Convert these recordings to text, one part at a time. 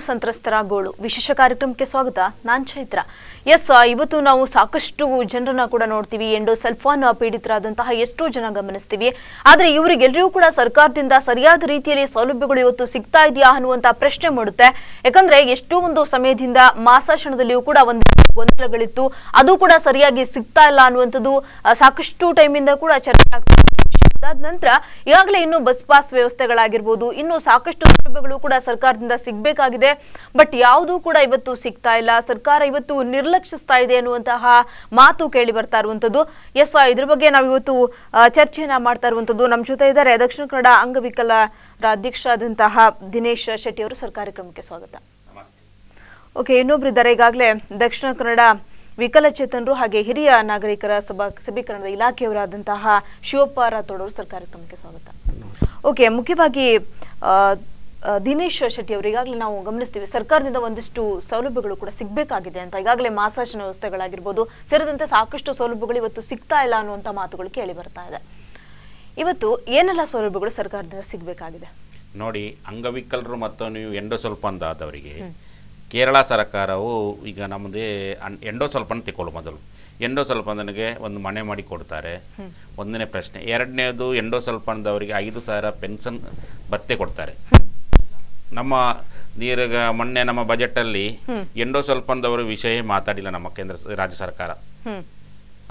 ಸಂತ್ರಸ್ತರ ಗೋಳು ವಿಶೇಷ ಕಾರ್ಯಕ್ರಮಕ್ಕೆ ಸ್ವಾಗತ. ನಾನು ಚೈತ್ರ. ಇವತ್ತು ನಾವು ಸಾಕಷ್ಟು ಜನರನ್ನ ಕೂಡ ನೋಡ್ತೀವಿ. ಎಂಡೋಸಲ್ಫಾನ್ ಪೀಡಿತರಾದಂತಹ ಎಷ್ಟೋ ಜನ ಗಮನಿಸ್ತೀವಿ. ಆದರೆ ಇವರಿಗೆಲ್ಲರಿಗೂ ಕೂಡ ಸರ್ಕಾರದಿಂದ ಸರಿಯಾದ ರೀತಿಯಲ್ಲಿ ಸೌಲಭ್ಯಗಳು ಇವತ್ತು ಸಿಗ್ತಾ ಇದೆಯಾ ಅನ್ನುವಂತ ಪ್ರಶ್ನೆ ಮೂಡುತ್ತೆ. ಯಾಕಂದ್ರೆ ಎಷ್ಟೋ ಒಂದು ಸಮಯದಿಂದ ಮಾಸಾಶನದಲ್ಲಿಯೂ ಕೂಡ ಒಂದು ಗೊಂದಲಗಳಿತ್ತು, ಅದು ಕೂಡ ಸರಿಯಾಗಿ ಸಿಗ್ತಾ ಇಲ್ಲ ಅನ್ನುವಂಥದ್ದು ಸಾಕಷ್ಟು ಟೈಮಿಂದ ಕೂಡ ಚರ್ಚೆ ಆಗ್ತಾ ಇದೆ. ಅದಾದ ನಂತರ ಈಗಾಗಲೇ ಇನ್ನು ಬಸ್ ಪಾಸ್ ವ್ಯವಸ್ಥೆಗಳಾಗಿರ್ಬೋದು, ಇನ್ನು ಸಾಕಷ್ಟು ಸೌಲಭ್ಯಗಳು ಕೂಡ ಸರ್ಕಾರದಿಂದ ಸಿಗಬೇಕಾಗಿದೆ. ಬಟ್ ಯಾವುದೂ ಕೂಡ ಇವತ್ತು ಸಿಗ್ತಾ ಇಲ್ಲ. ಸರ್ಕಾರ ಇವತ್ತು ನಿರ್ಲಕ್ಷಿಸ್ತಾ ಇದೆ ಅನ್ನುವಂತಹ ಮಾತು ಕೇಳಿ ಬರ್ತಾ ಇರುವಂತದ್ದು. ಇದ್ರ ಬಗ್ಗೆ ನಾವು ಇವತ್ತು ಚರ್ಚೆಯನ್ನ ಮಾಡ್ತಾ ಇರುವಂತದ್ದು. ನಮ್ಮ ಜೊತೆ ಇದ್ದಾರೆ ದಕ್ಷಿಣ ಕನ್ನಡ ಅಂಗವಿಕಲರ ಅಧ್ಯಕ್ಷರಾದಂತಹ ದಿನೇಶ್ ಶೆಟ್ಟಿ ಅವರು. ಸರ್, ಕಾರ್ಯಕ್ರಮಕ್ಕೆ ಸ್ವಾಗತ. ಓಕೆ, ಇನ್ನೊಬ್ರು ಇದ್ದಾರೆ. ಈಗಾಗಲೇ ದಕ್ಷಿಣ ಕನ್ನಡ ವಿಕಲಚೇತನರು ಹಾಗೆ ಹಿರಿಯ ನಾಗರಿಕರ ಸಬಲೀಕರಣದ ಇಲಾಖೆಯವರಾದಂತಹ ಶಿವಪ್ಪ ರಾಥೋಡ್ ಅವರು. ಸರ್, ಕಾರ್ಯಕ್ರಮಕ್ಕೆ ಸ್ವಾಗತ. ಓಕೆ, ಮುಖ್ಯವಾಗಿ ದಿನೇಶ್ ಶೆಟ್ಟಿ ಅವರು, ಈಗಾಗಲೇ ನಾವು ಗಮನಿಸ್ತೀವಿ ಸರ್ಕಾರದಿಂದ ಒಂದಿಷ್ಟು ಸೌಲಭ್ಯಗಳು ಕೂಡ ಸಿಗಬೇಕಾಗಿದೆ ಅಂತ. ಈಗಾಗಲೇ ಮಾಸಾಶನ ವ್ಯವಸ್ಥೆಗಳಾಗಿರ್ಬೋದು ಸೇರಿದಂತೆ ಸಾಕಷ್ಟು ಸೌಲಭ್ಯಗಳು ಇವತ್ತು ಸಿಗ್ತಾ ಇಲ್ಲ ಅನ್ನುವಂಥ ಮಾತುಗಳು ಕೇಳಿ ಬರ್ತಾ ಇದೆ. ಇವತ್ತು ಏನೆಲ್ಲ ಸೌಲಭ್ಯಗಳು ಸರ್ಕಾರದಿಂದ ಸಿಗಬೇಕಾಗಿದೆ? ನೋಡಿ, ಅಂಗವಿಕಲರು ಮತ್ತು ನೀವು ಎಂಡೋಸಲ್ಫಾನ್ ಆದವರಿಗೆ ಕೇರಳ ಸರ್ಕಾರವು ಈಗ ನಮ್ಮದೇ ಎಂಡೋಸಲ್ಫಾನ್ ತಗೊಳ್ಳು. ಮೊದಲು ಎಂಡೋಸಲ್ಫಾನ್ಗೆ ಒಂದು ಮನೆ ಮಾಡಿ ಕೊಡ್ತಾರೆ, ಒಂದನೇ ಪ್ರಶ್ನೆ. ಎರಡನೇದು, ಎಂಡೋಸಲ್ಫಾನ್ದವರಿಗೆ 5,000 ಪೆನ್ಷನ್ ಭತ್ಯೆ ಕೊಡ್ತಾರೆ. ನಮ್ಮ ಮೊನ್ನೆ ನಮ್ಮ ಬಜೆಟಲ್ಲಿ ಎಂಡೋಸಲ್ಫಾನ್ದವರ ವಿಷಯ ಮಾತಾಡಿಲ್ಲ ನಮ್ಮ ರಾಜ್ಯ ಸರ್ಕಾರ.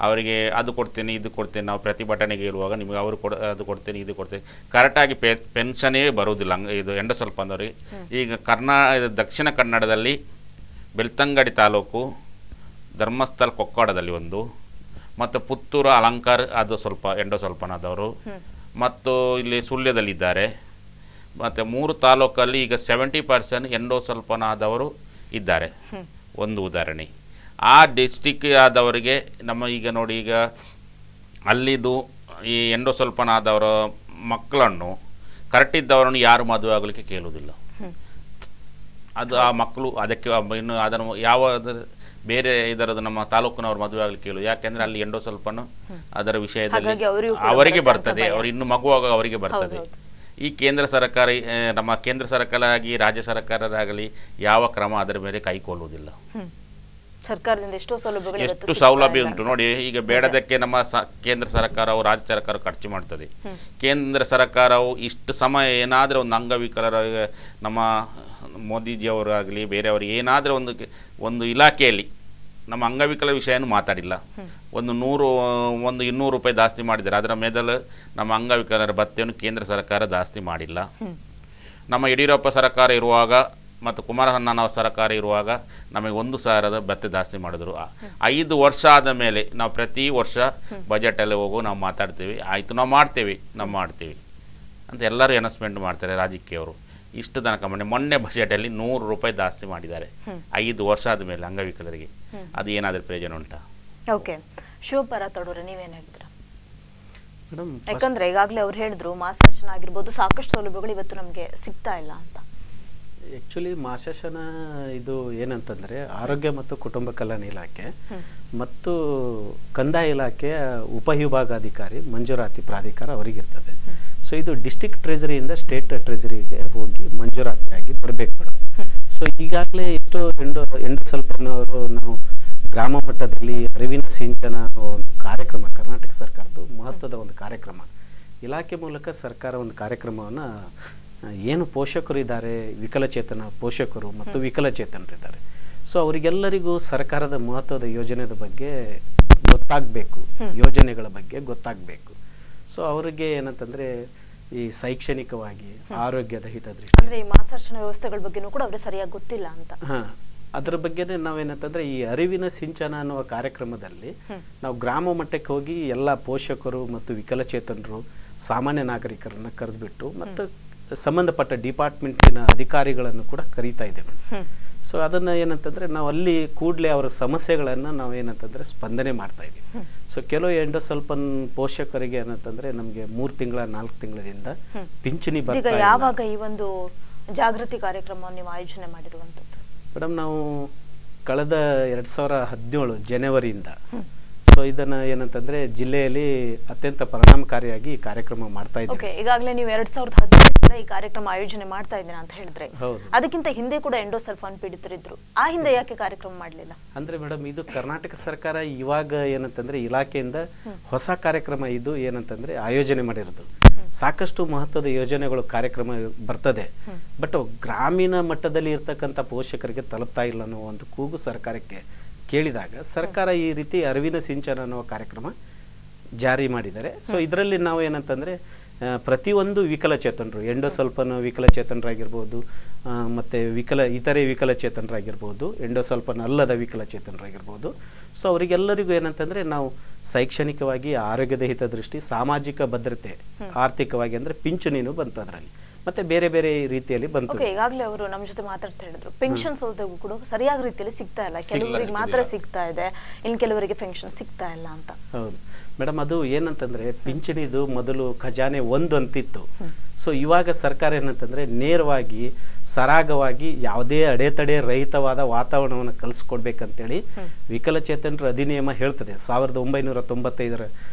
ಅವರಿಗೆ ಅದು ಕೊಡ್ತೇನೆ ಇದು ಕೊಡ್ತೇನೆ, ನಾವು ಪ್ರತಿಭಟನೆಗೆ ಇರುವಾಗ ನಿಮಗೆ ಅವರು ಅದು ಕೊಡ್ತೇನೆ ಇದು ಕೊಡ್ತೇನೆ, ಕರೆಕ್ಟಾಗಿ ಪೆನ್ಷನೇ ಬರುವುದಿಲ್ಲ ಇದು ಎಂಡೋಸಲ್ಫಾನ್ದವರಿಗೆ. ಈಗ ದಕ್ಷಿಣ ಕನ್ನಡದಲ್ಲಿ ಬೆಳ್ತಂಗಡಿ ತಾಲೂಕು, ಧರ್ಮಸ್ಥಳ ಕೊಕ್ಕಾಡದಲ್ಲಿ ಒಂದು, ಮತ್ತು ಪುತ್ತೂರು ಅಲಂಕಾರ ಅದು ಸ್ವಲ್ಪ ಎಂಡೋಸಲ್ಫಾನ್ ಆದವರು, ಮತ್ತು ಇಲ್ಲಿ ಸುಳ್ಯದಲ್ಲಿದ್ದಾರೆ. ಮತ್ತು 3 ತಾಲೂಕಲ್ಲಿ ಈಗ 70% ಎಂಡೋಸಲ್ಫಾನ್ ಆದವರು ಇದ್ದಾರೆ. ಒಂದು ಉದಾಹರಣೆ. ಆ ಡಿಸ್ಟಿಕ್ ಆದವರಿಗೆ ನಮ್ಮ ಈಗ ನೋಡಿ, ಈಗ ಅಲ್ಲಿದು ಈ ಎಂಡೋಸಲ್ಫಾನ್ ಆದವರ ಮಕ್ಕಳನ್ನು ಕರೆಕ್ಟ್ ಇದ್ದವರನ್ನು ಯಾರು ಮದುವೆ ಆಗಲಿಕ್ಕೆ ಕೇಳುವುದಿಲ್ಲ. ಅದು ಆ ಮಕ್ಕಳು ಅದಕ್ಕೆ ಇನ್ನು ಅದನ್ನು ಯಾವ ಬೇರೆ ಇದರದ್ದು ನಮ್ಮ ತಾಲೂಕಿನವ್ರು ಮದುವೆ ಆಗಲಿಕ್ಕೆ ಕೇಳುವುದು. ಯಾಕೆಂದರೆ ಅಲ್ಲಿ ಎಂಡೋಸಲ್ಫಾನ್ ಅದರ ವಿಷಯದಲ್ಲಿ ಅವರಿಗೆ ಬರ್ತದೆ, ಅವರು ಇನ್ನು ಮಗುವಾಗ ಅವರಿಗೆ ಬರ್ತದೆ. ಈ ಕೇಂದ್ರ ಸರ್ಕಾರ, ನಮ್ಮ ಕೇಂದ್ರ ಸರ್ಕಾರ ಆಗಿ ರಾಜ್ಯ ಸರ್ಕಾರರಾಗಲಿ ಯಾವ ಕ್ರಮ ಅದರ ಮೇಲೆ ಕೈಗೊಳ್ಳುವುದಿಲ್ಲ. ಸರ್ಕಾರದಿಂದ ಎಷ್ಟು ಸೌಲಭ್ಯ ಉಂಟು ನೋಡಿ. ಈಗ ಬೇಡದಕ್ಕೆ ನಮ್ಮ ಕೇಂದ್ರ ಸರ್ಕಾರವು ರಾಜ್ಯ ಸರ್ಕಾರ ಖರ್ಚು ಮಾಡ್ತದೆ. ಕೇಂದ್ರ ಸರ್ಕಾರವು ಇಷ್ಟು ಸಮಯ ಏನಾದರೂ ಒಂದು ಅಂಗವಿಕಲರ ನಮ್ಮ ಮೋದಿಜಿಯವರಾಗಲಿ ಬೇರೆಯವರು ಏನಾದರೂ ಒಂದು ಇಲಾಖೆಯಲ್ಲಿ ನಮ್ಮ ಅಂಗವಿಕಲ ವಿಷಯನೂ ಮಾತಾಡಿಲ್ಲ. ಒಂದು 200 ರೂಪಾಯಿ ಜಾಸ್ತಿ ಮಾಡಿದ್ದಾರೆ. ಅದರ ಮೇದಲು ನಮ್ಮ ಅಂಗವಿಕಲರ ಭತ್ಯೆಯನ್ನು ಕೇಂದ್ರ ಸರ್ಕಾರ ಜಾಸ್ತಿ ಮಾಡಿಲ್ಲ. ನಮ್ಮ ಯಡಿಯೂರಪ್ಪ ಸರ್ಕಾರ ಇರುವಾಗ ಮತ್ತು ಕುಮಾರಣ್ಣನವರ ಸರ್ಕಾರ ಇರುವಾಗ ನಮಗೆ 1,000 ಭತ್ಯೆ ಜಾಸ್ತಿ ಮಾಡಿದ್ರು. 5 ವರ್ಷ ಆದ ಮೇಲೆ ನಾವು ಪ್ರತಿ ವರ್ಷ ಬಜೆಟಲ್ಲಿ ಹೋಗು ನಾವು ಮಾತಾಡ್ತೀವಿ, ಆಯಿತು ನಾವು ಮಾಡ್ತೀವಿ ಅಂತ ಎಲ್ಲರೂ ಅನೌನ್ಸ್ಮೆಂಟ್ ಮಾಡ್ತಾರೆ ರಾಜಕೀಯವರು. ಇಷ್ಟು ತನಕ ಮೊನ್ನೆ ಬಜೆಟಲ್ಲಿ 100 ರೂಪಾಯಿ ಜಾಸ್ತಿ ಮಾಡಿದ್ದಾರೆ 5 ವರ್ಷ ಆದ ಮೇಲೆ ಅಂಗವಿಕಲರಿಗೆ. ಅದು ಏನಾದರೂ ಪ್ರಯೋಜನ ಉಂಟಾ? ಓಕೆ, ಶಿವಪ್ಪ ರಾಥೋಡ್ ಅವರೇ, ನೀವೇನು ಹೇಳ್ತೀರಾ? ಯಾಕಂದ್ರೆ ಈಗಾಗಲೇ ಅವ್ರು ಹೇಳಿದ್ರು ಮಾಸಾಶನ ಆಗಿರ್ಬೋದು ಸಾಕಷ್ಟು ಸೌಲಭ್ಯಗಳು ಇವತ್ತು ನಮಗೆ ಸಿಗ್ತಾ ಇಲ್ಲ ಅಂತ. ಆ್ಯಕ್ಚುಲಿ ಮಾಸಾಶನ ಇದು ಏನಂತಂದರೆ ಆರೋಗ್ಯ ಮತ್ತು ಕುಟುಂಬ ಕಲ್ಯಾಣ ಇಲಾಖೆ ಮತ್ತು ಕಂದಾಯ ಇಲಾಖೆಯ ಉಪವಿಭಾಗಾಧಿಕಾರಿ ಮಂಜೂರಾತಿ ಪ್ರಾಧಿಕಾರ ಅವರಿಗಿರ್ತದೆ. ಸೊ ಇದು ಡಿಸ್ಟಿಕ್ ಟ್ರೆಜರಿಯಿಂದ ಸ್ಟೇಟ್ ಟ್ರೆಜರಿಗೆ ಹೋಗಿ ಮಂಜೂರಾತಿಯಾಗಿ ಬರಬೇಕು. ಸೊ ಈಗಾಗಲೇ ಎಷ್ಟೋ ಎಂಡೋಸಲ್ಫಾನ್ ಅವರು ನಾವು ಗ್ರಾಮ ಮಟ್ಟದಲ್ಲಿ ಅರಿವಿನ ಸಿಂಚನ ಅನ್ನೋ ಒಂದು ಕಾರ್ಯಕ್ರಮ, ಕರ್ನಾಟಕ ಸರ್ಕಾರದ ಮಹತ್ವದ ಒಂದು ಕಾರ್ಯಕ್ರಮ, ಇಲಾಖೆ ಮೂಲಕ ಸರ್ಕಾರ ಒಂದು ಕಾರ್ಯಕ್ರಮವನ್ನು ಏನು ಪೋಷಕರು ಇದ್ದಾರೆ, ವಿಕಲಚೇತನ ಪೋಷಕರು ಮತ್ತು ವಿಕಲಚೇತನರಿದ್ದಾರೆ, ಸೊ ಅವರಿಗೆಲ್ಲರಿಗೂ ಸರ್ಕಾರದ ಮಹತ್ವದ ಯೋಜನೆಯ ಬಗ್ಗೆ ಗೊತ್ತಾಗಬೇಕು, ಯೋಜನೆಗಳ ಬಗ್ಗೆ ಗೊತ್ತಾಗಬೇಕು. ಸೊ ಅವರಿಗೆ ಏನಂತಂದರೆ ಈ ಶೈಕ್ಷಣಿಕವಾಗಿ ಆರೋಗ್ಯದ ಹಿತದೃಷ್ಟಿ ಅಂದರೆ ಈ ಮಾಸಾಶನ ವ್ಯವಸ್ಥೆಗಳ ಬಗ್ಗೆನೂ ಕೂಡ ಅವ್ರಿಗೆ ಸರಿಯಾಗಿ ಗೊತ್ತಿಲ್ಲ ಅಂತ. ಅದರ ಬಗ್ಗೆನೇ ನಾವೇನಂತಂದರೆ ಈ ಅರಿವಿನ ಸಿಂಚನ ಅನ್ನುವ ಕಾರ್ಯಕ್ರಮದಲ್ಲಿ ನಾವು ಗ್ರಾಮ ಮಟ್ಟಕ್ಕೆ ಹೋಗಿ ಎಲ್ಲ ಪೋಷಕರು ಮತ್ತು ವಿಕಲಚೇತನರು ಸಾಮಾನ್ಯ ನಾಗರಿಕರನ್ನು ಕರೆದುಬಿಟ್ಟು ಮತ್ತು ಸಂಬಂಧಪಟ್ಟ ಡಿಪಾರ್ಟ್ಮೆಂಟಿನ ಅಧಿಕಾರಿಗಳನ್ನು ಕೂಡ ಕರೀತಾ ಇದ್ದೇವೆ. ಸೊ ಅದನ್ನು ಏನಂತಂದರೆ ನಾವು ಅಲ್ಲಿ ಕೂಡಲೇ ಅವರ ಸಮಸ್ಯೆಗಳನ್ನು ನಾವು ಏನಂತಂದರೆ ಸ್ಪಂದನೆ ಮಾಡ್ತಾ ಇದ್ದೀವಿ. ಸೊ ಕೆಲವು ಎಂಡೋಸಲ್ಫಾನ್ ಪೋಷಕರಿಗೆ ಏನಂತಂದರೆ ನಮಗೆ 3 ತಿಂಗಳ 4 ತಿಂಗಳಿಂದ ಪಿಂಚಣಿ ಬರ್ತಾ ಇಲ್ಲ. ಯಾವಾಗ ಈ ಒಂದು ಜಾಗೃತಿ ಕಾರ್ಯಕ್ರಮವನ್ನು ನೀವು ಆಯೋಜನೆ ಮಾಡಿರುವಂಥದ್ದು? ಮೇಡಮ್, ನಾವು ಕಳೆದ 2017 ಜನವರಿಯಿಂದ ಸೊ ಇದನ್ನು ಏನಂತಂದರೆ ಜಿಲ್ಲೆಯಲ್ಲಿ ಅತ್ಯಂತ ಪರಿಣಾಮಕಾರಿಯಾಗಿ ಕಾರ್ಯಕ್ರಮ ಮಾಡ್ತಾ ಇದ್ದೀವಿ. ಈಗಾಗಲೇ ನೀವು 2017 ವರ್ಷದಿಂದ ಈ ಕಾರ್ಯಕ್ರಮ ಆಯೋಜನೆ ಮಾಡ್ತಾ ಇದ್ದೇನೆ ಅಂತ ಹೇಳಿದ್ರೆ, ಅದಕ್ಕಿಂತ ಹಿಂದೆ ಕೂಡ ಎಂಡೋಸಲ್ಫಾನ್ ಪೀಡಿತರಿದ್ರು. ಆ ಹಿಂದೆ ಯಾಕೆ ಕಾರ್ಯಕ್ರಮ ಮಾಡಲಿಲ್ಲ? ಅಂದ್ರೆ ಮೇಡಮ್, ಇದು ಕರ್ನಾಟಕ ಸರ್ಕಾರ ಇವಾಗ ಏನಂತಂದ್ರೆ ಇಲಾಖೆಯಿಂದ ಹೊಸ ಕಾರ್ಯಕ್ರಮ ಇದು ಏನಂತಂದ್ರೆ ಆಯೋಜನೆ ಮಾಡಿರೋದು. ಸಾಕಷ್ಟು ಮಹತ್ವದ ಯೋಜನೆಗಳು ಕಾರ್ಯಕ್ರಮ ಬರ್ತದೆ, ಬಟ್ ಗ್ರಾಮೀಣ ಮಟ್ಟದಲ್ಲಿ ಇರ್ತಕ್ಕಂಥ ಪೋಷಕರಿಗೆ ತಲುಪ್ತಾ ಇಲ್ಲ ಅನ್ನೋ ಒಂದು ಕೂಗು ಸರ್ಕಾರಕ್ಕೆ ಕೇಳಿದಾಗ ಸರ್ಕಾರ ಈ ರೀತಿ ಅರಿವಿನ ಸಿಂಚನ ಅನ್ನೋ ಕಾರ್ಯಕ್ರಮ ಜಾರಿ ಮಾಡಿದ್ದಾರೆ. ಸೊ ಇದರಲ್ಲಿ ನಾವು ಏನಂತಂದ್ರೆ ಪ್ರತಿಯೊಂದು ವಿಕಲಚೇತನರು, ಎಂಡೋಸಲ್ಫಾನ್ ವಿಕಲಚೇತನರಾಗಿರ್ಬೋದು, ಮತ್ತು ಇತರೆ ವಿಕಲಚೇತನರಾಗಿರ್ಬೋದು, ಎಂಡೋಸಲ್ಫಾನ್ ಅಲ್ಲದ ವಿಕಲಚೇತನರಾಗಿರ್ಬೋದು. ಸೊ ಅವರಿಗೆಲ್ಲರಿಗೂ ಏನಂತಂದರೆ ನಾವು ಶೈಕ್ಷಣಿಕವಾಗಿ, ಆರೋಗ್ಯದ ಹಿತದೃಷ್ಟಿ, ಸಾಮಾಜಿಕ ಭದ್ರತೆ, ಆರ್ಥಿಕವಾಗಿ ಅಂದರೆ ಪಿಂಚಣಿನೂ ಬಂತು ಅದರಲ್ಲಿ, ಮತ್ತೆ ಬೇರೆ ಬೇರೆ ರೀತಿಯಲ್ಲಿ ಬಂತು. ಈಗಾಗಲೇ ಅವರು ನಮ್ಮ ಜೊತೆ ಮಾತಾಡ್ತಾ ಹೇಳಿದ್ರು, ಪೆನ್ಷನ್ ಸೌಲಭ್ಯ ಕೂಡ ಸರಿಯಾದ ರೀತಿಯಲ್ಲಿ ಸಿಗ್ತಾ ಇಲ್ಲ, ಕೆಲವರಿಗೆ ಮಾತ್ರ ಸಿಗ್ತಾ ಇದೆ, ಇನ್ನು ಕೆಲವರಿಗೆ ಪೆನ್ಷನ್ ಸಿಗ್ತಾ ಇಲ್ಲ ಅಂತ. ಹೌದು ಮೇಡಮ್, ಅದು ಏನಂತಂದ್ರೆ ಪಿಂಚಣಿದು ಮೊದಲು ಖಜಾನೆ 1 ಅಂತಿತ್ತು. ಸೊ ಇವಾಗ ಸರ್ಕಾರ ಏನಂತಂದ್ರೆ ನೇರವಾಗಿ ಸರಾಗವಾಗಿ ಯಾವುದೇ ಅಡೆತಡೆ ರಹಿತವಾದ ವಾತಾವರಣವನ್ನು ಕಲಿಸ್ಕೊಡ್ಬೇಕಂತೇಳಿ ವಿಕಲಚೇತನರ ಅಧಿನಿಯಮ ಹೇಳ್ತದೆ. 1995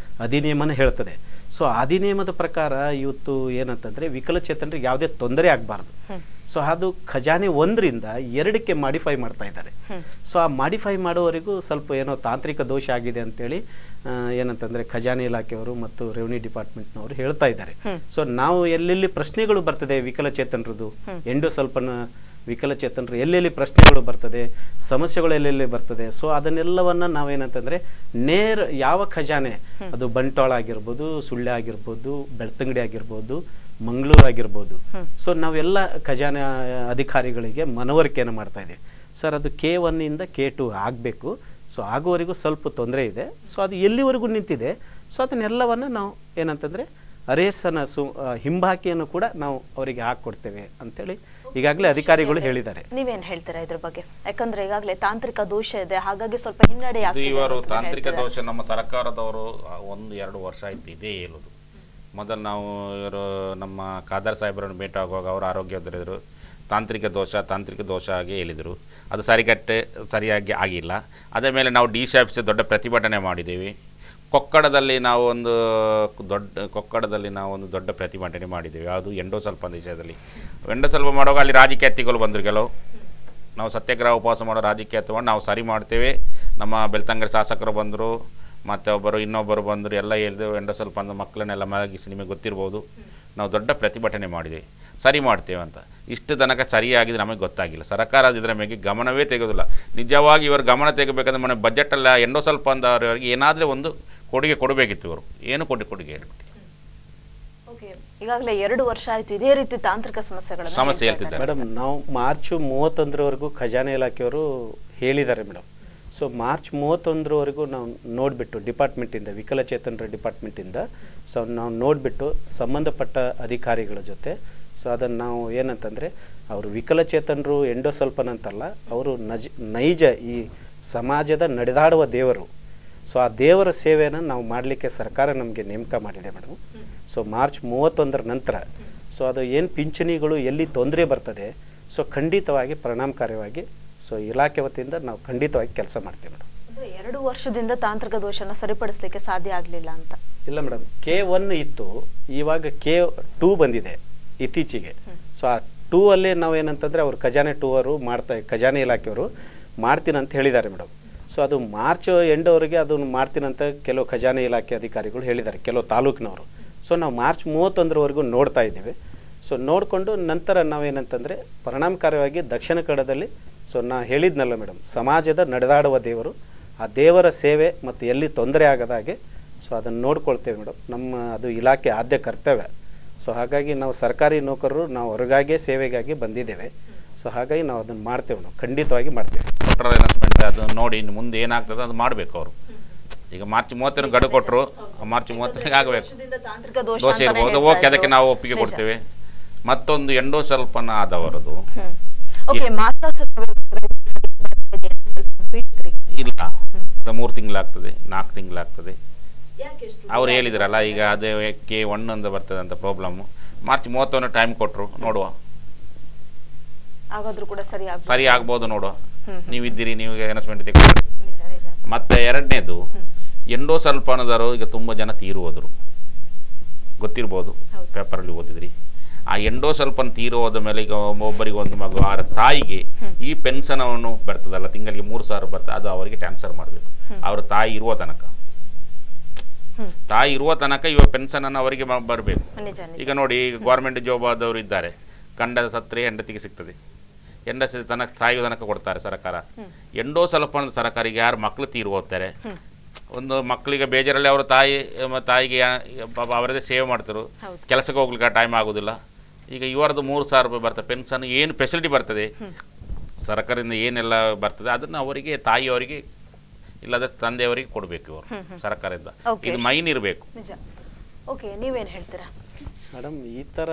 ಅಧಿನಿಯಮನ ಹೇಳ್ತದೆ. ಸೊ ಅಧಿನಿಯಮದ ಪ್ರಕಾರ ಇವತ್ತು ಏನಂತಂದ್ರೆ ವಿಕಲಚೇತನರಿಗೆ ಯಾವುದೇ ತೊಂದರೆ ಆಗಬಾರ್ದು. ಸೊ ಅದು ಖಜಾನೆ 1ರಿಂದ 2ಕ್ಕೆ ಮಾಡಿಫೈ ಮಾಡ್ತಾ ಇದ್ದಾರೆ. ಸೊ ಆ ಮಾಡಿಫೈ ಮಾಡೋವರೆಗೂ ಸ್ವಲ್ಪ ಏನೋ ತಾಂತ್ರಿಕ ದೋಷ ಆಗಿದೆ ಅಂತೇಳಿ ಏನಂತಂದ್ರೆ ಖಜಾನೆ ಇಲಾಖೆಯವರು ಮತ್ತು ರೆವಿನ್ಯೂ ಡಿಪಾರ್ಟ್ಮೆಂಟ್ನವರು ಹೇಳ್ತಾ ಇದ್ದಾರೆ. ಸೊ ನಾವು ಎಲ್ಲೆಲ್ಲಿ ಪ್ರಶ್ನೆಗಳು ಬರ್ತದೆ ವಿಕಲಚೇತನರದು, ಎಂಡೋಸಲ್ಫಾನ್ ವಿಕಲಚೇತನರು ಎಲ್ಲೆಲ್ಲಿ ಪ್ರಶ್ನೆಗಳು ಬರ್ತದೆ, ಸಮಸ್ಯೆಗಳು ಎಲ್ಲೆಲ್ಲಿ ಬರ್ತದೆ, ಸೊ ಅದನ್ನೆಲ್ಲವನ್ನ ನಾವೇನಂತಂದ್ರೆ ಯಾವ ಖಜಾನೆ, ಅದು ಬಂಟ್ವಾಳ ಆಗಿರ್ಬೋದು, ಸುಳ್ಯ ಆಗಿರ್ಬೋದು, ಬೆಳ್ತಂಗಡಿ ಆಗಿರ್ಬೋದು, ಮಂಗಳೂರು ಆಗಿರ್ಬೋದು, ಸೊ ನಾವೆಲ್ಲ ಖಜಾನೆ ಅಧಿಕಾರಿಗಳಿಗೆ ಮನವರಿಕೆಯನ್ನು ಮಾಡ್ತಾ ಇದ್ದೀವಿ. ಸರ್ ಅದು K1 ಇಂದ K2 ಆಗಬೇಕು. ಸೊ ಆಗುವವರೆಗೂ ಸ್ವಲ್ಪ ತೊಂದರೆ ಇದೆ. ಸೊ ಅದು ಎಲ್ಲಿವರೆಗೂ ನಿಂತಿದೆ, ಸೊ ಅದನ್ನೆಲ್ಲವನ್ನು ನಾವು ಏನಂತಂದರೆ ಅರೇಸನ ಹಿಂಬಾಕಿಯನ್ನು ಕೂಡ ನಾವು ಅವರಿಗೆ ಹಾಕ್ಕೊಡ್ತೇವೆ ಅಂತೇಳಿ ಈಗಾಗಲೇ ಅಧಿಕಾರಿಗಳು ಹೇಳಿದ್ದಾರೆ. ನೀವೇನ್ ಹೇಳ್ತೀರಾ ಇದ್ರ ಬಗ್ಗೆ? ಯಾಕಂದ್ರೆ ಈಗಾಗಲೇ ತಾಂತ್ರಿಕ ದೋಷ ಇದೆ, ಹಾಗಾಗಿ ಸ್ವಲ್ಪ ಹಿನ್ನಡೆ ಆಗ್ತಿದೆ. ಇವರು ತಾಂತ್ರಿಕ ದೋಷ ನಮ್ಮ ಸರ್ಕಾರದವರು 1-2 ವರ್ಷ ಆಯ್ತು ಇದೇ ಹೇಳೋದು. ಮೊದಲು ನಾವು ಇವರು ನಮ್ಮ ಖಾದರ್ ಸಾಹೇಬರನ್ನು ಭೇಟಿ ಆಗುವಾಗ ಅವರು ಆರೋಗ್ಯದಲ್ಲಿದ್ದರು, ತಾಂತ್ರಿಕ ದೋಷ ಆಗಿ ಹೇಳಿದರು. ಅದು ಸರಿಯಾಗಿ ಆಗಿಲ್ಲ. ಅದೇ ಮೇಲೆ ನಾವು DC ಆಫೀಸ್ ದೊಡ್ಡ ಪ್ರತಿಭಟನೆ ಮಾಡಿದ್ದೀವಿ. ಕೊಕ್ಕಡದಲ್ಲಿ ನಾವು ಒಂದು ದೊಡ್ಡ ಪ್ರತಿಭಟನೆ ಮಾಡಿದ್ದೇವೆ. ಅದು ಎಂಡೋಸಲ್ಫಾನ್ ವಿಷಯದಲ್ಲಿ. ಎಂಡೋಸಲ್ಫಾನ್ ಮಾಡುವಾಗ ಅಲ್ಲಿ ರಾಜಕೀಯ ಹತ್ತಿಗಳು ಬಂದರು ಕೆಲವು. ನಾವು ಸತ್ಯಾಗ್ರಹ ಉಪವಾಸ ಮಾಡೋ ರಾಜಕೀಯ ಹತ್ತುಕೊಂಡು ನಾವು ಸರಿ ಮಾಡ್ತೇವೆ. ನಮ್ಮ ಬೆಳ್ತಂಗಡಿ ಶಾಸಕರು ಬಂದರು, ಮತ್ತು ಇನ್ನೊಬ್ಬರು ಬಂದರು, ಎಲ್ಲ ಹೇಳಿದೆವು ಎಂಡೋಸಲ್ಫಾನ್ ಮಕ್ಕಳನ್ನೆಲ್ಲ ಮಲಗಿಸಿ, ನಿಮಗೆ ಗೊತ್ತಿರ್ಬೋದು. ನಾವು ದೊಡ್ಡ ಪ್ರತಿಭಟನೆ ಮಾಡಿದೆ, ಸರಿ ಮಾಡ್ತೇವೆ ಅಂತ. ಇಷ್ಟು ತನಕ ಸರಿಯಾಗಿದೆ ನಮಗೆ ಗೊತ್ತಾಗಿಲ್ಲ. ಸರ್ಕಾರ ಇದರ ಮೇಲೆ ಗಮನವೇ ತೆಗೆಯೋದಿಲ್ಲ. ನಿಜವಾಗಿ ಇವರು ಗಮನ ತೆಗಬೇಕಂದ್ರೆ ಮೊನ್ನೆ ಬಜೆಟಲ್ಲ ಎಂಡೋಸಲ್ಫಾನ್ ಅವರಿಗೆ ಏನಾದರೂ ಒಂದು ಕೊಡುಗೆ ಕೊಡಬೇಕಿತ್ತು. ಇವರು ಏನು ಕೊಡುಗೆ ಹೇಳ್ಬಿಟ್ಟು ಈಗಾಗಲೇ 2 ವರ್ಷ ಆಯ್ತು ಇದೇ ರೀತಿ ತಾಂತ್ರಿಕ ಸಮಸ್ಯೆ ಹೇಳ್ತಿದ್ದಾರೆ. ಮೇಡಮ್ ನಾವು ಮಾರ್ಚ್ 31ರವರೆಗೂ ಖಜಾನೆ ಇಲಾಖೆಯವರು ಹೇಳಿದ್ದಾರೆ ಮೇಡಮ್. ಸೊ ಮಾರ್ಚ್ 31ರವರೆಗೂ ನಾವು ನೋಡಿಬಿಟ್ಟು ಡಿಪಾರ್ಟ್ಮೆಂಟಿಂದ, ವಿಕಲಚೇತನರ ಡಿಪಾರ್ಟ್ಮೆಂಟಿಂದ ಸೊ ನಾವು ನೋಡಿಬಿಟ್ಟು ಸಂಬಂಧಪಟ್ಟ ಅಧಿಕಾರಿಗಳ ಜೊತೆ ಸೊ ಅದನ್ನು ನಾವು ಏನಂತಂದರೆ ಅವರು ವಿಕಲಚೇತನರು ಎಂಡೋಸಲ್ಫಾನ್ ಅಂತಲ್ಲ, ಅವರು ನೈಜ ಈ ಸಮಾಜದ ನಡೆದಾಡುವ ದೇವರು. ಸೊ ಆ ದೇವರ ಸೇವೆಯನ್ನು ನಾವು ಮಾಡಲಿಕ್ಕೆ ಸರ್ಕಾರ ನಮಗೆ ನೇಮಕ ಮಾಡಿದೆ ಮೇಡಮ್. ಸೊ ಮಾರ್ಚ್ 31ರ ನಂತರ ಸೊ ಅದು ಏನು ಪಿಂಚಣಿಗಳು ಎಲ್ಲಿ ತೊಂದರೆ ಬರ್ತದೆ, ಸೊ ಖಂಡಿತವಾಗಿ ಪರಿಣಾಮಕಾರಿಯಾಗಿ ಸೊ ಇಲಾಖೆ ವತಿಯಿಂದ ನಾವು ಖಂಡಿತವಾಗಿ ಕೆಲಸ ಮಾಡ್ತೀವಿ ಮೇಡಮ್. 2 ವರ್ಷದಿಂದ ತಾಂತ್ರಿಕ ದೋಷನ ಸರಿಪಡಿಸಲಿಕ್ಕೆ ಸಾಧ್ಯ ಆಗಲಿಲ್ಲ ಅಂತ? ಇಲ್ಲ ಮೇಡಮ್, K1 ಇತ್ತು, ಇವಾಗ K2 ಬಂದಿದೆ ಇತ್ತೀಚೆಗೆ. ಸೊ ಆ 2 ಅಲ್ಲೇ ನಾವೇನಂತಂದರೆ ಅವರು ಖಜಾನೆ 2 ಅವರು ಖಜಾನೆ ಇಲಾಖೆಯವರು ಮಾಡ್ತೀನಿ ಅಂತ ಹೇಳಿದ್ದಾರೆ ಮೇಡಮ್. ಸೊ ಅದು ಮಾರ್ಚ್ ಎಂಡವರೆಗೆ ಅದನ್ನು ಮಾಡ್ತೀನಂತ ಕೆಲವು ಖಜಾನೆ ಇಲಾಖೆ ಅಧಿಕಾರಿಗಳು ಹೇಳಿದ್ದಾರೆ, ಕೆಲವು ತಾಲೂಕಿನವರು. ಸೊ ನಾವು ಮಾರ್ಚ್ 31ರವರೆಗೂ ನೋಡ್ತಾ ಇದ್ದೇವೆ. ಸೊ ನೋಡಿಕೊಂಡು ನಂತರ ನಾವೇನಂತಂದರೆ ಪರಿಣಾಮಕಾರಿಯಾಗಿ ದಕ್ಷಿಣ ಕನ್ನಡದಲ್ಲಿ ಸೊ ನಾ ಹೇಳಿದ್ನಲ್ಲ ಮೇಡಮ್, ಸಮಾಜದ ನಡೆದಾಡುವ ದೇವರು, ಆ ದೇವರ ಸೇವೆ ಮತ್ತು ಎಲ್ಲಿ ತೊಂದರೆ ಆಗದಾಗೆ ಸೊ ಅದನ್ನು ನೋಡ್ಕೊಳ್ತೇವೆ ಮೇಡಮ್. ಅದು ಇಲಾಖೆ ಆದ್ಯ ಕರ್ತವ್ಯ. ಸೊ ಹಾಗಾಗಿ ನಾವು ಸರ್ಕಾರಿ ನೌಕರರು, ನಾವು ಹೊರಗಾಗಿಯೇ ಸೇವೆಗಾಗಿ ಬಂದಿದ್ದೇವೆ. ಸೊ ಹಾಗಾಗಿ ನಾವು ಅದನ್ನು ಮಾಡ್ತೇವೆ, ನಾವು ಖಂಡಿತವಾಗಿ ಮಾಡ್ತೇವೆ. ಅನೌನ್ಸ್ಮೆಂಟ್ ಅದು ನೋಡಿ ಮುಂದೆ ಏನಾಗ್ತದೆ ಅದು ಮಾಡಬೇಕು ಅವರು. ಈಗ ಮಾರ್ಚ್ 30 ಗಡುವು ಕೊಟ್ಟರು, ಮಾರ್ಚ್ 30 ಆಗಬೇಕು. ದೋಷ ಇರ್ಬೋದು, ಓಕೆ, ಅದಕ್ಕೆ ನಾವು ಒಪ್ಪಿಗೆ ಕೊಡ್ತೇವೆ. ಮತ್ತೊಂದು ಎಂಡೋಸಲ್ಫಾನ್ ಆದವರದು ಇಲ್ಲ, ಅದು 3 ತಿಂಗಳಾಗ್ತದೆ, 4 ತಿಂಗಳಾಗ್ತದೆ. ಅವ್ರು ಹೇಳಿದ್ರಲ್ಲ ಈಗ ಅದೇ K1 ಅಂತ ಬರ್ತದೆ ಅಂತ ಪ್ರಾಬ್ಲಮ್. ಮಾರ್ಚ್ 31 ಟೈಮ್ ಕೊಟ್ಟರು, ನೋಡುವ ಸರಿ ಆಗ್ಬೋದು, ನೋಡುವ. ನೀವಿದ್ದೀರಿ, ನೀವು ಅನೌನ್ಸ್ಮೆಂಟ್ ತೆಗೆದುಕೊಳ್ಳಿ. ಮತ್ತೆ ಎರಡನೇದು ಎಂಡೋಸಲ್ಫಾನದವರು ಈಗ ತುಂಬ ಜನ ತೀರು ಹೋದರು, ಗೊತ್ತಿರ್ಬೋದು, ಪೇಪರಲ್ಲಿ ಓದಿದ್ರಿ. ಆ ಎಂಡೋಸಲ್ಫನ್ ತೀರೋದ ಮೇಲೆ ಈಗ ಒಬ್ಬರಿಗೆ ಒಂದು ಮಗು ಆ ತಾಯಿಗೆ ಈ ಪೆನ್ಷನ್ ಬರ್ತದಲ್ಲ, ತಿಂಗಳಿಗೆ 3,000 ಬರ್ತದೆ, ಅದು ಅವರಿಗೆ ಟ್ರಾನ್ಸ್ಫರ್ ಮಾಡಬೇಕು ಅವ್ರ ತಾಯಿ ಇರುವ ತನಕ. ತಾಯಿ ಇರುವ ತನಕ ಇವಾಗ ಪೆನ್ಷನ್ ಅನ್ನು ಅವರಿಗೆ ಬರಬೇಕು. ಈಗ ನೋಡಿ, ಈಗ ಗೌರ್ಮೆಂಟ್ ಜಾಬ್ ಆದವರು ಇದ್ದಾರೆ, ಗಂಡ ಸತ್ತರೆ ಹೆಂಡತಿಗೆ ಸಿಗ್ತದೆ, ಹೆಂಡತಿ ತನಕ ಸಾಯುವ ತನಕ ಕೊಡ್ತಾರೆ ಸರ್ಕಾರ. ಎಂಡೋಸಲ್ಫನ್ ಸರ್ಕಾರಿಗೆ ಯಾರು ಮಕ್ಕಳು ತೀರು ಹೋಗ್ತಾರೆ, ಒಂದು ಮಕ್ಕಳಿಗೆ ಬೇಜಾರಲ್ಲಿ ಅವರ ತಾಯಿಗೆ ಪಾಪ ಅವರದೇ ಸೇವೆ ಮಾಡ್ತಾರೆ, ಕೆಲಸಕ್ಕೆ ಹೋಗ್ಲಿಕ್ಕೆ ಟೈಮ್ ಆಗೋದಿಲ್ಲ. ಈಗ ಇವರದ್ದು 3,000 ರೂಪಾಯಿ ಬರ್ತದೆ ಪೆನ್ಷನ್, ಏನು ಫೆಸಿಲಿಟಿ ಬರ್ತದೆ ಸರ್ಕಾರದಿಂದ ಏನೆಲ್ಲ ಬರ್ತದೆ ಅದನ್ನು ಅವರಿಗೆ, ತಾಯಿಯವರಿಗೆ ಇಲ್ಲದ ತಂದೆಯವರಿಗೆ ಕೊಡಬೇಕು ಇವರು ಸರ್ಕಾರದಿಂದ. ಇದು ಮೈನ್ ಇರಬೇಕು. ಓಕೆ, ನೀವೇನು ಹೇಳ್ತೀರಾ ಮೇಡಮ್? ಈ ಥರ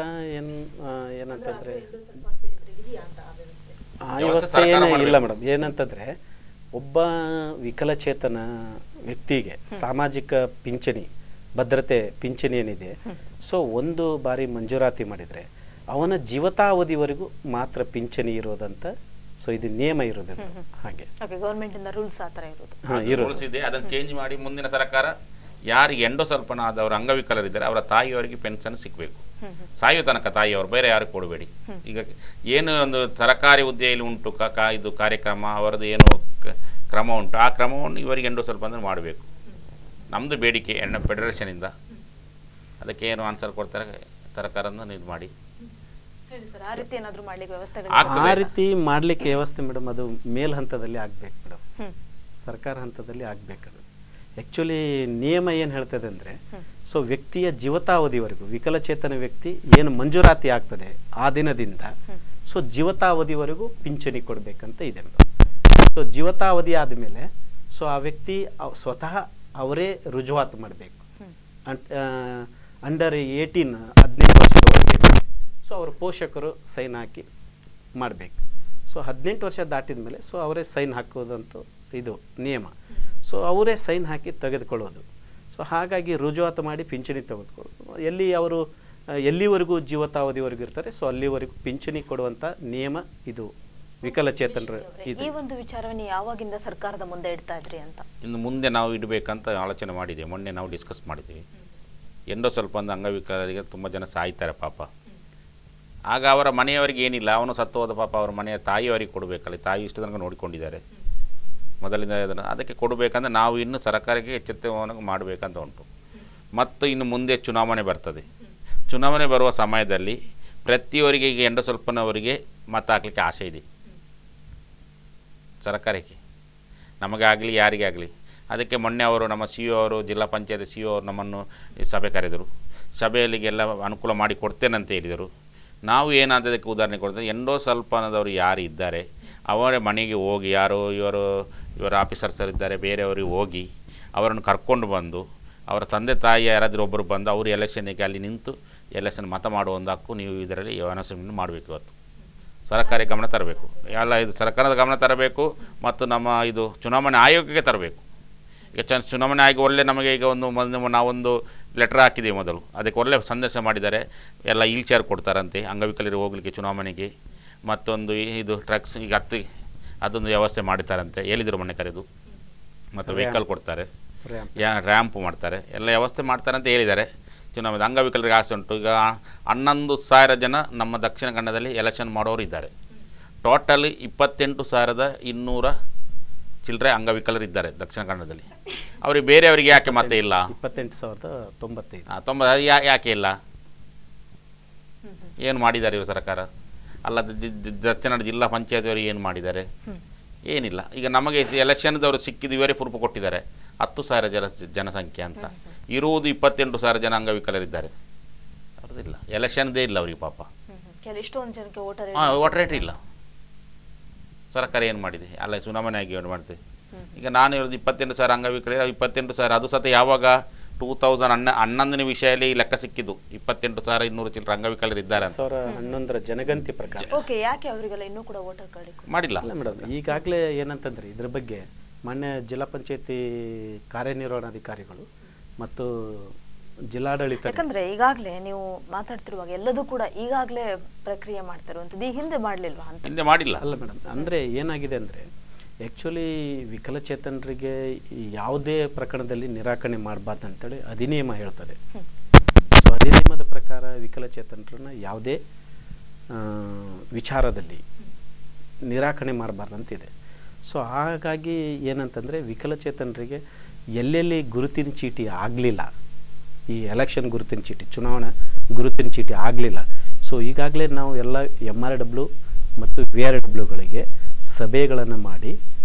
ಏನಂತಂದರೆ ಆ ವ್ಯವಸ್ಥೆ ಏನೂ ಇಲ್ಲ ಮೇಡಮ್. ಏನಂತಂದರೆ ಒಬ್ಬ ವಿಕಲಚೇತನ ವ್ಯಕ್ತಿಗೆ ಸಾಮಾಜಿಕ ಪಿಂಚಣಿ ಭದ್ರತೆ ಪಿಂಚಣಿ ಏನಿದೆ, ಸೊ ಒಂದು ಬಾರಿ ಮಂಜೂರಾತಿ ಮಾಡಿದರೆ ಅವನ ಜೀವಿತಾವಧಿವರೆಗೂ ಮಾತ್ರ ಪಿಂಚಣಿ ಇರೋದಂತ. ಸೊ ಇದು ನಿಯಮ ಇರೋದು ಹಾಗೆ. ಗವರ್ಮೆಂಟ್ ಇಂದ ರೂಲ್ಸ್ ಆ ಥರ ರೂಲ್ಸ್ ಇದೆ. ಅದನ್ನು ಚೇಂಜ್ ಮಾಡಿ ಮುಂದಿನ ಸರ್ಕಾರ ಯಾರಿಗೆ ಎಂಡೋಸಲ್ಫನ್ ಆದವರು ಅಂಗವಿಕಲರಿದ್ದಾರೆ ಅವರ ತಾಯಿಯವರಿಗೆ ಪೆನ್ಷನ್ ಸಿಗಬೇಕು ಸಾಯುವ ತನಕ. ತಾಯಿಯವರು ಬೇರೆ ಯಾರು ಕೊಡಬೇಡಿ. ಈಗ ಏನು ಒಂದು ಸರ್ಕಾರಿ ಹುದ್ದೆಯಲ್ಲಿ ಉಂಟು ಇದು ಕಾರ್ಯಕ್ರಮ, ಅವರದ್ದು ಏನು ಕ್ರಮ ಉಂಟು, ಆ ಕ್ರಮವನ್ನು ಇವರಿಗೆ ಎಂಡೋಸಲ್ಫನ್ ಮಾಡಬೇಕು. ನಮ್ಮದು ಬೇಡಿಕೆ ಫೆಡರೇಷನಿಂದ. ಅದಕ್ಕೆ ಏನು ಆನ್ಸರ್ ಕೊಡ್ತಾರೆ ಸರ್ಕಾರದಿಂದ ಇದು ಮಾಡಿ. ಆ ರೀತಿ ಮಾಡ್ಲಿಕ್ಕೆ ವ್ಯವಸ್ಥೆ ಮೇಡಮ್ ಅದು ಮೇಲ್ ಹಂತದಲ್ಲಿ ಆಗ್ಬೇಕು ಮೇಡಮ್, ಸರ್ಕಾರ ಹಂತದಲ್ಲಿ ಆಗ್ಬೇಕು. ಆಕ್ಚುಲಿ ನಿಯಮ ಏನು ಹೇಳ್ತದೆ ಅಂದರೆ, ಸೊ ವ್ಯಕ್ತಿಯ ಜೀವಿತಾವಧಿವರೆಗೂ ವಿಕಲಚೇತನ ವ್ಯಕ್ತಿ ಏನು ಮಂಜೂರಾತಿ ಆಗ್ತದೆ ಆ ದಿನದಿಂದ ಸೊ ಜೀವಿತಾವಧಿವರೆಗೂ ಪಿಂಚಣಿ ಕೊಡಬೇಕಂತ ಇದೆ ಮೇಡಮ್. ಸೊ ಜೀವಿತಾವಧಿ ಆದಮೇಲೆ ಸೊ ಆ ವ್ಯಕ್ತಿ ಸ್ವತಃ ಅವರೇ ರುಜುವಾತು ಮಾಡಬೇಕು. ಅಂಡರ್ 18 18 ವರ್ಷದವರೆಗೆ ಸೊ ಅವ್ರ ಪೋಷಕರು ಸೈನ್ ಹಾಕಿ ಮಾಡಬೇಕು. ಸೊ 18 ವರ್ಷ ದಾಟಿದ ಮೇಲೆ ಸೊ ಅವರೇ ಸೈನ್ ಹಾಕೋದಂತೂ ಇದು ನಿಯಮ. ಸೊ ಅವರೇ ಸೈನ್ ಹಾಕಿ ತೆಗೆದುಕೊಳ್ಳೋದು. ಸೊ ಹಾಗಾಗಿ ರುಜುವಾತು ಮಾಡಿ ಪಿಂಚಣಿ ತೆಗೆದುಕೊಳ್ಳೋದು. ಎಲ್ಲಿ ಅವರು ಎಲ್ಲಿವರೆಗೂ ಜೀವಿತಾವಧಿವರೆಗೂ ಇರ್ತಾರೆ ಸೊ ಅಲ್ಲಿವರೆಗೂ ಪಿಂಚಣಿ ಕೊಡುವಂಥ ನಿಯಮ ಇದು ವಿಕಲಚೇತನರ. ಈ ಒಂದು ವಿಚಾರವನ್ನು ಯಾವಾಗಿಂದ ಸರ್ಕಾರದ ಮುಂದೆ ಇಡ್ತಾ ಇದ್ರಿ ಅಂತ? ಇನ್ನು ಮುಂದೆ ನಾವು ಇಡಬೇಕಂತ ಆಲೋಚನೆ ಮಾಡಿದ್ದೀವಿ. ಮೊನ್ನೆ ನಾವು ಡಿಸ್ಕಸ್ ಮಾಡಿದ್ದೀವಿ. ಸ್ವಲ್ಪ ಒಂದು ಅಂಗವಿಕಲರಿಗೆ ತುಂಬ ಜನ ಸಾಯ್ತಾರೆ ಪಾಪ. ಆಗ ಅವರ ಮನೆಯವರಿಗೆ ಏನಿಲ್ಲ, ಅವನು ಸತ್ತು ಹೋದ ಪಾಪ ಅವರ ಮನೆಯ ತಾಯಿಯವರಿಗೆ ಕೊಡಬೇಕಲ್ಲ. ತಾಯಿ ಇಷ್ಟು ತನಕ ನೋಡಿಕೊಂಡಿದ್ದಾರೆ ಮೊದಲಿಂದ ಅದನ್ನು, ಅದಕ್ಕೆ ಕೊಡಬೇಕಂದ್ರೆ ನಾವು ಇನ್ನು ಸರ್ಕಾರಕ್ಕೆ ಎಚ್ಚೆತ್ತುವನ್ನು ಮಾಡಬೇಕಂತ ಉಂಟು. ಮತ್ತು ಇನ್ನು ಮುಂದೆ ಚುನಾವಣೆ ಬರ್ತದೆ. ಚುನಾವಣೆ ಬರುವ ಸಮಯದಲ್ಲಿ ಪ್ರತಿಯವರಿಗೆ ಈಗ ಎಂಡೋಸಲ್ಫನ್ನವರಿಗೆ ಮತ ಹಾಕಲಿಕ್ಕೆ ಆಸೆ ಇದೆ ಸರ್ಕಾರಕ್ಕೆ, ನಮಗಾಗಲಿ ಯಾರಿಗೇ ಆಗಲಿ. ಅದಕ್ಕೆ ಮೊನ್ನೆ ಅವರು ನಮ್ಮ ಸಿ ಒ ಅವರು, ಜಿಲ್ಲಾ ಪಂಚಾಯತ್ ಸಿ ಒ ಅವರು ನಮ್ಮನ್ನು ಸಭೆ ಕರೆದರು. ಸಭೆಯಲ್ಲಿಗೆಲ್ಲ ಅನುಕೂಲ ಮಾಡಿ ಕೊಡ್ತೇನಂತ ಹೇಳಿದರು. ನಾವು ಏನಾದದಕ್ಕೆ ಉದಾಹರಣೆ ಕೊಡ್ತೇವೆ, ಎಂಡೋಸಲ್ಫನದವರು ಯಾರು ಇದ್ದಾರೆ ಅವರ ಮನೆಗೆ ಹೋಗಿ, ಯಾರೋ ಇವರ ಆಫೀಸರ್ಸ್ ಇದ್ದಾರೆ ಬೇರೆಯವರಿಗೆ ಹೋಗಿ ಅವರನ್ನು ಕರ್ಕೊಂಡು ಬಂದು, ಅವರ ತಂದೆ ತಾಯಿ ಯಾರಾದರೂ ಒಬ್ಬರು ಬಂದು ಅವರು ಎಲೆಕ್ಷನ್ನಿಗೆ ಅಲ್ಲಿ ನಿಂತು ಎಲೆಕ್ಷನ್ ಮತ ಮಾಡುವ ಒಂದು ಹಕ್ಕು ನೀವು ಇದರಲ್ಲಿ ಅನೌನ್ಸ್ಮೆಂಟ್ ಮಾಡಬೇಕು. ಇವತ್ತು ಸರ್ಕಾರಿ ಗಮನ ತರಬೇಕು, ಎಲ್ಲ ಇದು ಸರ್ಕಾರದ ಗಮನ ತರಬೇಕು ಮತ್ತು ನಮ್ಮ ಇದು ಚುನಾವಣೆ ಆಯೋಗಕ್ಕೆ ತರಬೇಕು. ಈಗ ಚುನಾವಣೆ ಆಯೋಗ ಒಳ್ಳೆ ನಮಗೆ ಈಗ ನಾವೊಂದು ಲೆಟರ್ ಹಾಕಿದ್ದೀವಿ ಮೊದಲು, ಅದಕ್ಕೆ ಒಳ್ಳೆ ಸಂದೇಶ ಮಾಡಿದ್ದಾರೆ. ಎಲ್ಲ ವೀಲ್ ಚೇರ್ ಕೊಡ್ತಾರಂತೆ ಅಂಗವಿಕಲರಿಗೆ ಹೋಗಲಿಕ್ಕೆ ಚುನಾವಣೆಗೆ. ಮತ್ತೊಂದು ಇದು ಟ್ರಕ್ಸ್ ಈಗ ಅದೊಂದು ವ್ಯವಸ್ಥೆ ಮಾಡಿದ್ದಾರಂತೆ ಹೇಳಿದರು ಮೊನ್ನೆ ಕರೆದು. ಮತ್ತು ವೆಹಿಕಲ್ ಕೊಡ್ತಾರೆ, ರ್ಯಾಂಪ್ ಮಾಡ್ತಾರೆ, ಎಲ್ಲ ವ್ಯವಸ್ಥೆ ಮಾಡ್ತಾರೆ ಅಂತ ಹೇಳಿದ್ದಾರೆ. ಚುನಾವಣೆ ಅಂಗವಿಕಲರಿಗೆ ಆಸೆ ಉಂಟು. ಈಗ 11,000 ಜನ ನಮ್ಮ ದಕ್ಷಿಣ ಕನ್ನಡದಲ್ಲಿ ಎಲೆಕ್ಷನ್ ಮಾಡೋರು ಇದ್ದಾರೆ. ಟೋಟಲಿ 28,200 ಚಿಲ್ಲರೆ ಅಂಗವಿಕಲರು ಇದ್ದಾರೆ ದಕ್ಷಿಣ ಕನ್ನಡದಲ್ಲಿ. ಅವ್ರಿಗೆ ಬೇರೆಯವರಿಗೆ ಯಾಕೆ ಮತ್ತೆ ಇಲ್ಲ? 28,095 ಯಾಕೆ ಇಲ್ಲ? ಏನು ಮಾಡಿದ್ದಾರೆ ಇವರು ಸರ್ಕಾರ? ಅಲ್ಲ ದಕ್ಷಿಣ ಜಿಲ್ಲಾ ಪಂಚಾಯತಿಯವರು ಏನು ಮಾಡಿದ್ದಾರೆ? ಏನಿಲ್ಲ. ಈಗ ನಮಗೆ ಎಲೆಕ್ಷನ್ದವರು ಸಿಕ್ಕಿದ್ದು ಇವರೇ ಪ್ರೂಫ್ ಕೊಟ್ಟಿದ್ದಾರೆ 10,000 ಜನಸಂಖ್ಯೆ ಅಂತ. ಇರುವುದು 28,000 ಜನ ಅಂಗವಿಕಲರಿದ್ದಾರೆ. ಅವ್ರದ್ದಿಲ್ಲ, ಎಲೆಕ್ಷನ್ದೇ ಇಲ್ಲ ಅವರಿಗೆ ಪಾಪ. ವೋಟರ್ ರೇಟ್ ಇಲ್ಲ. ಸರ್ಕಾರ ಏನು ಮಾಡಿದೆ? ಅಲ್ಲ ಚುನಾವಣೆ ಆಗಿ ಏನು ಮಾಡ್ತೇವೆ. ಈಗ ನಾನು ಹೇಳೋದು 28,000 ಅಂಗವಿಕಲರು, 28,000 ಅದು ಸತ ಯಾವಾಗ 2011ನೇ ವಿಷಯದಲ್ಲಿ ಲೆಕ್ಕ ಸಿಕ್ಕಿದ್ದು 28,200 ಚಿಲ್ಲರೆ ಅಂಗವಿಕಲರಿದ್ದಾರೆ 2011 ಜನಗಣತಿ ಪ್ರಕಾರ. ಯಾಕೆ ಅವರಿಗೆಲ್ಲ ಇನ್ನೂ ಕೂಡ ವೋಟರ್ ಕಾರ್ಡ್ ಮಾಡಿಲ್ಲ ಮೇಡಮ್? ಈಗಾಗಲೇ ಏನಂತಂದ್ರೆ ಇದ್ರ ಬಗ್ಗೆ ಮೊನ್ನೆ ಜಿಲ್ಲಾ ಪಂಚಾಯತಿ ಕಾರ್ಯನಿರ್ವಹಣಾಧಿಕಾರಿಗಳು ಮತ್ತು ಜಿಲ್ಲಾಡಳಿತ, ಯಾಕಂದ್ರೆ ಈಗಾಗಲೇ ನೀವು ಮಾತಾಡ್ತಿರುವಾಗ ಎಲ್ಲದೂ ಕೂಡ ಈಗಾಗಲೇ ಪ್ರಕ್ರಿಯೆ ಮಾಡ್ತಿರುವಂಥದ್ದು, ಈ ಹಿಂದೆ ಮಾಡಲಿಲ್ವಾ ಅಂತ? ಹಿಂದೆ ಮಾಡಿಲ್ಲ. ಅಲ್ಲ ಮೇಡಮ್, ಅಂದರೆ ಏನಾಗಿದೆ ಅಂದರೆ ಆ್ಯಕ್ಚುಲಿ ವಿಕಲಚೇತನರಿಗೆ ಯಾವುದೇ ಪ್ರಕರಣದಲ್ಲಿ ನಿರಾಕರಣೆ ಮಾಡಬಾರ್ದು ಅಂತೇಳಿ ಅಧಿನಿಯಮ ಹೇಳ್ತದೆ. ಸೊ ಅಧಿನಿಯಮದ ಪ್ರಕಾರ ಸರ್ಕಾರ ವಿಕಲಚೇತನರನ್ನ ಯಾವುದೇ ವಿಚಾರದಲ್ಲಿ ನಿರಾಕರಣೆ ಮಾಡಬಾರ್ದಂತಿದೆ. ಸೊ ಹಾಗಾಗಿ ಏನಂತಂದರೆ ವಿಕಲಚೇತನರಿಗೆ ಎಲ್ಲೆಲ್ಲಿ ಗುರುತಿನ ಚೀಟಿ ಆಗಲಿಲ್ಲ, ಈ ಎಲೆಕ್ಷನ್ ಗುರುತಿನ ಚೀಟಿ, ಚುನಾವಣಾ ಗುರುತಿನ ಚೀಟಿ ಆಗಲಿಲ್ಲ. ಸೊ ಈಗಾಗಲೇ ನಾವು ಎಲ್ಲ MRW ಮತ್ತು VRWಗಳಿಗೆ ಸಭೆಗಳನ್ನು ಮಾಡಿ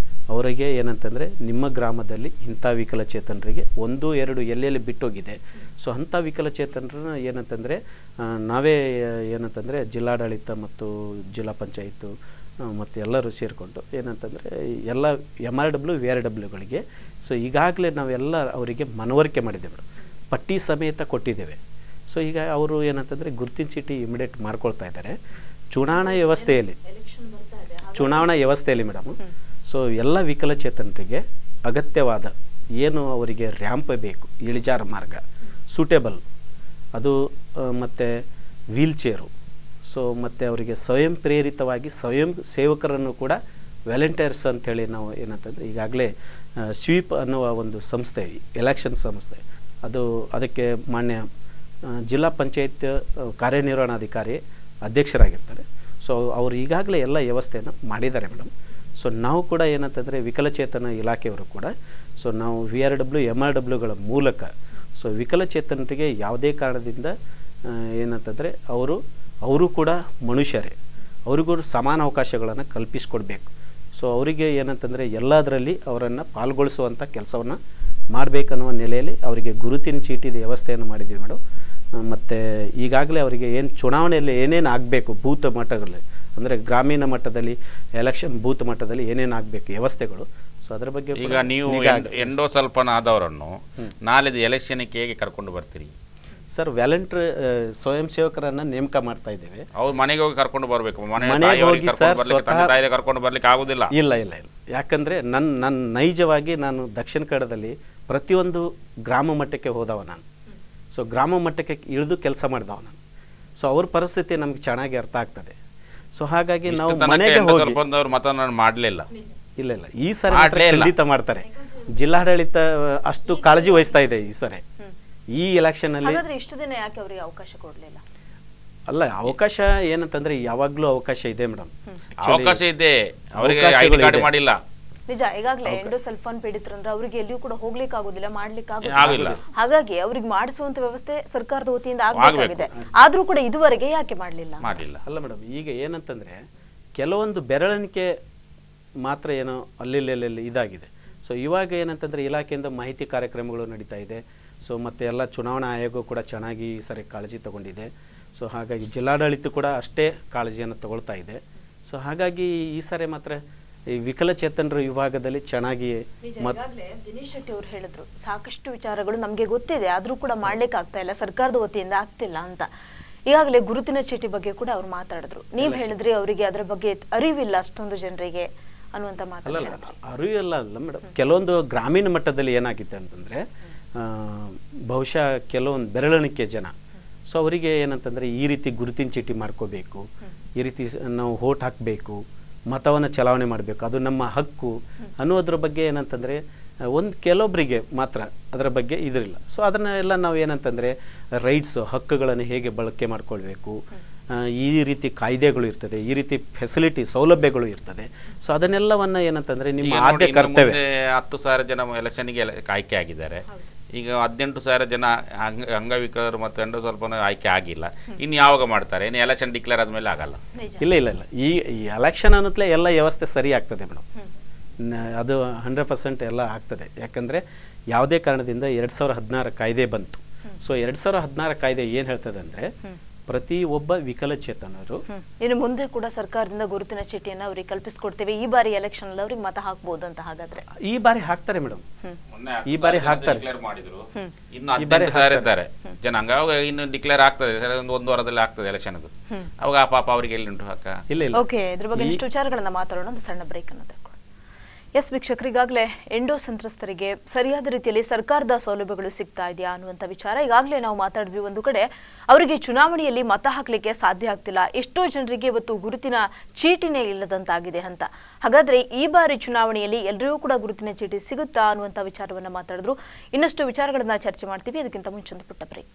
ಅವರಿಗೆ ಏನಂತಂದರೆ ನಿಮ್ಮ ಗ್ರಾಮದಲ್ಲಿ ಇಂಥ ವಿಕಲಚೇತನರಿಗೆ 1, 2 ಎಲ್ಲೆಲ್ಲಿ ಬಿಟ್ಟೋಗಿದೆ. ಸೊ ಅಂಥ ವಿಕಲಚೇತನರನ್ನ ಏನಂತಂದರೆ ನಾವೇ ಏನಂತಂದರೆ ಜಿಲ್ಲಾಡಳಿತ ಮತ್ತು ಜಿಲ್ಲಾ ಪಂಚಾಯತ್ತು ಮತ್ತು ಎಲ್ಲರೂ ಸೇರಿಕೊಂಡು ಏನಂತಂದರೆ ಎಲ್ಲ MRW VRWಗಳಿಗೆ ಸೊ ಈಗಾಗಲೇ ನಾವೆಲ್ಲ ಅವರಿಗೆ ಮನವರಿಕೆ ಮಾಡಿದ್ದೇವೆ, ಪಟ್ಟಿ ಸಮೇತ ಕೊಟ್ಟಿದ್ದೇವೆ. ಸೊ ಈಗ ಅವರು ಏನಂತಂದರೆ ಗುರುತಿನ ಚೀಟಿ ಇಮಿಡಿಯೇಟ್ ಮಾಡ್ಕೊಳ್ತಾ ಇದ್ದಾರೆ. ಚುನಾವಣಾ ವ್ಯವಸ್ಥೆಯಲ್ಲಿ ಮೇಡಮ್, ಸೊ ಎಲ್ಲ ವಿಕಲಚೇತನರಿಗೆ ಅಗತ್ಯವಾದ ಏನು ಅವರಿಗೆ ರ್ಯಾಂಪ್ ಬೇಕು, ಇಳಿಜಾರು ಮಾರ್ಗ ಸೂಟೇಬಲ್ ಅದು, ಮತ್ತು ವೀಲ್ ಚೇರು, ಸೊ ಮತ್ತು ಅವರಿಗೆ ಸ್ವಯಂ ಪ್ರೇರಿತವಾಗಿ ಸ್ವಯಂ ಸೇವಕರನ್ನು ಕೂಡ ವ್ಯಾಲಂಟಿಯರ್ಸ್ ಅಂಥೇಳಿ ನಾವು ಏನಂತಂದರೆ ಈಗಾಗಲೇ ಸ್ವೀಪ್ ಅನ್ನುವ ಒಂದು ಸಂಸ್ಥೆ, ಎಲೆಕ್ಷನ್ ಸಂಸ್ಥೆ, ಅದಕ್ಕೆ ಮಾನ್ಯ ಜಿಲ್ಲಾ ಪಂಚಾಯತ್ ಕಾರ್ಯನಿರ್ವಹಣಾಧಿಕಾರಿ ಅಧ್ಯಕ್ಷರಾಗಿರ್ತಾರೆ. ಸೊ ಅವರು ಈಗಾಗಲೇ ಎಲ್ಲ ವ್ಯವಸ್ಥೆಯನ್ನು ಮಾಡಿದ್ದಾರೆ ಮೇಡಮ್. ಸೊ ನಾವು ಕೂಡ ಏನಂತಂದರೆ ವಿಕಲಚೇತನ ಇಲಾಖೆಯವರು ಕೂಡ ಸೊ ನಾವು VRW MRWಗಳ ಮೂಲಕ ಸೊ ವಿಕಲಚೇತನರಿಗೆ ಯಾವುದೇ ಕಾರಣದಿಂದ ಏನಂತಂದರೆ ಅವರು ಕೂಡ ಮನುಷ್ಯರೇ, ಅವ್ರಿಗೂ ಸಮಾನ ಅವಕಾಶಗಳನ್ನು ಕಲ್ಪಿಸ್ಕೊಡ್ಬೇಕು. ಸೊ ಅವರಿಗೆ ಏನಂತಂದರೆ ಎಲ್ಲದರಲ್ಲಿ ಅವರನ್ನು ಪಾಲ್ಗೊಳಿಸುವಂಥ ಕೆಲಸವನ್ನು ಮಾಡಬೇಕನ್ನುವ ನೆಲೆಯಲ್ಲಿ ಅವರಿಗೆ ಗುರುತಿನ ಚೀಟಿದ ವ್ಯವಸ್ಥೆಯನ್ನು ಮಾಡಿದ್ದೀವಿ ಮೇಡಮ್. ಮತ್ತು ಈಗಾಗಲೇ ಅವರಿಗೆ ಏನು ಚುನಾವಣೆಯಲ್ಲಿ ಏನೇನು ಆಗಬೇಕು ಬೂತ್ ಮಟ್ಟಗಳಲ್ಲಿ, ಅಂದರೆ ಗ್ರಾಮೀಣ ಮಟ್ಟದಲ್ಲಿ ಎಲೆಕ್ಷನ್ ಬೂತ್ ಮಟ್ಟದಲ್ಲಿ ಏನೇನು ಆಗಬೇಕು ವ್ಯವಸ್ಥೆಗಳು, ಸೊ ಅದರ ಬಗ್ಗೆ ಈಗ ನೀವು ಎಂಡೋಸಲ್ಫನ್ ಆದವರನ್ನು ನಾಳೆ ಎಲೆಕ್ಷನ್ಗೆ ಹೇಗೆ ಕರ್ಕೊಂಡು ಬರ್ತೀರಿ ಸರ್? ವ್ಯಾಲಂಟಿಯರ್ ಸ್ವಯಂ ಸೇವಕರನ್ನು ನೇಮಕ ಮಾಡ್ತಾ ಇದ್ದೇವೆ. ಅವ್ರು ಮನೆಗೆ ಹೋಗಿ ಕರ್ಕೊಂಡು ಬರಬೇಕು, ಮನೆಗೆ ಹೋಗಿ ಸರ್ ಕರ್ಕೊಂಡು ಬರ್ಲಿಕ್ಕೆ ಆಗುದಿಲ್ಲ. ಇಲ್ಲ, ಯಾಕಂದರೆ ನನ್ನ ನೈಜವಾಗಿ ನಾನು ದಕ್ಷಿಣ ಕನ್ನಡದಲ್ಲಿ ಪ್ರತಿಯೊಂದು ಗ್ರಾಮ ಮಟ್ಟಕ್ಕೆ ಹೋದವ ನಾನು. ಸೊ ಗ್ರಾಮ ಮಟ್ಟಕ್ಕೆ ಇಳಿದು ಕೆಲಸ ಮಾಡಿದವ ನಾನು. ಸೊ ಅವ್ರ ಪರಿಸ್ಥಿತಿ ನಮ್ಗೆ ಚೆನ್ನಾಗಿ ಅರ್ಥ ಆಗ್ತದೆ. ಸೊ ಹಾಗಾಗಿ ನಾವು ಮನೆಗೆ ಹೋಗಿ ಮಾಡಲಿಲ್ಲ. ಇಲ್ಲ, ಈ ಸರಿ ಖಂಡಿತ ಮಾಡ್ತಾರೆ. ಜಿಲ್ಲಾಡಳಿತ ಅಷ್ಟು ಕಾಳಜಿ ವಹಿಸ್ತಾ ಇದೆ ಈ ಸರಿ ಈ ಎಲೆಕ್ಷನ್ ಅಲ್ಲಿ. ಇಷ್ಟು ದಿನ ಯಾಕೆ ಅವರಿಗೆ ಅವಕಾಶ ಕೊಡಲಿಲ್ಲ? ಅಲ್ಲ, ಅವಕಾಶ ಏನಂತಂದ್ರೆ ಯಾವಾಗ್ಲೂ ಅವಕಾಶ ಇದೆ ಮೇಡಮ್, ಅವಕಾಶ ಇದೆ, ಅವರಿಗೆ ಐಡಿ ಕಾರ್ಡ್ ಮಾಡಿಲ್ಲ. ನಿಜ, ಈಗಾಗಲೇ ಎಂಡೋಸಲ್ಫಾನ್ ಪೀಡಿತರಂದ್ರೆ ಅವರಿಗೆ ಎಲ್ಲಿಯೂ ಕೂಡ ಹೋಗ್ಲಿಕ್ಕೆ ಆಗೋದಿಲ್ಲ, ಮಾಡ್ಲಿಕ್ಕೆ ಆಗೋದಿಲ್ಲ. ಹಾಗಾಗಿ ಅವ್ರಿಗೆ ಮಾಡಿಸುವಂತ ವ್ಯವಸ್ಥೆ ಸರ್ಕಾರದ ವತಿಯಿಂದ ಆಗಬೇಕಾಗಿದೆ. ಆದ್ರೂ ಕೂಡ ಇದುವರೆಗೆ ಯಾಕೆ ಮಾಡಲಿಲ್ಲ? ಅಲ್ಲ ಮೇಡಮ್, ಈಗ ಏನಂತಂದ್ರೆ ಕೆಲವೊಂದು ಬೆರಳಿಕೆ ಮಾತ್ರ ಏನೋ ಅಲ್ಲಿ ಇದಾಗಿದೆ. ಸೊ ಇವಾಗ ಏನಂತಂದ್ರೆ ಇಲಾಖೆಯಿಂದ ಮಾಹಿತಿ ಕಾರ್ಯಕ್ರಮಗಳು ನಡೀತಾ ಇದೆ. ಸೊ ಮತ್ತು ಎಲ್ಲ ಚುನಾವಣಾ ಆಯೋಗ ಕೂಡ ಚೆನ್ನಾಗಿ ಈ ಸರಿ ಕಾಳಜಿ ತಗೊಂಡಿದೆ. ಸೊ ಹಾಗಾಗಿ ಜಿಲ್ಲಾಡಳಿತ ಕೂಡ ಅಷ್ಟೇ ಕಾಳಜಿಯನ್ನು ತಗೊಳ್ತಾ ಇದೆ. ಸೊ ಹಾಗಾಗಿ ಈ ಸರಿ ಮಾತ್ರ ಈ ವಿಕಲಚೇತನರ ವಿಭಾಗದಲ್ಲಿ ಚೆನ್ನಾಗಿ ದಿನೇಶ್ ಶೆಟ್ಟಿ ಅವರು ಹೇಳಿದ್ರು, ಸಾಕಷ್ಟು ವಿಚಾರಗಳು ನಮ್ಗೆ ಗೊತ್ತಿದೆ, ಆದ್ರೂ ಕೂಡ ಮಾಡ್ಲಿಕ್ಕೆ ಆಗ್ತಾ ಇಲ್ಲ, ಸರ್ಕಾರದ ವತಿಯಿಂದ ಆಗ್ತಿಲ್ಲ ಅಂತ. ಈಗಾಗಲೇ ಗುರುತಿನ ಚೀಟಿ ಬಗ್ಗೆ ಕೂಡ ಅವ್ರು ಮಾತಾಡಿದ್ರು. ನೀವ್ ಹೇಳಿದ್ರಿ ಅವರಿಗೆ ಅದರ ಬಗ್ಗೆ ಅರಿವಿಲ್ಲ ಅಷ್ಟೊಂದು ಜನರಿಗೆ ಅನ್ನುವಂತ ಮಾತು. ಅರಿವಿಲ್ಲ ಅಲ್ಲ ಮೇಡಮ್, ಕೆಲವೊಂದು ಗ್ರಾಮೀಣ ಮಟ್ಟದಲ್ಲಿ ಏನಾಗಿದೆ ಅಂತಂದ್ರೆ ಬಹುಶಃ ಕೆಲವೊಂದು ಬೆರಳೆಣಿಕೆ ಜನ, ಸೊ ಅವರಿಗೆ ಏನಂತಂದ್ರೆ ಈ ರೀತಿ ಗುರುತಿನ ಚೀಟಿ ಮಾಡ್ಕೋಬೇಕು, ಈ ರೀತಿ ನಾವು ವೋಟ್ ಹಾಕಬೇಕು, ಮತವನ್ನು ಚಲಾವಣೆ ಮಾಡಬೇಕು, ಅದು ನಮ್ಮ ಹಕ್ಕು ಅನ್ನೋದ್ರ ಬಗ್ಗೆ ಏನಂತಂದರೆ ಕೆಲವೊಬ್ಬರಿಗೆ ಮಾತ್ರ ಅದರ ಬಗ್ಗೆ ಇದಿರಲ್ಲ. ಸೊ ಅದನ್ನೆಲ್ಲ ನಾವು ಏನಂತಂದರೆ ರೈಟ್ಸು, ಹಕ್ಕುಗಳನ್ನು ಹೇಗೆ ಬಳಕೆ ಮಾಡ್ಕೊಳ್ಬೇಕು, ಈ ರೀತಿ ಕಾಯ್ದೆಗಳು ಇರ್ತದೆ, ಈ ರೀತಿ ಫೆಸಿಲಿಟಿ ಸೌಲಭ್ಯಗಳು ಇರ್ತದೆ. ಸೊ ಅದನ್ನೆಲ್ಲವನ್ನ ಏನಂತಂದರೆ ನಿಮ್ಮ ಆದ್ಯ ಕರ್ತವ್ಯ. 10,000 ಜನ ಎಲೆಕ್ಷನ್ಗೆ ಆಯ್ಕೆ ಆಗಿದ್ದಾರೆ. ಈಗ 18,000 ಜನ ಅಂಗವಿಕಲರು ಮತ್ತು ಎಂಡೋಸಲ್ಫನ್ ಆಯ್ಕೆ ಆಗಿಲ್ಲ. ಇನ್ನು ಯಾವಾಗ ಮಾಡ್ತಾರೆ? ಇನ್ನು ಎಲೆಕ್ಷನ್ ಡಿಕ್ಲೇರ್ ಆದ್ಮೇಲೆ ಆಗಲ್ಲ. ಇಲ್ಲ, ಈ ಎಲೆಕ್ಷನ್ ಅನ್ನತ್ಲೇ ಎಲ್ಲ ವ್ಯವಸ್ಥೆ ಸರಿ ಆಗ್ತದೆ ಮೇಡಮ್, ಅದು 100% ಎಲ್ಲ ಆಗ್ತದೆ. ಯಾಕಂದರೆ ಯಾವುದೇ ಕಾರಣದಿಂದ 2016 ಕಾಯ್ದೆ ಬಂತು. ಸೊ 2016 ಕಾಯ್ದೆ ಏನು ಹೇಳ್ತದೆ ಅಂದರೆ ಪ್ರತಿ ಒಬ್ಬ ವಿಕಲಚೇತನರು ಇನ್ನು ಮುಂದೆ ಕೂಡ ಸರ್ಕಾರದಿಂದ ಗುರುತಿನ ಚೀಟಿಯನ್ನು ಅವ್ರಿಗೆ ಕಲ್ಪಿಸಿಕೊಡ್ತೇವೆ. ಈ ಬಾರಿ ಎಲೆಕ್ಷನ್ ಅಲ್ಲಿ ಅವ್ರಿಗೆ ಮತ ಹಾಕಬಹುದು ಅಂತ. ಹಾಗಾದ್ರೆ ಈ ಬಾರಿ ಹಾಕ್ತಾರೆ ಮೇಡಮ್, ಈ ಬಾರಿ ಹಾಕ್ತಾರೆ. ಇನ್ನು 18,000 ಇದ್ದಾರೆ ಜನ, ಹಂಗ ಇನ್ನು ಡಿಕ್ಲೇರ್ ಆಗ್ತದೆ, ಒಂದು ವಾರದಲ್ಲಿ ಆಗ್ತದೆ ಎಲೆಕ್ಷನ್. ಅದು ಅವಾಗ ಪಾಪ ಅವರಿಗೆ ಎಲ್ಲಿ ಉಂಟು ಹಾಕ. ಇಲ್ಲ. ಓಕೆ, ಇದ್ರ ಬಗ್ಗೆ ಇಷ್ಟು ವಿಚಾರಗಳನ್ನ ಮಾತಾಡೋಣ, ಒಂದು ಸಣ್ಣ ಬ್ರೇಕ್ ಅನ್ನು ತಗೊಳ್ಳೋಣ. ಎಸ್ ವೀಕ್ಷಕರಿಗಾಗಲೇ ಎಂಡೋ ಸಂತ್ರಸ್ತರಿಗೆ ಸರಿಯಾದ ರೀತಿಯಲ್ಲಿ ಸರ್ಕಾರದ ಸೌಲಭ್ಯಗಳು ಸಿಗ್ತಾ ಇದೆಯಾ ಅನ್ನುವಂಥ ವಿಚಾರ ಈಗಾಗಲೇ ನಾವು ಮಾತಾಡಿದ್ವಿ. ಒಂದು ಕಡೆ ಅವರಿಗೆ ಚುನಾವಣೆಯಲ್ಲಿ ಮತ ಹಾಕಲಿಕ್ಕೆ ಸಾಧ್ಯ ಆಗ್ತಿಲ್ಲ, ಎಷ್ಟೋ ಜನರಿಗೆ ಇವತ್ತು ಗುರುತಿನ ಚೀಟಿನೇ ಇಲ್ಲದಂತಾಗಿದೆ ಅಂತ. ಹಾಗಾದ್ರೆ ಈ ಬಾರಿ ಚುನಾವಣೆಯಲ್ಲಿ ಎಲ್ಲರಿಗೂ ಕೂಡ ಗುರುತಿನ ಚೀಟಿ ಸಿಗುತ್ತಾ ಅನ್ನುವಂಥ ವಿಚಾರವನ್ನ ಮಾತಾಡಿದ್ರು. ಇನ್ನಷ್ಟು ವಿಚಾರಗಳನ್ನ ಚರ್ಚೆ ಮಾಡ್ತೀವಿ. ಅದಕ್ಕಿಂತ ಮುಂಚೆ ಒಂದು ಪುಟ್ಟ ಬ್ರೇಕ್.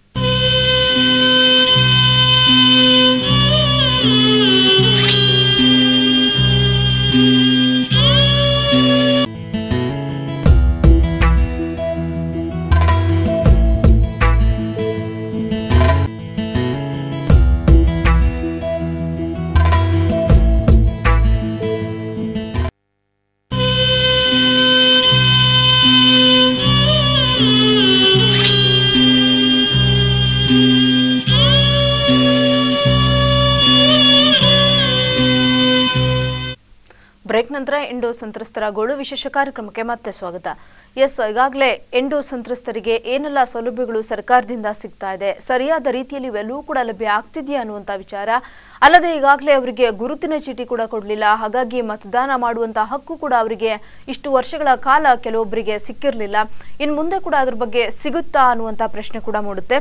ನಂತರ ಎಂಡೋ ಸಂತ್ರಸ್ತರ ಗೋಳು ವಿಶೇಷ ಕಾರ್ಯಕ್ರಮಕ್ಕೆ ಮತ್ತೆ ಸ್ವಾಗತ. ಈಗಾಗಲೇ ಎಂಡೋ ಸಂತ್ರಸ್ತರಿಗೆ ಏನೆಲ್ಲ ಸೌಲಭ್ಯಗಳು ಸರ್ಕಾರದಿಂದ ಸಿಗ್ತಾ ಇದೆ, ಸರಿಯಾದ ರೀತಿಯಲ್ಲಿ ಇವೆಲ್ಲವೂ ಕೂಡ ಲಭ್ಯ ಆಗ್ತಿದೆಯಾ ಅನ್ನುವಂಥ ವಿಚಾರ. ಅಲ್ಲದೆ ಈಗಾಗಲೇ ಅವರಿಗೆ ಗುರುತಿನ ಚೀಟಿ ಕೂಡ ಕೊಡಲಿಲ್ಲ, ಹಾಗಾಗಿ ಮತದಾನ ಮಾಡುವಂಥ ಹಕ್ಕು ಕೂಡ ಅವರಿಗೆ ಇಷ್ಟು ವರ್ಷಗಳ ಕಾಲ ಕೆಲವೊಬ್ಬರಿಗೆ ಸಿಕ್ಕಿರಲಿಲ್ಲ. ಇನ್ನು ಮುಂದೆ ಕೂಡ ಅದ್ರ ಬಗ್ಗೆ ಸಿಗುತ್ತಾ ಅನ್ನುವಂಥ ಪ್ರಶ್ನೆ ಕೂಡ ಮೂಡುತ್ತೆ.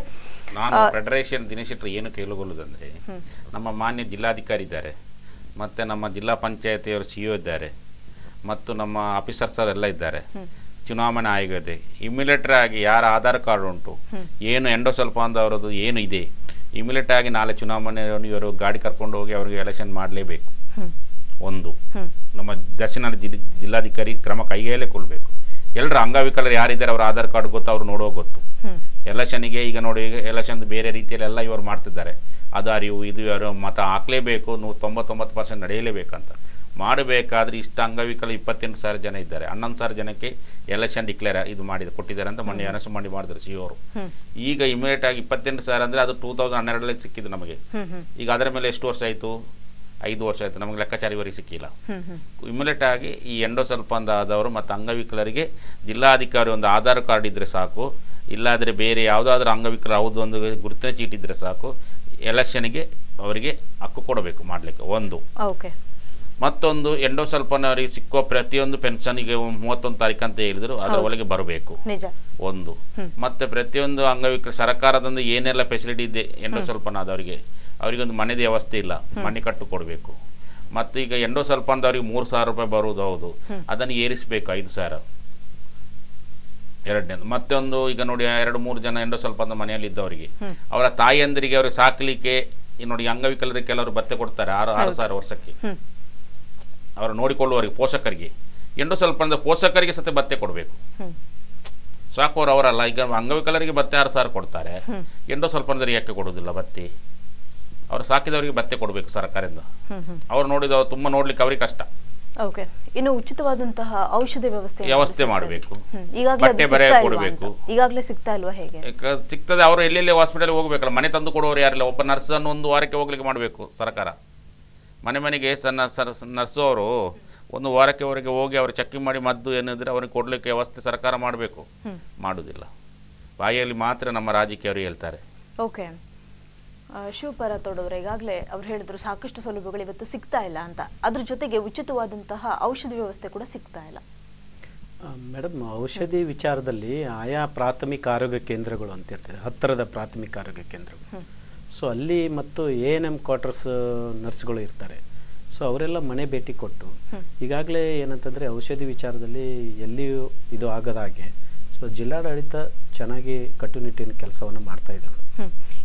ನಾನು ಫೆಡರೇಷನ್ ದಿನಶೆಟ್ಟರು ಏನು ಕೇಳಿಕೊಳ್ಳುವುದಂದ್ರೆ, ನಮ್ಮ ಮಾನ್ಯ ಜಿಲ್ಲಾಧಿಕಾರಿ ಇದ್ದಾರೆ, ಮತ್ತು ನಮ್ಮ ಜಿಲ್ಲಾ ಪಂಚಾಯತಿಯವರು CO ಇದ್ದಾರೆ, ಮತ್ತು ನಮ್ಮ ಆಫೀಸರ್ಸ್ ಎಲ್ಲ ಇದ್ದಾರೆ, ಚುನಾವಣಾ ಆಯೋಗ ಇದೆ. ಇಮಿಡಿಯೇಟ್ ಆಗಿ ಯಾರ ಆಧಾರ್ ಕಾರ್ಡ್ ಉಂಟು, ಏನು ಎಂಡೋಸಲ್ಫಾನ್ ಅವರದ್ದು ಏನು ಇದೆ, ಇಮಿಡಿಯೇಟ್ ಆಗಿ ನಾಳೆ ಚುನಾವಣೆ ಇವರು ಗಾಡಿ ಕರ್ಕೊಂಡು ಹೋಗಿ ಅವರಿಗೆ ಎಲೆಕ್ಷನ್ ಮಾಡಲೇಬೇಕು. ಒಂದು ನಮ್ಮ ದಕ್ಷಿಣ ಜಿಲ್ಲಾಧಿಕಾರಿ ಕ್ರಮ ಕೈಗೆಲ್ಲೇ ಕೊಡಬೇಕು. ಎಲ್ಲರೂ ಅಂಗವಿಕಲರು ಯಾರಿದ್ದಾರೆ ಅವ್ರ ಆಧಾರ್ ಕಾರ್ಡ್ ಗೊತ್ತು, ಅವ್ರು ನೋಡೋ ಗೊತ್ತು. ಎಲೆಕ್ಷನ್ಗೆ ಈಗ ನೋಡಿ, ಈಗ ಎಲೆಕ್ಷನ್ ಬೇರೆ ರೀತಿಯಲ್ಲೆಲ್ಲ ಇವರು ಮಾಡ್ತಿದ್ದಾರೆ. ಅದಾರಿವು ಇದು ಯಾರು ಮತ ಹಾಕಲೇಬೇಕು, 99% ನಡೆಯಲೇಬೇಕಂತ ಮಾಡಬೇಕಾದ್ರೆ ಇಷ್ಟು ಅಂಗವಿಕಲ 28,000 ಜನ ಇದ್ದಾರೆ. 11,000 ಜನಕ್ಕೆ ಎಲೆಕ್ಷನ್ ಡಿಕ್ಲೇರ್ ಇದು ಕೊಟ್ಟಿದ್ದಾರೆ ಅಂತ ಮೊನ್ನೆ ಅನೌನ್ಸ್ ಮಾಡಿದ್ರು CO ಅವರು. ಈಗ ಇಮಿಡಿಯೇಟ್ ಆಗಿ 28,000 ಅಂದರೆ ಅದು 2012 ಸಿಕ್ಕಿದ್ದು ನಮಗೆ. ಈಗ ಅದರ ಮೇಲೆ ಎಷ್ಟು ವರ್ಷ ಆಯಿತು? 5 ವರ್ಷ ಆಯಿತು, ನಮಗೆ ಲೆಕ್ಕಾಚಾರ ಇವರಿಗೆ ಸಿಕ್ಕಿಲ್ಲ. ಇಮಿಡಿಯೇಟ್ ಆಗಿ ಈ ಎಂಡೋಸಲ್ಫಾನ್ ಆದವರು ಮತ್ತು ಅಂಗವಿಕಲರಿಗೆ ಜಿಲ್ಲಾಧಿಕಾರಿ ಒಂದು ಆಧಾರ್ ಕಾರ್ಡ್ ಇದ್ದರೆ ಸಾಕು, ಇಲ್ಲಾದರೆ ಬೇರೆ ಯಾವುದಾದ್ರೂ ಅಂಗವಿಕಲ ಹೌದು ಒಂದು ಗುರುತಿನ ಚೀಟಿ ಇದ್ದರೆ ಸಾಕು, ಎಲೆಕ್ಷನ್ಗೆ ಅವರಿಗೆ ಹಕ್ಕು ಕೊಡಬೇಕು ಮಾಡಲಿಕ್ಕೆ. ಒಂದು ಮತ್ತೊಂದು ಎಂಡೋಸಲ್ಫಾನ್ ಅವರಿಗೆ ಸಿಕ್ಕೋ ಪ್ರತಿಯೊಂದು ಪೆನ್ಷನ್ಗೆ 31 ತಾರೀಕು ಅಂತ ಹೇಳಿದ್ರು, ಅದರ ಒಳಗೆ ಬರಬೇಕು. ಒಂದು ಮತ್ತೆ ಪ್ರತಿಯೊಂದು ಅಂಗವಿಕಲ ಸರ್ಕಾರದಿಂದ ಏನೆಲ್ಲ ಫೆಸಿಲಿಟಿ ಇದೆ ಎಂಡೋಸಲ್ಫಾನ್ ಆದವರಿಗೆ, ಅವರಿಗೊಂದು ಮನೆದ ವ್ಯವಸ್ಥೆ ಇಲ್ಲ, ಮನೆ ಕಟ್ಟು ಕೊಡಬೇಕು. ಮತ್ತು ಈಗ ಎಂಡೋಸಲ್ಫಾನ್ದವ್ರಿಗೆ 3,000 ರೂಪಾಯಿ ಬರುವುದು ಹೌದು, ಅದನ್ನು ಏರಿಸಬೇಕು 5,000. ಎರಡನೇದು ಮತ್ತೊಂದು, ಈಗ ನೋಡಿ 2-3 ಜನ ಎಂಡೋಸಲ್ಫಾನ್ ಮನೆಯಲ್ಲಿ ಇದ್ದವರಿಗೆ ಅವರ ತಾಯಿಯಂದರಿಗೆ ಅವ್ರಿಗೆ ಸಾಕಲಿಕ್ಕೆ ನೋಡಿ, ಅಂಗವಿಕಲರಿಗೆ ಕೆಲವರು ಭತ್ಯೆ ಕೊಡ್ತಾರೆ 6,000 ವರ್ಷಕ್ಕೆ. ಅವರು ನೋಡಿಕೊಳ್ಳುವವರಿಗೆ ಪೋಷಕರಿಗೆ, ಎಂಡೋಸಲ್ಫಾನ್ ಪೋಷಕರಿಗೆ ಸತೆ ಭತ್ಯೆ ಕೊಡಬೇಕು. ಸಾಕೋರು ಅವರಲ್ಲ. ಈಗ ಅಂಗವಿಕಲರಿಗೆ ಭತ್ಯೆ 6,000 ಕೊಡ್ತಾರೆ, ಎಂಡೋಸಲ್ಫಾನ್ದರಿಗೆ ಯಾಕೆ ಕೊಡುವುದಿಲ್ಲ ಭತ್ಯೆ? ಅವರು ಸಾಕಿದವರಿಗೆ ಭತ್ಯೆ ಕೊಡಬೇಕು ಸರ್ಕಾರದಿಂದ. ಅವ್ರು ನೋಡಿದ ತುಂಬ ನೋಡ್ಲಿಕ್ಕೆ ಅವ್ರಿಗೆ ಕಷ್ಟ. ಇನ್ನು ಉಚಿತವಾದಂತಹ ಔಷಧಿ ವ್ಯವಸ್ಥೆ ಮಾಡಬೇಕು, ಬಟ್ಟೆ ಬರೆ ಕೊಡಬೇಕು. ಈಗಾಗಲೇ ಸಿಗ್ತಾ ಇಲ್ವಾ? ಹೇಗೆ ಸಿಗ್ತದೆ? ಅವರು ಎಲ್ಲೆಲ್ಲಿ ಹಾಸ್ಪಿಟಲ್ ಹೋಗ್ಬೇಕಲ್ಲ, ಮನೆ ತಂದು ಕೊಡುವವರು ಯಾರಿಲ್ಲ. ಒಬ್ಬ ನರ್ಸ್ ಅನ್ನು 1 ವಾರಕ್ಕೆ ಹೋಗ್ಲಿಕ್ಕೆ ಮಾಡಬೇಕು ಸರ್ಕಾರ. ಮನೆಗೆ ನರ್ಸು ಅವರು 1 ವಾರಕ್ಕೆ ಹೋಗಿ ಅವರು ಚೆಕಿಂಗ್ ಮಾಡಿ ಮದ್ದು ಏನಿದ್ರೆ ಅವ್ರಿಗೆ ಕೊಡ್ಲಿಕ್ಕೆ ವ್ಯವಸ್ಥೆ ಸರ್ಕಾರ ಮಾಡಬೇಕು. ಮಾಡುವುದಿಲ್ಲ, ಬಾಯಿಯಲ್ಲಿ ಮಾತ್ರ ನಮ್ಮ ರಾಜಕೀಯವರು ಹೇಳ್ತಾರೆ. ಶಿವಪರತೋಡವ್ರೆ, ಈಗಾಗಲೇ ಅವ್ರು ಹೇಳಿದ್ರು ಸಾಕಷ್ಟು ಸೌಲಭ್ಯಗಳು ಇವತ್ತು ಸಿಗ್ತಾ ಇಲ್ಲ ಅಂತ. ಅದ್ರ ಜೊತೆಗೆ ಉಚಿತವಾದಂತಹ ಔಷಧಿ ವ್ಯವಸ್ಥೆ ಕೂಡ ಸಿಗ್ತಾ ಇಲ್ಲ. ಮೇಡಮ್, ಔಷಧಿ ವಿಚಾರದಲ್ಲಿ ಆಯಾ ಪ್ರಾಥಮಿಕ ಆರೋಗ್ಯ ಕೇಂದ್ರಗಳು ಅಂತ ಇರ್ತದೆ, ಹತ್ತಿರದ ಪ್ರಾಥಮಿಕ ಆರೋಗ್ಯ ಕೇಂದ್ರಗಳು. ಸೊ ಅಲ್ಲಿ ಮತ್ತು ANM ಕ್ವಾರ್ಟರ್ಸ್ ನರ್ಸ್ಗಳು ಇರ್ತಾರೆ. ಸೊ ಅವರೆಲ್ಲ ಮನೆ ಭೇಟಿ ಕೊಟ್ಟು ಈಗಾಗಲೇ ಏನಂತಂದರೆ ಔಷಧಿ ವಿಚಾರದಲ್ಲಿ ಎಲ್ಲಿಯೂ ಇದು ಆಗದಾಗೆ ಸೊ ಜಿಲ್ಲಾಡಳಿತ ಚೆನ್ನಾಗಿ ಕಟ್ಟುನಿಟ್ಟಿನ ಕೆಲಸವನ್ನು ಮಾಡ್ತಾ ಇದ್ದಾವೆ.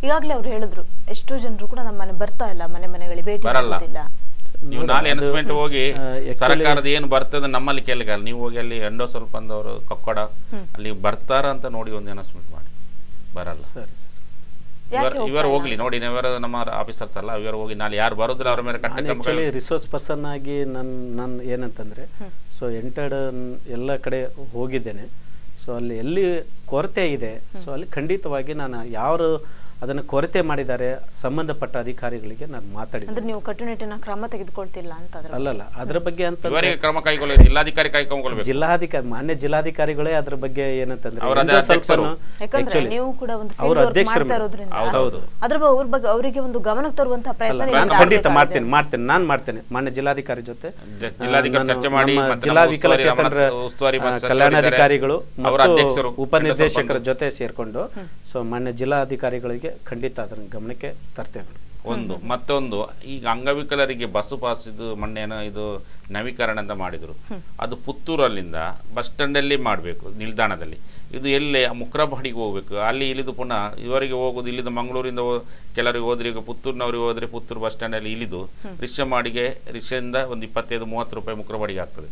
ಈಗಾಗಲೇ ಅವ್ರು ಹೇಳಿದ್ರು ಎಷ್ಟೋ ಜನರು ಕೂಡ ನಮ್ಮ ಮನೆ ಬರ್ತಾ ಇಲ್ಲ, ಮನೆಗಳಿಗೆ ಭೇಟಿ ಮಾಡೋದಿಲ್ಲ. ನೀವು ನಾಳೆ ಅನೌನ್ಸ್ಮೆಂಟ್ ಹೋಗಿ ಸರ್ಕಾರದ ಏನು ಬರ್ತದೆ ನಮ್ಮಲ್ಲಿ ಕೇಳಲ್ಲ, ನೀವು ಹೋಗಿ ಅಲ್ಲಿ ಎಂಡೋಸಲ್ಫಾನ್ ಅವರು ಕೊಕ್ಕಡ ಅಲ್ಲಿ ಬರ್ತಾರ ಅಂತ ನೋಡಿ ಒಂದು ಅನೌನ್ಸ್ಮೆಂಟ್ ಮಾಡಿ. ಬರಲ್ಲ. ಸರಿ, ಇವರು ಹೋಗ್ಲಿ ನೋಡಿ, ಇವರು ನಮ್ಮ ಆಫೀಸರ್ಸ್ ಅಲ್ಲ, ಇವರು ಹೋಗಿ ನಾಳೆ ಯಾರು ಬರೋದಿಲ್ಲ ಅವ್ರ ಮೇಲೆ ಕಟ್ಟ. ರಿಸೋರ್ಸ್ ಪರ್ಸನ್ ಆಗಿ ನಾನು ಏನಂತಂದ್ರೆ ಸೊ ಎಂಟರ್ಡ್ ಎಲ್ಲ ಕಡೆ ಹೋಗಿದ್ದೇನೆ. ಸೊ ಅಲ್ಲಿ ಎಲ್ಲಿ ಕೊರತೆ ಇದೆ ಸೊ ಅಲ್ಲಿ ಖಂಡಿತವಾಗಿ ನಾನು ಯಾರು ಅದನ್ನು ಕೊರತೆ ಮಾಡಿದ್ದಾರೆ ಸಂಬಂಧಪಟ್ಟ ಅಧಿಕಾರಿಗಳಿಗೆ ನಾನು ಮಾತಾಡಿದ್ದೆ. ನೀವು ಕಟ್ಟುನಿಟ್ಟಿನ ಕ್ರಮ ತೆಗೆದುಕೊಳ್ತಿಲ್ಲ ಅಂತ? ಅಲ್ಲಲ್ಲ, ಅದ್ರ ಬಗ್ಗೆ ಅಂತ ಕ್ರಮ ಕೈಗೊಳ್ಳಬೇಕು ಜಿಲ್ಲಾಧಿಕಾರಿ ಜಿಲ್ಲಾಧಿಕಾರಿ ಮಾನ್ಯ ಜಿಲ್ಲಾಧಿಕಾರಿಗಳೇ ಅದ್ರ ಬಗ್ಗೆ ಏನಂತಂದ್ರೆ ನೀವು ಕೂಡ ಒಂದು ಅವ್ರ ಅಧ್ಯಕ್ಷರು. ಹೌದು, ಅವರಿಗೆ ಒಂದು ಗಮನಕ್ಕೆ ತರುವಂತಹ ಪ್ರಯತ್ನ ಖಂಡಿತ ನಾನು ಮಾಡ್ತೇನೆ ಮಾನ್ಯ ಜಿಲ್ಲಾಧಿಕಾರಿ ಜೊತೆ, ಜಿಲ್ಲಾ ವಿಕಲಚೇತನರ ಕಲ್ಯಾಣಾಧಿಕಾರಿಗಳು ಮತ್ತು ಉಪನಿರ್ದೇಶಕರ ಜೊತೆ ಸೇರ್ಕೊಂಡು ಸೊ ಮಾನ್ಯ ಜಿಲ್ಲಾಧಿಕಾರಿಗಳಿಗೆ ಖಂಡಿತ ಅದನ್ನ ಗಮನಕ್ಕೆ ತರ್ತೇವೆ. ಒಂದು ಮತ್ತೊಂದು, ಈಗ ಅಂಗವಿಕಲರಿಗೆ ಬಸ್ ಪಾಸ್ ಇದು ಮೊನ್ನೆ ಇದು ನವೀಕರಣ ಅಂತ ಮಾಡಿದ್ರು, ಅದು ಪುತ್ತೂರಲ್ಲಿಂದ ಬಸ್ ಸ್ಟ್ಯಾಂಡಲ್ಲಿ ಮಾಡಬೇಕು ನಿಲ್ದಾಣದಲ್ಲಿ. ಇದು ಎಲ್ಲೇ ಮುಕ್ರಬಾಡಿಗೆ ಹೋಗ್ಬೇಕು, ಅಲ್ಲಿ ಇಳಿದು ಪುನಃ ಇವರಿಗೆ ಹೋಗೋದು. ಇಲ್ಲಿಂದ ಮಂಗಳೂರಿಂದ ಕೆಲವರಿಗೆ ಹೋದ್ರೆ, ಈಗ ಪುತ್ತೂರಿನವ್ರಿಗೆ ಹೋದ್ರೆ ಪುತ್ತೂರು ಬಸ್ ಸ್ಟ್ಯಾಂಡಲ್ಲಿ ಇಳಿದು ರಿಕ್ಷಾದಿಂದ ಒಂದು 25-30 ರೂಪಾಯಿ ಮುಕ್ರಬಾಡಿಗೆ ಆಗ್ತದೆ.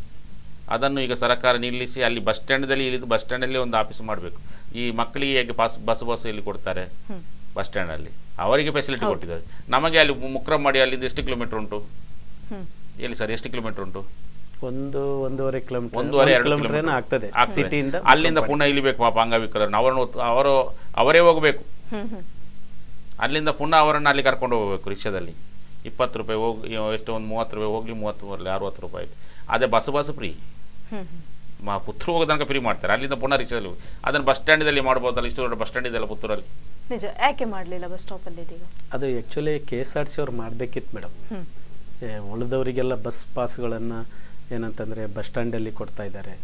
ಅದನ್ನು ಈಗ ಸರ್ಕಾರ ನಿಲ್ಲಿಸಿ ಅಲ್ಲಿ ಬಸ್ ಸ್ಟ್ಯಾಂಡಲ್ಲಿ ಇಳಿದು ಬಸ್ ಸ್ಟ್ಯಾಂಡಲ್ಲಿ ಒಂದು ಆಫೀಸ್ ಮಾಡಬೇಕು. ಈ ಮಕ್ಕಳಿಗೆ ಹೇಗೆ ಬಸ್ ಎಲ್ಲಿ ಕೊಡ್ತಾರೆ ಬಸ್ ಸ್ಟ್ಯಾಂಡಲ್ಲಿ, ಅವರಿಗೆ ಫೆಸಿಲಿಟಿ ಕೊಟ್ಟಿದ್ದಾರೆ. ನಮಗೆ ಅಲ್ಲಿ ಮುಕ್ರಮ್ ಮಾಡಿ ಅಲ್ಲಿಂದ ಎಷ್ಟು ಕಿಲೋಮೀಟರ್ ಉಂಟು? ಎಲ್ಲಿ ಸರ್, ಎಷ್ಟು ಕಿಲೋಮೀಟರ್ ಉಂಟು? 1-1.5 ಕಿಲೋಮೀಟರ್ ಆಗ್ತದೆ ಸಿಟಿಯಿಂದ. ಅಲ್ಲಿಂದ ಪುನಃ ಇಳಿಬೇಕು ಪಾಪ ಅಂಗವಿಕಲರನ್ನು, ಅವರೇ ಹೋಗಬೇಕು. ಅಲ್ಲಿಂದ ಪುನಃ ಅವರನ್ನು ಅಲ್ಲಿ ಕರ್ಕೊಂಡು ಹೋಗ್ಬೇಕು ರಿಕ್ಷಾದಲ್ಲಿ. 20 ರೂಪಾಯಿ ಹೋಗಿ ಎಷ್ಟು, ಒಂದು 30 ರೂಪಾಯಿ ಹೋಗ್ಲಿ, 30 60 ರೂಪಾಯಿ. ಅದೇ ಬಸ್ ಫ್ರೀ, ಪುತ್ತೂರು ಹೋಗೋ ತನಕ ಫ್ರೀ ಮಾಡ್ತಾರೆ, ಅಲ್ಲಿಂದ ಪುನಃ ರಿಕ್ಷಾದಲ್ಲಿ ಅದನ್ನು ಬಸ್ ಸ್ಟ್ಯಾಂಡಲ್ಲಿ ಮಾಡ್ಬೋದಲ್ಲ, ಇಷ್ಟು ದೊಡ್ಡ ಬಸ್ ಸ್ಟ್ಯಾಂಡ್ ಇದೆಲ್ಲ ಪುತ್ತೂರಲ್ಲಿ. ನಿಜ, ಯಾಕೆ ಮಾಡಲಿಲ್ಲ ಬಸ್ ಸ್ಟಾಪಲ್ಲಿ ಇದೀಗ? ಅದು ಆ್ಯಕ್ಚುಲಿ KSRTC ಅವ್ರು ಮಾಡಬೇಕಿತ್ತು ಮೇಡಮ್. ಉಳಿದವರಿಗೆಲ್ಲ ಬಸ್ ಪಾಸ್ಗಳನ್ನು ಏನಂತಂದರೆ ಬಸ್ ಸ್ಟ್ಯಾಂಡಲ್ಲಿ ಕೊಡ್ತಾ ಇದ್ದಾರೆ,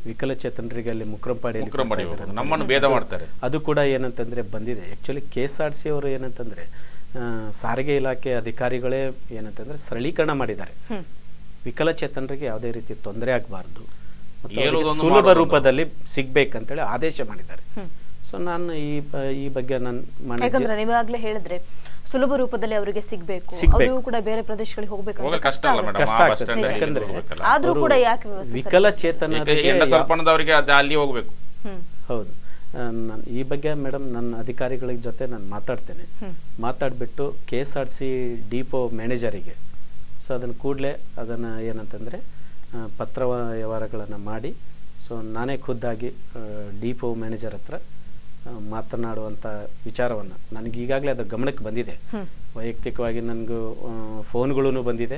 ವಿಕಲಚೇತನರಿಗೆ ಅಲ್ಲಿ ಮುಕ್ರಂಪಾಡಿಯಲ್ಲಿ ನಮ್ಮನ್ನು ಭೇದ ಮಾಡ್ತಾರೆ. ಅದು ಕೂಡ ಏನಂತಂದರೆ ಬಂದಿದೆ. ಆ್ಯಕ್ಚುಲಿ KSRTC ಅವರು ಏನಂತಂದರೆ ಸಾರಿಗೆ ಇಲಾಖೆ ಅಧಿಕಾರಿಗಳೇ ಏನಂತಂದರೆ ಸರಳೀಕರಣ ಮಾಡಿದ್ದಾರೆ. ವಿಕಲಚೇತನರಿಗೆ ಯಾವುದೇ ರೀತಿ ತೊಂದರೆ ಆಗಬಾರ್ದು, ಸುಲಭ ರೂಪದಲ್ಲಿ ಸಿಗ್ಬೇಕಂತೇಳಿ ಆದೇಶ ಮಾಡಿದ್ದಾರೆ. ಸೊ ನಾನು ಈ ಬಗ್ಗೆ ಯಾಕಂದ್ರೆ ನೀವಾಗ್ಲೇ ಹೇಳಿದ್ರೆ ಸುಲಭ ರೂಪದಲ್ಲಿ ಅವರಿಗೆ ಸಿಗಬೇಕು, ಅವರು ಕೂಡ ಬೇರೆ ಪ್ರದೇಶಗಳಿಗೆ ಹೋಗಬೇಕು, ಕಷ್ಟ ಆಗ್ತದೆ. ಯಾಕಂದ್ರೆ ಆದ್ರೂ ಕೂಡ ಯಾಕೆ ವಿಕಲಚೇತನರಿಗೆ ಸ್ವಲ್ಪನದವರಿಗೆ ಅಲ್ಲಿ ಹೋಗ್ಬೇಕು. ಹೌದು, ಈ ಬಗ್ಗೆ ಮೇಡಮ್ ನನ್ನ ಅಧಿಕಾರಿಗಳ ಜೊತೆ ನಾನು ಮಾತಾಡ್ಬಿಟ್ಟು KSRTC ಡಿಪೋ ಮ್ಯಾನೇಜರಿಗೆ ಸೊ ಅದನ್ನು ಕೂಡಲೇ ಅದನ್ನು ಏನಂತಂದರೆ ಪತ್ರ ವ್ಯವಹಾರಗಳನ್ನು ಮಾಡಿ ಸೊ ನಾನೇ ಖುದ್ದಾಗಿ ಡಿಪೋ ಮ್ಯಾನೇಜರ್ ಹತ್ರ ಮಾತನಾಡುವಂಥ ವಿಚಾರವನ್ನು ನನಗೆ ಈಗಾಗಲೇ ಅದು ಗಮನಕ್ಕೆ ಬಂದಿದೆ. ವೈಯಕ್ತಿಕವಾಗಿ ನನಗೂ ಫೋನ್ಗಳೂ ಬಂದಿದೆ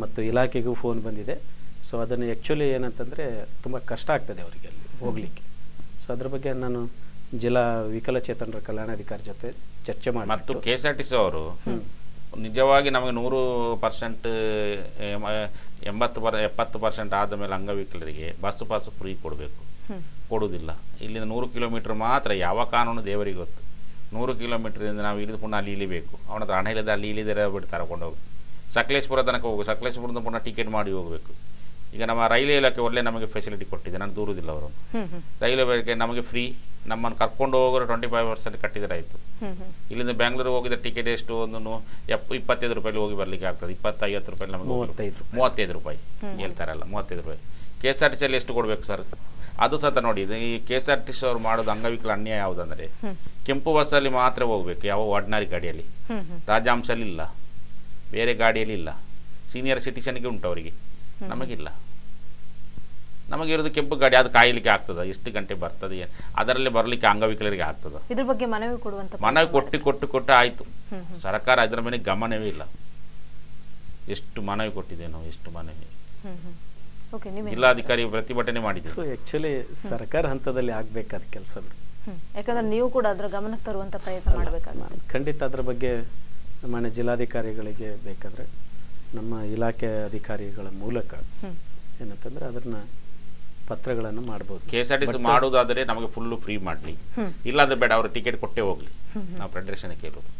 ಮತ್ತು ಇಲಾಖೆಗೂ ಫೋನ್ ಬಂದಿದೆ. ಸೊ ಅದನ್ನು ಆ್ಯಕ್ಚುಲಿ ಏನಂತಂದರೆ ತುಂಬ ಕಷ್ಟ ಆಗ್ತದೆ ಅವರಿಗೆ ಅಲ್ಲಿ ಹೋಗಲಿಕ್ಕೆ. ಸೊ ಅದ್ರ ಬಗ್ಗೆ ನಾನು ಜಿಲ್ಲಾ ವಿಕಲಚೇತನರ ಕಲ್ಯಾಣಾಧಿಕಾರಿ ಜೊತೆ ಚರ್ಚೆ ಮಾಡಿ ಮತ್ತು KSRTC ಅವರು ನಿಜವಾಗಿ ನಮಗೆ 100% 70% ಆದ ಮೇಲೆ ಅಂಗವಿಕಲರಿಗೆ ಬಸ್ ಪಾಸ್ ಫ್ರೀ ಕೊಡಬೇಕು, ಕೊಡುವುದಿಲ್ಲ. ಇಲ್ಲಿಂದ 100 ಕಿಲೋಮೀಟರ್ ಮಾತ್ರ, ಯಾವ ಕಾನೂನು ದೇವರಿಗೆ ಗೊತ್ತು. 100 ಕಿಲೋಮೀಟ್ರಿಂದ ನಾವು ಇಳಿದು ಪುನಃ ಅಲ್ಲಿ ಇಳಿಬೇಕು, ಅವನ ಹತ್ರ ಹಣ ಇಲ್ಲದೆ ಅಲ್ಲಿ ಇಳಿದರೆ ಬಿಡ್ತಾರೆ ಕೊಂಡೋಗಿ. ಸಕಲೇಶ್ಪುರ ತನಕ ಹೋಗು, ಸಕಲೇಶ್ಪುರದಿಂದ ಪುನಃ ಟಿಕೆಟ್ ಮಾಡಿ ಹೋಗಬೇಕು. ಈಗ ನಮ್ಮ ರೈಲ್ವೆ ಇಲಾಖೆ ಒಳ್ಳೆ ನಮಗೆ ಫೆಸಿಲಿಟಿ ಕೊಟ್ಟಿದೆ, ನಾನು ದೂರುದಿಲ್ಲ ಅವರನ್ನು. ರೈಲ್ವೆ ಇಲಾಖೆ ನಮಗೆ ಫ್ರೀ, ನಮ್ಮನ್ನು ಕರ್ಕೊಂಡು ಹೋಗೋರು 25% ಕಟ್ಟಿದರೆ ಆಯಿತು. ಇಲ್ಲಿಂದ ಬೆಂಗಳೂರು ಹೋಗಿದ್ರೆ ಟಿಕೆಟ್ ಎಷ್ಟು, ಒಂದು 25 ರೂಪಾಯಿ ಹೋಗಿ ಬರಲಿಕ್ಕೆ ಆಗ್ತದೆ. 20-50 ರೂಪಾಯಿ ನಮಗೆ 35 ರೂಪಾಯಿ ಹೇಳ್ತಾರಲ್ಲ, 35 ರೂಪಾಯಿ. KSRTC ಅಲ್ಲಿ ಎಷ್ಟು ಕೊಡಬೇಕು ಸರ್? ಅದು ಸತ ನೋಡಿ, ಈ KSRTC ಅವ್ರು ಮಾಡೋದು ಅಂಗವಿಕಲ ಅನ್ಯಾಯ ಯಾವುದಂದ್ರೆ ಕೆಂಪು ಬಸ್ಸಲ್ಲಿ ಮಾತ್ರ ಹೋಗ್ಬೇಕು, ಯಾವ ಆರ್ಡಿನರಿ ಗಾಡಿಯಲ್ಲಿ, ರಾಜಹಂಸಲ್ಲಿ ಇಲ್ಲ, ಬೇರೆ ಗಾಡಿಯಲ್ಲಿ ಇಲ್ಲ. ಸೀನಿಯರ್ ಸಿಟಿಸನ್ಗೆ ಉಂಟು ಅವರಿಗೆ, ನಮಗಿಲ್ಲ. ನಮಗಿರೋದು ಕೆಂಪು ಗಾಡಿ, ಅದು ಕಾಯಲಿಕ್ಕೆ ಆಗ್ತದ, ಎಷ್ಟು ಗಂಟೆ ಬರ್ತದೆ, ಅದರಲ್ಲಿ ಬರಲಿಕ್ಕೆ ಅಂಗವಿಕಲರಿಗೆ ಆಗ್ತದ. ಇದ್ರ ಬಗ್ಗೆ ಮನವಿ ಕೊಡುವಂತ ಮನವಿ ಕೊಟ್ಟು ಆಯ್ತು. ಸರ್ಕಾರ ಅದರ ಮೇಲೆ ಗಮನವೇ ಇಲ್ಲ. ಎಷ್ಟು ಮನವಿ ಕೊಟ್ಟಿದೆ ನಾವು, ಎಷ್ಟು ಮನವಿ. ಜಿಲ್ಲಾಧಿಕಾರಿ ಪ್ರತಿಭಟನೆ ಮಾಡಿದ್ರು. ಆಕ್ಚುಲಿ ಸರ್ಕಾರ ಹಂತದಲ್ಲಿ ಆಗ್ಬೇಕಾದ ಕೆಲಸ, ಯಾಕಂದ್ರೆ ನೀವು ಕೂಡ ಅದರ ಗಮನಕ್ಕೆ ತರುವಂತ ಪ್ರಯತ್ನ ಮಾಡಬೇಕಾಗುತ್ತೆ. ಖಂಡಿತ ಅದ್ರ ಬಗ್ಗೆ ಮಾನ್ಯ ಜಿಲ್ಲಾಧಿಕಾರಿಗಳಿಗೆ ಬೇಕಾದ್ರೆ ನಮ್ಮ ಇಲಾಖೆ ಅಧಿಕಾರಿಗಳ ಮೂಲಕ ಏನಂತಂದ್ರೆ ಅದನ್ನ ಪತ್ರಗಳನ್ನು ಮಾಡಬಹುದು. KSRTC ಮಾಡುವುದಾದರೆ ನಮಗೆ ಫುಲ್ಲು ಫ್ರೀ ಮಾಡಲಿ, ಇಲ್ಲಾಂದ್ರೆ ಬೇಡ, ಅವರು ಟಿಕೆಟ್ ಕೊಟ್ಟೇ ಹೋಗ್ಲಿ. ನಾವು ಫೆಡರೇಷನ್ ಕೇಳೋದು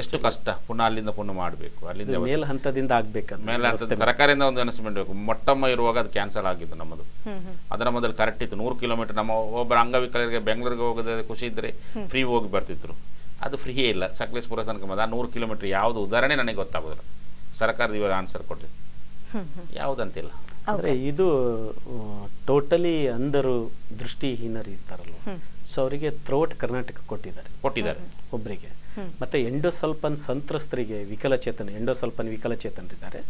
ಎಷ್ಟು ಕಷ್ಟ, ಪುನಃ ಅಲ್ಲಿಂದ ಪುನಃ ಮಾಡಬೇಕು. ಅಲ್ಲಿಂದ ಮೇಲ್ ಹಂತದಿಂದ ಆಗ್ಬೇಕಂತ ಮೇಲೆ ಹಂತದ ಸರ್ಕಾರದಿಂದ ಒಂದು ಅನೌನ್ಸ್ಮೆಂಟ್ ಬೇಕು. ಮೊಟ್ಟಮ್ಮ ಇರುವಾಗ ಅದು ಕ್ಯಾನ್ಸಲ್ ಆಗಿದ್ದು ನಮ್ಮದು. ಅದರ ಮೊದಲು ಕರೆಕ್ಟ್ ಇತ್ತು, 100 ಕಿಲೋಮೀಟರ್. ನಮ್ಮ ಒಬ್ಬರ ಅಂಗವಿಕಲರಿಗೆ ಬೆಂಗಳೂರಿಗೆ ಹೋಗೋದೇ ಖುಷಿ ಇದ್ರೆ ಫ್ರೀ ಹೋಗಿ ಬರ್ತಿದ್ರು. ಅದು ಫ್ರೀಯೇ ಇಲ್ಲ. ಸಕಲೇಶ್ಪುರ ತನಕ ಬಂದ 100 ಕಿಲೋಮೀಟರ್ ಯಾವುದು ಉದಾಹರಣೆ ನನಗೆ ಗೊತ್ತಾಗೋದಿಲ್ಲ. ಸರ್ಕಾರದ ಇವಾಗ ಆನ್ಸರ್ ಕೊಟ್ಟರೆ ಯಾವುದಂತಿಲ್ಲ. ಅಂದ್ರೆ ಇದು ಟೋಟಲಿ ಅಂಧರು, ದೃಷ್ಟಿಹೀನರು ಇರ್ತಾರಲ್ವ, ಸೊ ಅವರಿಗೆ ಥ್ರೋಟ್ ಕರ್ನಾಟಕ ಕೊಟ್ಟಿದ್ದಾರೆ ಒಬ್ಬರಿಗೆ. ಮತ್ತೆ ಎಂಡೋಸಲ್ಫನ್ ಸಂತ್ರಸ್ತರಿಗೆ ಎಂಡೋಸಲ್ಫನ್ ವಿಕಲಚೇತನರಿದ್ದಾರೆ.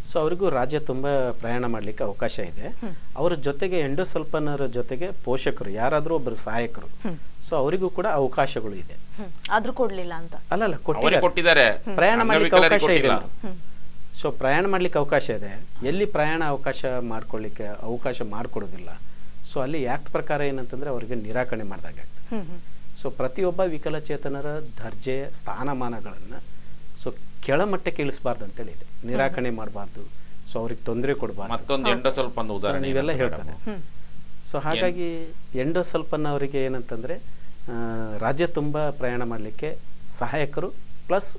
ಸೊ ಅವರಿಗೂ ರಾಜ್ಯ ತುಂಬಾ ಪ್ರಯಾಣ ಮಾಡ್ಲಿಕ್ಕೆ ಅವಕಾಶ ಇದೆ. ಅವರ ಜೊತೆಗೆ ಎಂಡೋಸಲ್ಫನರ ಜೊತೆಗೆ ಪೋಷಕರು ಯಾರಾದ್ರೂ ಒಬ್ಬರು ಸಹಾಯಕರು, ಸೊ ಅವರಿಗೂ ಕೂಡ ಅವಕಾಶಗಳು ಇದೆ. ಆದ್ರೂ ಕೊಡ್ಲಿಲ್ಲ ಅಂತ ಅಲ್ಲ, ಕೊಟ್ಟಿದ್ದಾರೆ. ಪ್ರಯಾಣ ಮಾಡ್ಲಿಕ್ಕೆ ಅವಕಾಶ ಇದೆ. ಸೊ ಪ್ರಯಾಣ ಮಾಡ್ಲಿಕ್ಕೆ ಅವಕಾಶ ಇದೆ. ಎಲ್ಲಿ ಪ್ರಯಾಣ ಮಾಡ್ಕೊಳ್ಳಿಕ್ಕೆ ಅವಕಾಶ ಮಾಡಿಕೊಡೋದಿಲ್ಲ. ಸೊ ಅಲ್ಲಿ ಆಕ್ಟ್ ಪ್ರಕಾರ ಏನಂತಂದ್ರೆ ಅವರಿಗೆ ನಿರಾಕರಣೆ ಮಾಡಿದಾಗ ಆಗ್ತದೆ. ಸೊ ಪ್ರತಿಯೊಬ್ಬ ವಿಕಲಚೇತನರ ದರ್ಜೆ ಸ್ಥಾನಮಾನಗಳನ್ನು ಸೊ ಕೆಳಮಟ್ಟಕ್ಕೆ ಇಳಿಸಬಾರ್ದು ಅಂತೇಳಿ ಇದೆ. ನಿರಾಕರಣೆ ಮಾಡಬಾರ್ದು, ಸೊ ಅವ್ರಿಗೆ ತೊಂದರೆ ಕೊಡಬಾರ್ದು. ಮತ್ತೊಂದು ಎಂಡೋಸಲ್ಫನ್ ಉದಾಹರಣೆ ನೀವೆಲ್ಲ ಹೇಳ್ತಾರೆ. ಸೊ ಹಾಗಾಗಿ ಎಂಡೋಸಲ್ಫನ್ ಅವರಿಗೆ ಏನಂತಂದ್ರೆ ರಾಜ್ಯ ತುಂಬ ಪ್ರಯಾಣ ಮಾಡಲಿಕ್ಕೆ ಸಹಾಯಕರು ಪ್ಲಸ್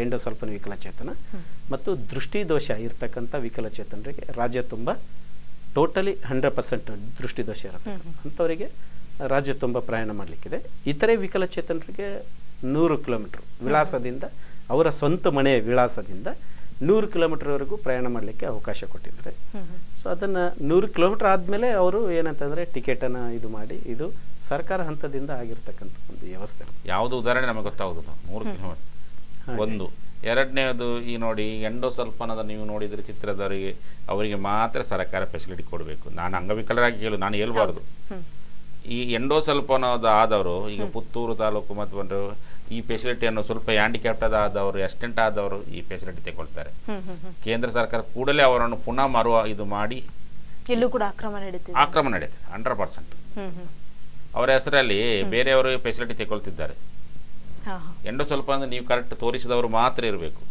ಎಂಡೋಸಲ್ಫನ್ ವಿಕಲಚೇತನ ಮತ್ತು ದೃಷ್ಟಿ ದೋಷ ಇರ್ತಕ್ಕಂಥ ವಿಕಲಚೇತನರಿಗೆ ರಾಜ್ಯ ತುಂಬ ಟೋಟಲಿ 100% ದೃಷ್ಟಿ ದೋಷ ಇರುತ್ತೆ ಅಂಥವರಿಗೆ ರಾಜ್ಯ ತುಂಬ ಪ್ರಯಾಣ ಮಾಡಲಿಕ್ಕಿದೆ. ಇತರೆ ವಿಕಲಚೇತನರಿಗೆ 100 ಕಿಲೋಮೀಟರ್ ವಿಳಾಸದಿಂದ, ಅವರ ಸ್ವಂತ ಮನೆಯ ವಿಳಾಸದಿಂದ 100 ಕಿಲೋಮೀಟರ್ವರೆಗೂ ಪ್ರಯಾಣ ಮಾಡಲಿಕ್ಕೆ ಅವಕಾಶ ಕೊಟ್ಟಿದ್ದಾರೆ. ಸೊ ಅದನ್ನು 100 ಕಿಲೋಮೀಟರ್ ಆದಮೇಲೆ ಅವರು ಏನಂತಂದರೆ ಟಿಕೆಟನ್ನು ಇದು ಮಾಡಿ, ಇದು ಸರ್ಕಾರ ಹಂತದಿಂದ ಆಗಿರ್ತಕ್ಕಂಥ ಒಂದು ವ್ಯವಸ್ಥೆ. ಯಾವುದು ಉದಾಹರಣೆ ನಮಗೆ ಗೊತ್ತಾಗೋದಿಲ್ಲ. 100 ಕಿಲೋಮೀಟರ್ ಒಂದು. ಎರಡನೇದು ಈ ನೋಡಿ, ಎಂಡೋಸಲ್ಫನದ ನೀವು ನೋಡಿದರೆ ಚಿತ್ರದವರಿಗೆ ಅವರಿಗೆ ಮಾತ್ರ ಸರ್ಕಾರ ಫೆಸಿಲಿಟಿ ಕೊಡಬೇಕು. ನಾನು ಅಂಗವಿಕಲರಾಗಿ ನಾನು ಹೇಳ್ಬಾರ್ದು. ಈ ಎಂಡೋಸಲ್ಫನದ ಆದವರು ಈಗ ಪುತ್ತೂರು ತಾಲೂಕು ಮತ್ತು ಈ ಫೆಸಿಲಿಟಿಯನ್ನು ಸ್ವಲ್ಪ ಹ್ಯಾಂಡಿಕ್ಯಾಪ್ಟ್ ಆದವರು ಎಕ್ಸ್ಟೆಂಟ್ ಆದವರು ಈ ಫೆಸಿಲಿಟಿ ತಗೊಳ್ತಾರೆ. ಕೇಂದ್ರ ಸರ್ಕಾರ ಕೂಡಲೇ ಅವರನ್ನು ಪುನಃ ಇದು ಮಾಡಿ ಇಲ್ಲೂ ಕೂಡ ಆಕ್ರಮಣ ನಡೀತದೆ 100%. ಅವರ ಹೆಸರಲ್ಲಿ ಬೇರೆಯವರು ಫೆಸಿಲಿಟಿ ತಗೊಳ್ತಿದ್ದಾರೆ. ಎಂಡೋ ಸ್ವಲ್ಪ ಅಂದರೆ ನೀವು ಕರೆಕ್ಟ್ ತೋರಿಸಿದವರು ಮಾತ್ರ ಇರಬೇಕು.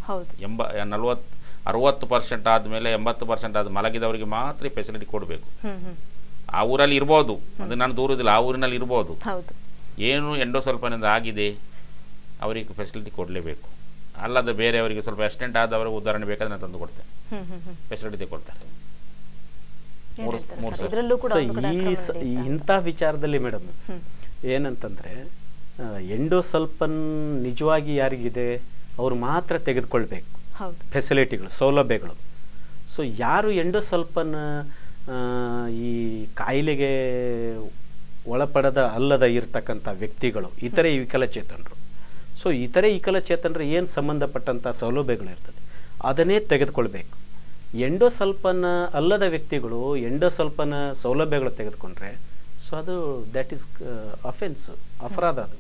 60% ಆದಮೇಲೆ 80% ಆದ ಮಲಗಿದವರಿಗೆ ಮಾತ್ರ ಫೆಸಿಲಿಟಿ ಕೊಡಬೇಕು. ಆ ಊರಲ್ಲಿ ಇರ್ಬೋದು, ಅದು ನಾನು ದೂರದಿಲ್ಲ, ಆ ಊರಿನಲ್ಲಿ ಇರ್ಬೋದು. ಏನು ಎಂಡೋ ಸ್ವಲ್ಪನಿಂದ ಆಗಿದೆ ಅವರಿಗೆ ಫೆಸಿಲಿಟಿ ಕೊಡಲೇಬೇಕು. ಅಲ್ಲದೆ ಬೇರೆಯವರಿಗೆ ಸ್ವಲ್ಪ ಎಕ್ಸ್ಟೆಂಟ್ ಆದವರಿಗೆ ಉದಾಹರಣೆ ಬೇಕಾದ್ರೆ ನಾನು ತಂದು ಕೊಡ್ತೇನೆ, ಫೆಸಿಲಿಟಿ ಕೊಡ್ತಾರೆ. ಇಂಥ ವಿಚಾರದಲ್ಲಿ ಮೇಡಮ್ ಏನಂತಂದ್ರೆ ಎಂಡೋಸಲ್ಫನ್ ನಿಜವಾಗಿ ಯಾರಿಗಿದೆ ಅವರು ಮಾತ್ರ ತೆಗೆದುಕೊಳ್ಬೇಕು ಫೆಸಿಲಿಟಿಗಳು, ಸೌಲಭ್ಯಗಳು. ಸೊ ಯಾರು ಎಂಡೋಸಲ್ಫನ್ ಈ ಕಾಯಿಲೆಗೆ ಒಳಪಡದ ಅಲ್ಲದ ಇರ್ತಕ್ಕಂಥ ವ್ಯಕ್ತಿಗಳು, ಇತರೆ ವಿಕಲಚೇತನರು, ಸೊ ಇತರೆ ವಿಕಲಚೇತನರು ಏನು ಸಂಬಂಧಪಟ್ಟಂಥ ಸೌಲಭ್ಯಗಳು ಇರ್ತದೆ ಅದನ್ನೇ ತೆಗೆದುಕೊಳ್ಬೇಕು. ಎಂಡೋಸಲ್ಫನ್ ಅಲ್ಲದ ವ್ಯಕ್ತಿಗಳು ಎಂಡೋಸಲ್ಫನ್ ಸೌಲಭ್ಯಗಳು ತೆಗೆದುಕೊಂಡ್ರೆ ಸೊ ಅದು ದ್ಯಾಟ್ ಈಸ್ ಅಫೆನ್ಸ್, ಅಪರಾಧ ಅದು.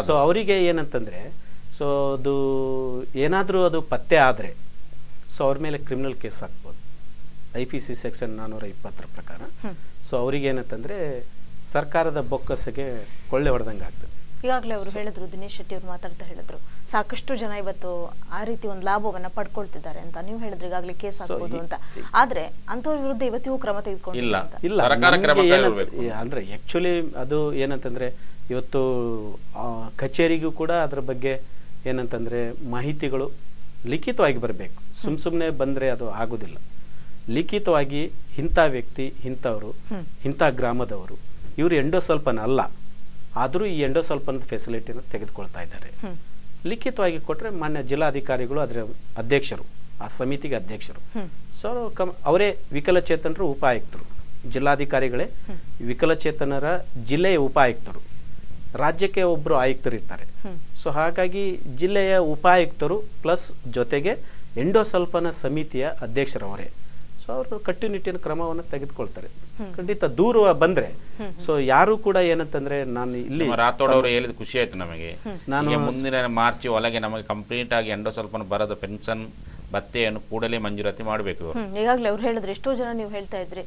ಸೊ ಅವರಿಗೆ ಏನಂತಂದರೆ ಸೊ ಅದು ಏನಾದರೂ ಅದು ಪತ್ತೆ ಆದರೆ ಸೊ ಅವ್ರ ಮೇಲೆ ಕ್ರಿಮಿನಲ್ ಕೇಸ್ ಹಾಕ್ಬೋದು IPC ಸೆಕ್ಷನ್ 420 ಪ್ರಕಾರ. ಸೊ ಅವ್ರಿಗೆ ಏನಂತಂದರೆ ಸರ್ಕಾರದ ಬೊಕ್ಕಸಗೆ ಕೊಳ್ಳೆ ಹೊಡೆದಂಗೆ ಆಗ್ತದೆ. ಈಗಾಗಲೇ ಅವರು ಹೇಳಿದ್ರು, ದಿನೇಶ್ ಶೆಟ್ಟಿ ಅವರು ಮಾತಾಡ್ತಾ ಹೇಳಿದ್ರು, ಸಾಕಷ್ಟು ಜನ ಇವತ್ತು ಆ ರೀತಿ ಒಂದು ಲಾಭವನ್ನ ಪಡ್ಕೊಳ್ತಿದ್ದಾರೆ ಅಂತ. ನೀವು ಹೇಳಿದ್ರೆ ಈಗಾಗಲೇ ಕೇಸ್ ಹಾಕ್ಬೋದು ಅಂತ. ಆದ್ರೆ ಅಂತವ್ರ ವಿರುದ್ಧ ಇವತ್ತಿಗೂ ಕ್ರಮ ತೆಗೆದುಕೊಂಡಿಲ್ಲ. ಅಂದ್ರೆ ಆಕ್ಚುಲಿ ಅದು ಏನಂತಂದ್ರೆ ಇವತ್ತು ಕಚೇರಿಗೂ ಕೂಡ ಅದ್ರ ಬಗ್ಗೆ ಏನಂತಂದ್ರೆ ಮಾಹಿತಿಗಳು ಲಿಖಿತವಾಗಿ ಬರಬೇಕು. ಸುಮ್ಮನೆ ಬಂದ್ರೆ ಅದು ಆಗೋದಿಲ್ಲ. ಲಿಖಿತವಾಗಿ ಇಂಥ ವ್ಯಕ್ತಿ, ಇಂಥವರು, ಇಂಥ ಗ್ರಾಮದವರು, ಇವರು ಎಂಡೋಸಲ್ಫನ್ ಅಲ್ಲ, ಆದರೂ ಈ ಎಂಡೋಸಲ್ಫನ್ ಫೆಸಿಲಿಟಿನ ತೆಗೆದುಕೊಳ್ತಾ ಇದ್ದಾರೆ. ಲಿಖಿತವಾಗಿ ಕೊಟ್ಟರೆ ಮಾನ್ಯ ಜಿಲ್ಲಾಧಿಕಾರಿಗಳು ಅದರ ಅಧ್ಯಕ್ಷರು, ಆ ಸಮಿತಿಗೆ ಅಧ್ಯಕ್ಷರು. ಸೊ ಅವರೇ ವಿಕಲಚೇತನರು ಉಪಾಯುಕ್ತರು, ಜಿಲ್ಲಾಧಿಕಾರಿಗಳೇ ವಿಕಲಚೇತನರ ಜಿಲ್ಲೆಯ ಉಪಾಯುಕ್ತರು, ರಾಜ್ಯಕ್ಕೆ ಒಬ್ಬರು ಆಯುಕ್ತರು ಇರ್ತಾರೆ. ಸೊ ಹಾಗಾಗಿ ಜಿಲ್ಲೆಯ ಉಪಾಯುಕ್ತರು ಪ್ಲಸ್ ಜೊತೆಗೆ ಎಂಡೋಸಲ್ಫನ ಸಮಿತಿಯ ಅಧ್ಯಕ್ಷರವರೇ. ಸೊ ಅವರು ಕಟ್ಟುನಿಟ್ಟಿನ ಕ್ರಮವನ್ನು ತೆಗೆದುಕೊಳ್ತಾರೆ. ಖಂಡಿತ ದೂರ ಬಂದ್ರೆ ಸೊ ಯಾರು ಕೂಡ ಏನಂತಂದ್ರೆ ನಾನು ಇಲ್ಲಿ ರಾಥೋಡ್ ಅವರು ಹೇಳಿದ ಖುಷಿ ಆಯ್ತು ನಮಗೆ. ನಾನು ಮುಂದಿನ ಮಾರ್ಚ್ ಒಳಗೆ ನಮಗೆ ಕಂಪ್ಲೀಟ್ ಆಗಿ ಎಂಡೋಸಲ್ಫನ್ ಬರದ ಪೆನ್ಷನ್ ಭತ್ಯೆಯನ್ನು ಕೂಡಲೇ ಮಂಜೂರಾತಿ ಮಾಡಬೇಕು. ಈಗಾಗಲೇ ಅವ್ರು ಹೇಳಿದ್ರೆ ಎಷ್ಟೋ ಜನ ನೀವು ಹೇಳ್ತಾ ಇದ್ರಿ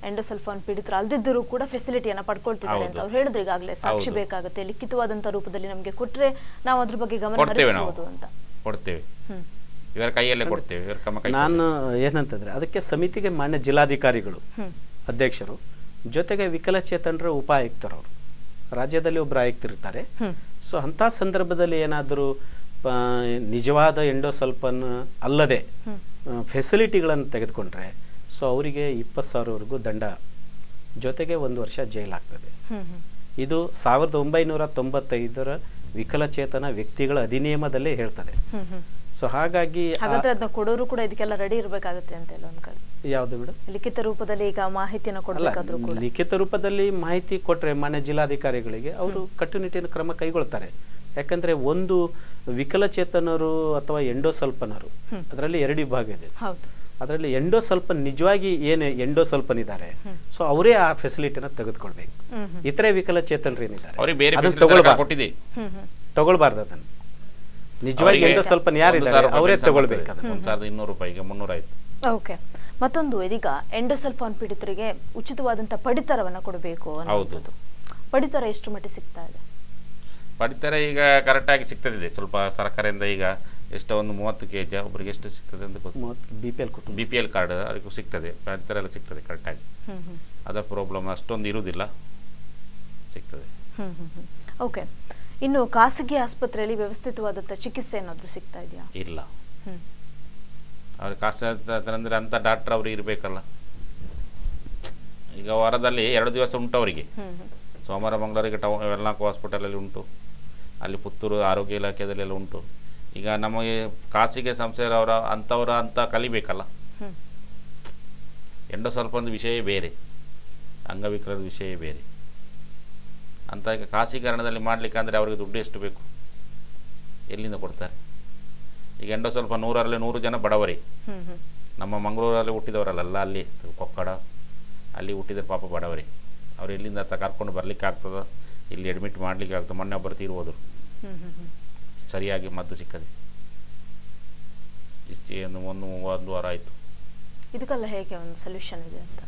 ಎಂಡೋಸಲ್ಫಾನ್ ಪೀಡಿತರು ಅಲ್ದಿದ್ದರೂ ಕೂಡ ಫೆಸಿಲಿಟಿಯನ್ನ ಪಡ್ಕೊಳ್ತಿದ್ದಾರೆ ಅಂತ ಅವ್ರು ಹೇಳಿದ್ರೆ. ಈಗಾಗಲೇ ಸಾಕ್ಷಿ ಬೇಕಾಗುತ್ತೆ, ಲಿಖಿತವಾದಂತ ರೂಪದಲ್ಲಿ ನಮಗೆ ಕೊಟ್ರೆ ನಾವು ಅದ್ರ ಬಗ್ಗೆ ಗಮನ ಹರಿಸಬಹುದು ಅಂತ. ಕೊಡ್ತೇವೆ, ಇವರ ಕೈಯಲ್ಲೇ ಕೊಡ್ತೇವೆ. ನಾನು ಏನಂತಂದ್ರೆ ಅದಕ್ಕೆ ಸಮಿತಿಗೆ ಮಾನ್ಯ ಜಿಲ್ಲಾಧಿಕಾರಿಗಳು ಅಧ್ಯಕ್ಷರು, ಜೊತೆಗೆ ವಿಕಲಚೇತನರ ಉಪಾಯುಕ್ತರವರು, ರಾಜ್ಯದಲ್ಲಿ ಒಬ್ಬರು ಆಯುಕ್ತರಿರ್ತಾರೆ. ಸೊ ಅಂತ ಸಂದರ್ಭದಲ್ಲಿ ಏನಾದರೂ ನಿಜವಾದ ಎಂಡೋಸಲ್ಫನ್ ಅಲ್ಲದೆ ಫೆಸಿಲಿಟಿಗಳನ್ನು ತೆಗೆದುಕೊಂಡ್ರೆ ಸೊ ಅವರಿಗೆ 20,000ವರೆಗೂ ದಂಡ, ಜೊತೆಗೆ 1 ವರ್ಷ ಜೈಲಾಗ್ತದೆ. ಇದು 1995ರ ವಿಕಲಚೇತನ ವ್ಯಕ್ತಿಗಳ ಅಧಿನಿಯಮದಲ್ಲೇ ಹೇಳ್ತದೆ. ಸೊ ಹಾಗಾಗಿ ಕೊಡೋರು ಕೂಡ ಇದಕ್ಕೆಲ್ಲ ರೆಡಿ ಇರಬೇಕಾಗುತ್ತೆ ಅಂತ ಒಂದ್ ಕಡೆ. ಯಾವ್ದು ಬಿಡು ಲಿಖಿತ ರೂಪದಲ್ಲಿ ಈಗ ಮಾಹಿತಿಯನ್ನು ಕೊಡಬೇಕಾದ್ರೂ ಕೂಡ ಲಿಖಿತ ರೂಪದಲ್ಲಿ ಮಾಹಿತಿ ಕೊಟ್ರೆ ಮಾನ್ಯ ಜಿಲ್ಲಾಧಿಕಾರಿಗಳಿಗೆ ಅವರು ಕಟ್ಟುನಿಟ್ಟಿನ ಕ್ರಮ ಕೈಗೊಳ್ತಾರೆ. ಯಾಕಂದ್ರೆ ಒಂದು ವಿಕಲಚೇತನರು ಅಥವಾ ಎಂಡೋಸಲ್ಫನರು ಅದರಲ್ಲಿ 2 ವಿಭಾಗ ಇದೆ. ಅದರಲ್ಲಿ ಎಂಡೋಸಲ್ಫನ್ ನಿಜವಾಗಿ ಏನು ಎಂಡೋಸಲ್ಫನ್ ಇದ್ದಾರೆ ಸೊ ಅವರೇ ಆ ಫೆಸಿಲಿಟಿನ ತೆಗೆದುಕೊಳ್ಬೇಕು. ಇತರೆ ವಿಕಲಚೇತನರು ಏನಿದ್ದಾರೆ ತಗೊಳ್ಬಾರ್ದು. ಅದನ್ನು ನಿಜವಾಗಿ ಎಂಡೋಸಲ್ಫನ್ ಯಾರಿದ್ದಾರೆ ಅವರೇ ತಗೊಳ್ಬೇಕು. 1,200 ರೂಪಾಯಿಗೆ 300 ಆಯ್ತು. ಓಕೆ. ಮತ್ತೊಂದು, ಇದೀಗ ಎಂಡೋಸಲ್ಫಾನ್ ಪೀಡಿತರಿಗೆ ಉಚಿತವಾದಂತ ಪಡಿತರವನ್ನ ಕೊಡಬೇಕು ಅನ್ನೋದು. ಪಡಿತರ ಎಷ್ಟು ಮಟ್ಟಿಗೆ ಸಿಗ್ತಾ ಇದೆ? ಪಡಿತರ ಈಗ ಕರೆಕ್ಟ್ ಆಗಿ ಸಿಗ್ತದೆ. ಸ್ವಲ್ಪ ಸರ್ಕಾರದಿಂದ ಈಗ ಎಷ್ಟೋ ಒಂದು 30 kg ಒಬ್ಬರಿಗೆ ಎಷ್ಟು ಸಿಗ್ತದೆ ಅಂತ ಗೊತ್ತು. BPL ಕಾರ್ಡ್ ಅದಕ್ಕೂ ಸಿಗ್ತದೆ, ಪಡಿತರ ಎಲ್ಲ ಸಿಗ್ತದೆ ಕರೆಕ್ಟಾಗಿ. ಅದರ ಪ್ರಾಬ್ಲಮ್ ಅಷ್ಟೊಂದು ಇರುವುದಿಲ್ಲ, ಸಿಗ್ತದೆ. ಓಕೆ. ಇನ್ನು ಖಾಸಗಿ ಆಸ್ಪತ್ರೆಯಲ್ಲಿ ವ್ಯವಸ್ಥಿತವಾದಂಥ ಚಿಕಿತ್ಸೆ ಏನಾದರೂ ಸಿಗ್ತಾ ಇದೆಯಾ? ಇಲ್ಲ. ಅವ್ರ ಖಾಸಗಿ ಅಂದ್ರೆ ಅಂತ ಡಾಕ್ಟರ್ ಅವರು ಇರಬೇಕಲ್ಲ. ಈಗ ವಾರದಲ್ಲಿ 2 ದಿವಸ ಉಂಟು ಅವರಿಗೆ. ಸೋಮವಾರ ಮಂಗಳವಾರಿಗೆ ವೆಲ್ನಾಕ್ ಹಾಸ್ಪಿಟಲಲ್ಲಿ ಉಂಟು, ಅಲ್ಲಿ ಪುತ್ತೂರು ಆರೋಗ್ಯ ಇಲಾಖೆಯಲ್ಲೆಲ್ಲ ಉಂಟು. ಈಗ ನಮಗೆ ಖಾಸಗಿ ಸಂಸ್ಥೆಯವರ ಅಂಥವ್ರ ಅಂತ ಕಲಿಬೇಕಲ್ಲ. ಎಂಡೋಸಲ್ಫನ್ ವಿಷಯ ಬೇರೆ, ಅಂಗವಿಕಲದ ವಿಷಯ ಬೇರೆ ಅಂತ. ಈಗ ಖಾಸಗೀಕರಣದಲ್ಲಿ ಮಾಡಲಿಕ್ಕೆ ಅಂದರೆ ಅವರಿಗೆ ದುಡ್ಡು ಎಷ್ಟು ಬೇಕು, ಎಲ್ಲಿಂದ ಕೊಡ್ತಾರೆ? ಈಗ ಎಂಡೋಸಲ್ಫನ್ 100ರಲ್ಲಿ 100 ಜನ ಬಡವರೇ. ನಮ್ಮ ಮಂಗಳೂರಲ್ಲಿ ಹುಟ್ಟಿದವರಲ್ಲ, ಅಲ್ಲಿ ಕೊಕ್ಕಡ ಅಲ್ಲಿ ಹುಟ್ಟಿದ್ರೆ ಪಾಪ ಬಡವರೇ. ಅವ್ರು ಎಲ್ಲಿಂದ ಕರ್ಕೊಂಡು ಬರಲಿಕ್ಕೆ ಆಗ್ತದೆ, ಇಲ್ಲಿ ಅಡ್ಮಿಟ್ ಮಾಡಲಿಕ್ಕೆ ಆಗ್ತದೆ. ಮೊನ್ನೆ ಒಬ್ಬರು ತೀರ್ಬೋದ್ರು ಸರಿಯಾಗಿ ಮದ್ದು ಸಿಕ್ಕದೆ ಇಷ್ಟೇನು ಒಂದು ವಾರ ಆಯಿತು. ಇದಕ್ಕೆಲ್ಲ ಹೇಗೆ ಒಂದು ಸೊಲ್ಯೂಷನ್ ಇದೆ ಅಂತ?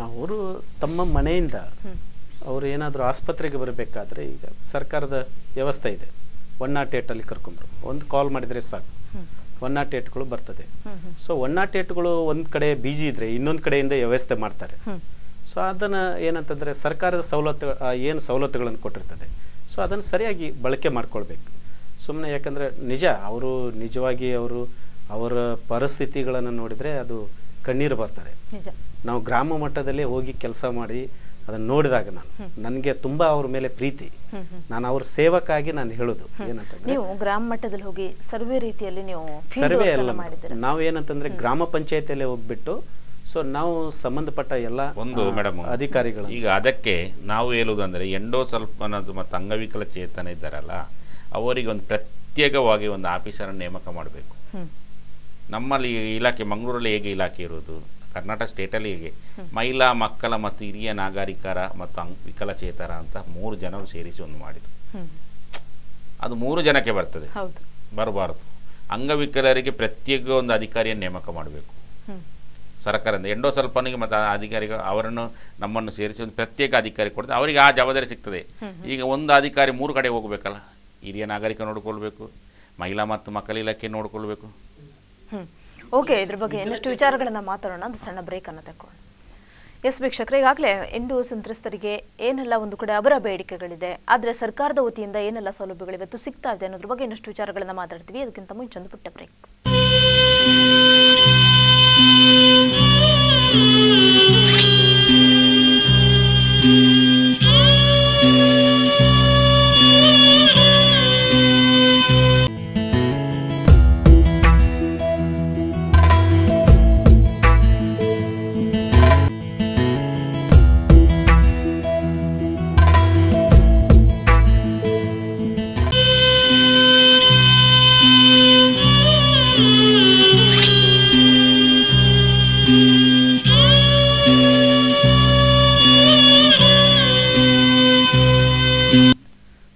ಅವರು ತಮ್ಮ ಮನೆಯಿಂದ ಅವರು ಏನಾದರೂ ಆಸ್ಪತ್ರೆಗೆ ಬರಬೇಕಾದ್ರೆ ಈಗ ಸರ್ಕಾರದ ವ್ಯವಸ್ಥೆ ಇದೆ, 108 ಕರ್ಕೊಂಡ್ರು, ಒಂದು ಕಾಲ್ ಮಾಡಿದರೆ ಸಾಕು 108ಗಳು ಬರ್ತದೆ. ಸೊ 108ಗಳು ಒಂದು ಕಡೆ ಬಿಜಿ ಇದ್ರೆ ಇನ್ನೊಂದು ಕಡೆಯಿಂದ ವ್ಯವಸ್ಥೆ ಮಾಡ್ತಾರೆ. ಸೊ ಅದನ್ನು ಏನಂತಂದರೆ ಸರ್ಕಾರದ ಸವಲತ್ತು ಏನು ಸವಲತ್ತುಗಳನ್ನು ಕೊಟ್ಟಿರ್ತದೆ, ಸೊ ಅದನ್ನು ಸರಿಯಾಗಿ ಬಳಕೆ ಮಾಡ್ಕೊಳ್ಬೇಕು. ಸುಮ್ಮನೆ ಯಾಕಂದರೆ ನಿಜ ಅವರು ನಿಜವಾಗಿ ಅವರ ಪರಿಸ್ಥಿತಿಗಳನ್ನು ನೋಡಿದರೆ ಅದು ಕಣ್ಣೀರು ಬರ್ತದೆ. ನಾವು ಗ್ರಾಮ ಮಟ್ಟದಲ್ಲೇ ಹೋಗಿ ಕೆಲಸ ಮಾಡಿ ಅದನ್ನು ನೋಡಿದಾಗ ನನಗೆ ತುಂಬ ಅವ್ರ ಮೇಲೆ ಪ್ರೀತಿ, ನಾನು ಅವ್ರ ಸೇವಕ್ಕಾಗಿ ನಾನು ಹೇಳೋದು ಏನಂತಂದ್ರೆ, ನೀವು ಗ್ರಾಮ ಮಟ್ಟದಲ್ಲಿ ಹೋಗಿ ಸರ್ವೆ ರೀತಿಯಲ್ಲಿ ನೀವು ಸರ್ವೆ ಎಲ್ಲ ನಾವು ಏನಂತಂದ್ರೆ ಗ್ರಾಮ ಪಂಚಾಯತಿಯಲ್ಲೇ ಹೋಗ್ಬಿಟ್ಟು ಸೊ ನಾವು ಸಂಬಂಧಪಟ್ಟ ಎಲ್ಲ ಒಂದು ಮೇಡಮ್ ಅಧಿಕಾರಿಗಳು ಈಗ ಅದಕ್ಕೆ ನಾವು ಹೇಳುವುದಂದ್ರೆ ಎಂಡೋಸಲ್ಫಾನ್ ಅನ್ನೋದು ಮತ್ತು ಅಂಗವಿಕಲ ಚೇತನ ಇದ್ದಾರಲ್ಲ ಅವರಿಗೆ ಒಂದು ಪ್ರತ್ಯೇಕವಾಗಿ ಒಂದು ಆಫೀಸರನ್ನು ನೇಮಕ ಮಾಡಬೇಕು. ನಮ್ಮಲ್ಲಿ ಇಲಾಖೆ ಮಂಗಳೂರಲ್ಲಿ ಹೇಗೆ ಇಲಾಖೆ ಇರೋದು, ಕರ್ನಾಟಕ ಸ್ಟೇಟಲ್ಲಿ ಹೇಗೆ ಮಹಿಳಾ ಮಕ್ಕಳ ಮತ್ತು ಹಿರಿಯ ನಾಗರಿಕರ ಮತ್ತು ವಿಕಲಚೇತರ ಅಂತ 3 ಜನರು ಸೇರಿಸಿ ಒಂದು ಮಾಡಿದ್ರು. ಅದು 3 ಜನಕ್ಕೆ ಬರ್ತದೆ, ಬರಬಾರದು. ಅಂಗವಿಕಲರಿಗೆ ಪ್ರತ್ಯೇಕ ಒಂದು ಅಧಿಕಾರಿಯನ್ನು ನೇಮಕ ಮಾಡಬೇಕು ಸರ್ಕಾರದಿಂದ. ಎಂಡೋಸಲ್ಫಾನಿಗೆ ಮತ್ತು ಅಧಿಕಾರಿಗಳು ಅವರನ್ನು ನಮ್ಮನ್ನು ಸೇರಿಸಿ ಒಂದು ಪ್ರತ್ಯೇಕ ಅಧಿಕಾರಿ ಕೊಡ್ತಾರೆ, ಅವರಿಗೆ ಆ ಜವಾಬ್ದಾರಿ ಸಿಗ್ತದೆ. ಈಗ ಒಂದು ಅಧಿಕಾರಿ 3 ಕಡೆ ಹೋಗಬೇಕಲ್ಲ, ಹಿರಿಯ ನಾಗರಿಕ ನೋಡಿಕೊಳ್ಬೇಕು, ಮಹಿಳಾ ಮತ್ತು ಮಕ್ಕಳ ಇಲಾಖೆ ನೋಡಿಕೊಳ್ಬೇಕು. ಓಕೆ, ಇದ್ರ ಬಗ್ಗೆ ಇನ್ನಷ್ಟು ವಿಚಾರಗಳನ್ನ ಮಾತಾಡೋಣ, ಒಂದು ಸಣ್ಣ ಬ್ರೇಕ್ ಅನ್ನು ತಗೊಳ್ಳೋಣ. ಎಸ್ ವೀಕ್ಷಕರೇ, ಈಗಾಗಲೇ ಎಂಡೋ ಸಂತ್ರಸ್ತರಿಗೆ ಏನೆಲ್ಲ ಒಂದು ಕಡೆ ಅವರ ಬೇಡಿಕೆಗಳಿದೆ, ಆದರೆ ಸರ್ಕಾರದ ವತಿಯಿಂದ ಏನೆಲ್ಲ ಸೌಲಭ್ಯಗಳು ಇವತ್ತು ಸಿಗ್ತಾ ಇದೆ ಅನ್ನೋದ್ರ ಬಗ್ಗೆ ಇನ್ನಷ್ಟು ವಿಚಾರಗಳನ್ನ ಮಾತಾಡ್ತೀವಿ. ಅದಕ್ಕಿಂತ ಮುಂಚೆ ಒಂದು ಪುಟ್ಟ ಬ್ರೇಕ್.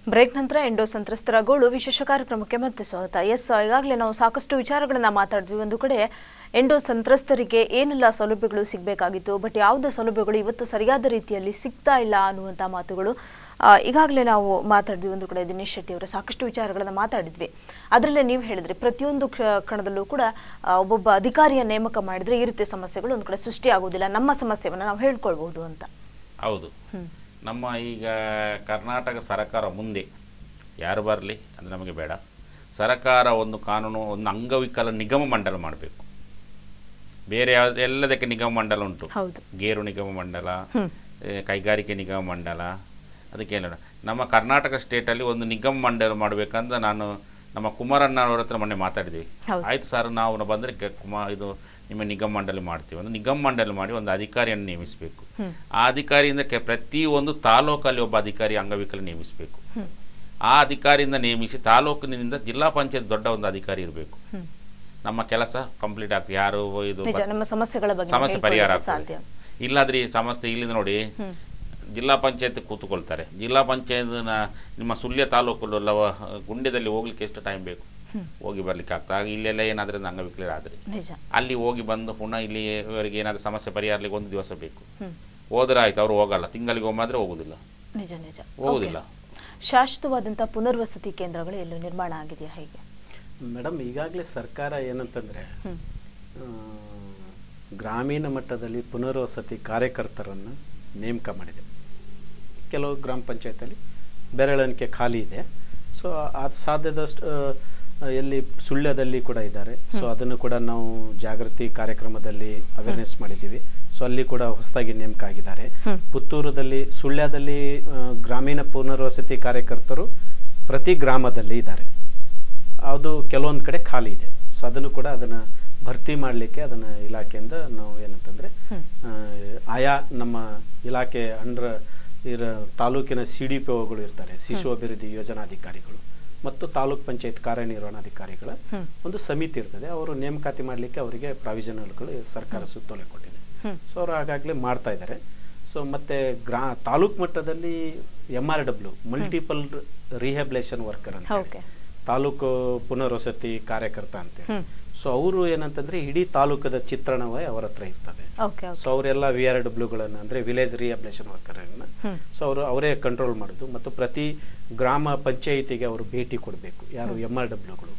ಬ್ರೇಕ್ ನಂತರ ಎಂಡೋ ಸಂತ್ರಸ್ತರ ಗೋಳು ವಿಶೇಷ ಕಾರ್ಯಕ್ರಮಕ್ಕೆ ಮತ್ತೆ ಸ್ವಾಗತ. ಎಸ್, ಈಗಾಗಲೇ ನಾವು ಸಾಕಷ್ಟು ವಿಚಾರಗಳನ್ನ ಮಾತಾಡಿದ್ವಿ. ಒಂದು ಕಡೆ ಎಂಡೋ ಸಂತ್ರಸ್ತರಿಗೆ ಏನೆಲ್ಲ ಸೌಲಭ್ಯಗಳು ಸಿಗಬೇಕಾಗಿತ್ತು, ಬಟ್ ಯಾವುದೇ ಸೌಲಭ್ಯಗಳು ಇವತ್ತು ಸರಿಯಾದ ರೀತಿಯಲ್ಲಿ ಸಿಗ್ತಾ ಇಲ್ಲ ಅನ್ನುವಂಥ ಮಾತುಗಳು ಈಗಾಗಲೇ ನಾವು ಮಾತಾಡಿದ್ವಿ. ಒಂದು ಕಡೆ ದಿನೇಶ್ ಶೆಟ್ಟಿ ಅವರ ಸಾಕಷ್ಟು ವಿಚಾರಗಳನ್ನ ಮಾತಾಡಿದ್ವಿ. ಅದರಲ್ಲೇ ನೀವು ಹೇಳಿದ್ರಿ ಪ್ರತಿಯೊಂದು ಕಣದಲ್ಲೂ ಕೂಡ ಒಬ್ಬೊಬ್ಬ ಅಧಿಕಾರಿಯ ನೇಮಕ ಮಾಡಿದ್ರೆ ಈ ರೀತಿಯ ಸಮಸ್ಯೆಗಳು ಒಂದು ಕಡೆ ಸೃಷ್ಟಿ ಆಗೋದಿಲ್ಲ, ನಮ್ಮ ಸಮಸ್ಯೆಯನ್ನು ನಾವು ಹೇಳ್ಕೊಳ್ಬಹುದು ಅಂತ. ಹೌದು, ನಮ್ಮ ಈಗ ಕರ್ನಾಟಕ ಸರ್ಕಾರ ಮುಂದೆ ಯಾರು ಬರಲಿ ಅದು ನಮಗೆ ಬೇಡ. ಸರ್ಕಾರ ಒಂದು ಕಾನೂನು, ಒಂದು ಅಂಗವಿಕಲ ನಿಗಮ ಮಂಡಲ ಮಾಡಬೇಕು. ಬೇರೆ ಯಾವ್ದು ಎಲ್ಲದಕ್ಕೆ ನಿಗಮ ಮಂಡಲ ಉಂಟು, ಗೇರು ನಿಗಮ ಮಂಡಲ, ಕೈಗಾರಿಕೆ ನಿಗಮ ಮಂಡಲ, ಅದಕ್ಕೆಲ್ಲ ನಮ್ಮ ಕರ್ನಾಟಕ ಸ್ಟೇಟಲ್ಲಿ ಒಂದು ನಿಗಮ ಮಂಡಲ ಮಾಡಬೇಕಂತ ನಾನು ನಮ್ಮ ಕುಮಾರಣ್ಣ ಅವ್ರ ಹತ್ರ ಮೊನ್ನೆ ಮಾತಾಡಿದ್ವಿ. ಆಯ್ತು ಸರ್, ನಾವು ಬಂದರೆ ಇದು ನಿಮ್ಮ ನಿಗಮ ಮಂಡಳಿ ಮಾಡ್ತೀವಿ. ಒಂದು ನಿಗಮ ಮಂಡಳಿ ಮಾಡಿ ಒಂದು ಅಧಿಕಾರಿಯನ್ನು ನೇಮಿಸಬೇಕು. ಆ ಅಧಿಕಾರಿಯಿಂದ ಪ್ರತಿಯೊಂದು ತಾಲೂಕಲ್ಲಿ ಒಬ್ಬ ಅಧಿಕಾರಿ ಅಂಗವಿಕಲ ನೇಮಿಸಬೇಕು. ಆ ಅಧಿಕಾರಿಯಿಂದ ನೇಮಿಸಿ ತಾಲೂಕಿನಿಂದ ಜಿಲ್ಲಾ ಪಂಚಾಯತ್ ದೊಡ್ಡ ಒಂದು ಅಧಿಕಾರಿ ಇರಬೇಕು. ನಮ್ಮ ಕೆಲಸ ಕಂಪ್ಲೀಟ್ ಆಗ್ತದೆ. ಯಾರು ಇದು ಸಮಸ್ಯೆ ಪರಿಹಾರ ಆಗ್ತದೆ. ಇಲ್ಲಾದ್ರೆ ಈ ಸಮಸ್ಯೆ ಇಲ್ಲಿಂದ ನೋಡಿ ಜಿಲ್ಲಾ ಪಂಚಾಯತ್ ಕೂತ್ಕೊಳ್ತಾರೆ. ಜಿಲ್ಲಾ ಪಂಚಾಯತ್ನ ನಿಮ್ಮ ಸುಳ್ಯ ತಾಲೂಕಲ್ಲ ಗುಂಡ್ಯದಲ್ಲಿ ಹೋಗ್ಲಿಕ್ಕೆ ಎಷ್ಟು ಟೈಮ್ ಬೇಕು, ಹೋಗಿ ಬರ್ಲಿಕ್ಕೆ ಆಗ್ತದೆ. ಆಗ ಇಲ್ಲೆಲ್ಲ ಏನಾದ್ರೆ ಅಂಗವಿಕಲರಾದ್ರೆ ಅಲ್ಲಿ ಹೋಗಿ ಬಂದು ಪುನಃ ಇಲ್ಲಿ ಇವರಿಗೆ ಏನಾದ್ರೂ ಸಮಸ್ಯೆ ಪರಿಹಾರಲಿಕ್ಕೆ 1 ದಿವಸ ಬೇಕು. ಹೋದ್ರೆ ಆಯ್ತು, ಅವ್ರು ಹೋಗಲ್ಲ. ತಿಂಗಳಿಗೆ ಒಮ್ಮಾದ್ರೆ ಹೋಗುದಿಲ್ಲ, ಹೋಗುದಿಲ್ಲ. ಶಾಶ್ವತವಾದಂತಹ ಪುನರ್ವಸತಿ ಕೇಂದ್ರಗಳು ಎಲ್ಲೂ ನಿರ್ಮಾಣ ಆಗಿದೆಯಾ ಹೇಗೆ ಮೇಡಮ್? ಈಗಾಗಲೇ ಸರ್ಕಾರ ಏನಂತಂದ್ರೆ ಗ್ರಾಮೀಣ ಮಟ್ಟದಲ್ಲಿ ಪುನರ್ವಸತಿ ಕಾರ್ಯಕರ್ತರನ್ನು ನೇಮಕ ಮಾಡಿದೆ. ಕೆಲವು ಗ್ರಾಮ ಪಂಚಾಯತಲ್ಲಿ ಬೆರಳೆಣಿಕೆ ಖಾಲಿ ಇದೆ. ಸೊ ಅದು ಸಾಧ್ಯದಷ್ಟು ಎಲ್ಲಿ ಸುಳ್ಯದಲ್ಲಿ ಕೂಡ ಇದ್ದಾರೆ. ಸೊ ಅದನ್ನು ಕೂಡ ನಾವು ಜಾಗೃತಿ ಕಾರ್ಯಕ್ರಮದಲ್ಲಿ ಅವೇರ್ನೆಸ್ ಮಾಡಿದ್ದೀವಿ. ಸೊ ಅಲ್ಲಿ ಕೂಡ ಹೊಸದಾಗಿ ನೇಮಕ ಆಗಿದ್ದಾರೆ. ಪುತ್ತೂರದಲ್ಲಿ, ಸುಳ್ಯದಲ್ಲಿ ಗ್ರಾಮೀಣ ಪುನರ್ವಸತಿ ಕಾರ್ಯಕರ್ತರು ಪ್ರತಿ ಗ್ರಾಮದಲ್ಲಿ ಇದ್ದಾರೆ. ಅದು ಕೆಲವೊಂದು ಕಡೆ ಖಾಲಿ ಇದೆ. ಸೊ ಅದನ್ನು ಕೂಡ ಅದನ್ನು ಭರ್ತಿ ಮಾಡಲಿಕ್ಕೆ ಅದನ್ನು ಇಲಾಖೆಯಿಂದ ನಾವು ಏನಂತಂದರೆ ಆಯಾ ನಮ್ಮ ಇಲಾಖೆ ತಾಲೂಕಿನ CDPOಗಳು ಇರ್ತಾರೆ, ಶಿಶು ಅಭಿವೃದ್ಧಿ ಯೋಜನಾಧಿಕಾರಿಗಳು, ಮತ್ತು ತಾಲೂಕ್ ಪಂಚಾಯತ್ ಕಾರ್ಯನಿರ್ವಹಣಾಧಿಕಾರಿಗಳ ಒಂದು ಸಮಿತಿ ಇರ್ತದೆ. ಅವರು ನೇಮಕಾತಿ ಮಾಡಲಿಕ್ಕೆ ಅವರಿಗೆ ಪ್ರಾವಿಷನಲ್ಗಳು ಸರ್ಕಾರ ಸುತ್ತೋಲೆ ಕೊಟ್ಟಿದೆ. ಸೊ ಅವರು ಆಗಾಗಲೇ ಮಾಡ್ತಾ ಇದ್ದಾರೆ. ಸೊ ಮತ್ತೆ ತಾಲೂಕು ಮಟ್ಟದಲ್ಲಿ MRW ಮಲ್ಟಿಪಲ್ ರಿಹ್ಯಾಬಿಲೇಷನ್ ವರ್ಕರ್ ಅಂತ ತಾಲೂಕು ಪುನರ್ವಸತಿ ಕಾರ್ಯಕರ್ತ ಅಂತ. ಸೊ ಅವರು ಏನಂತಂದ್ರೆ ಇಡೀ ತಾಲೂಕದ ಚಿತ್ರಣವೇ ಅವರ ಹತ್ರ ಇರ್ತದೆ. ಸೊ ಅವರೆಲ್ಲ VRWಗಳನ್ನ ಅಂದ್ರೆ ವಿಲೇಜ್ ರಿಹ್ಯಾಬಿಲೇಷನ್ ವರ್ಕರ್ ಸೊ ಅವರೇ ಕಂಟ್ರೋಲ್ ಮಾಡೋದು ಮತ್ತು ಪ್ರತಿ ಗ್ರಾಮ ಪಂಚಾಯಿತಿಗೆ ಅವರು ಭೇಟಿ ಕೊಡಬೇಕು. ಯಾರು MRWಗಳು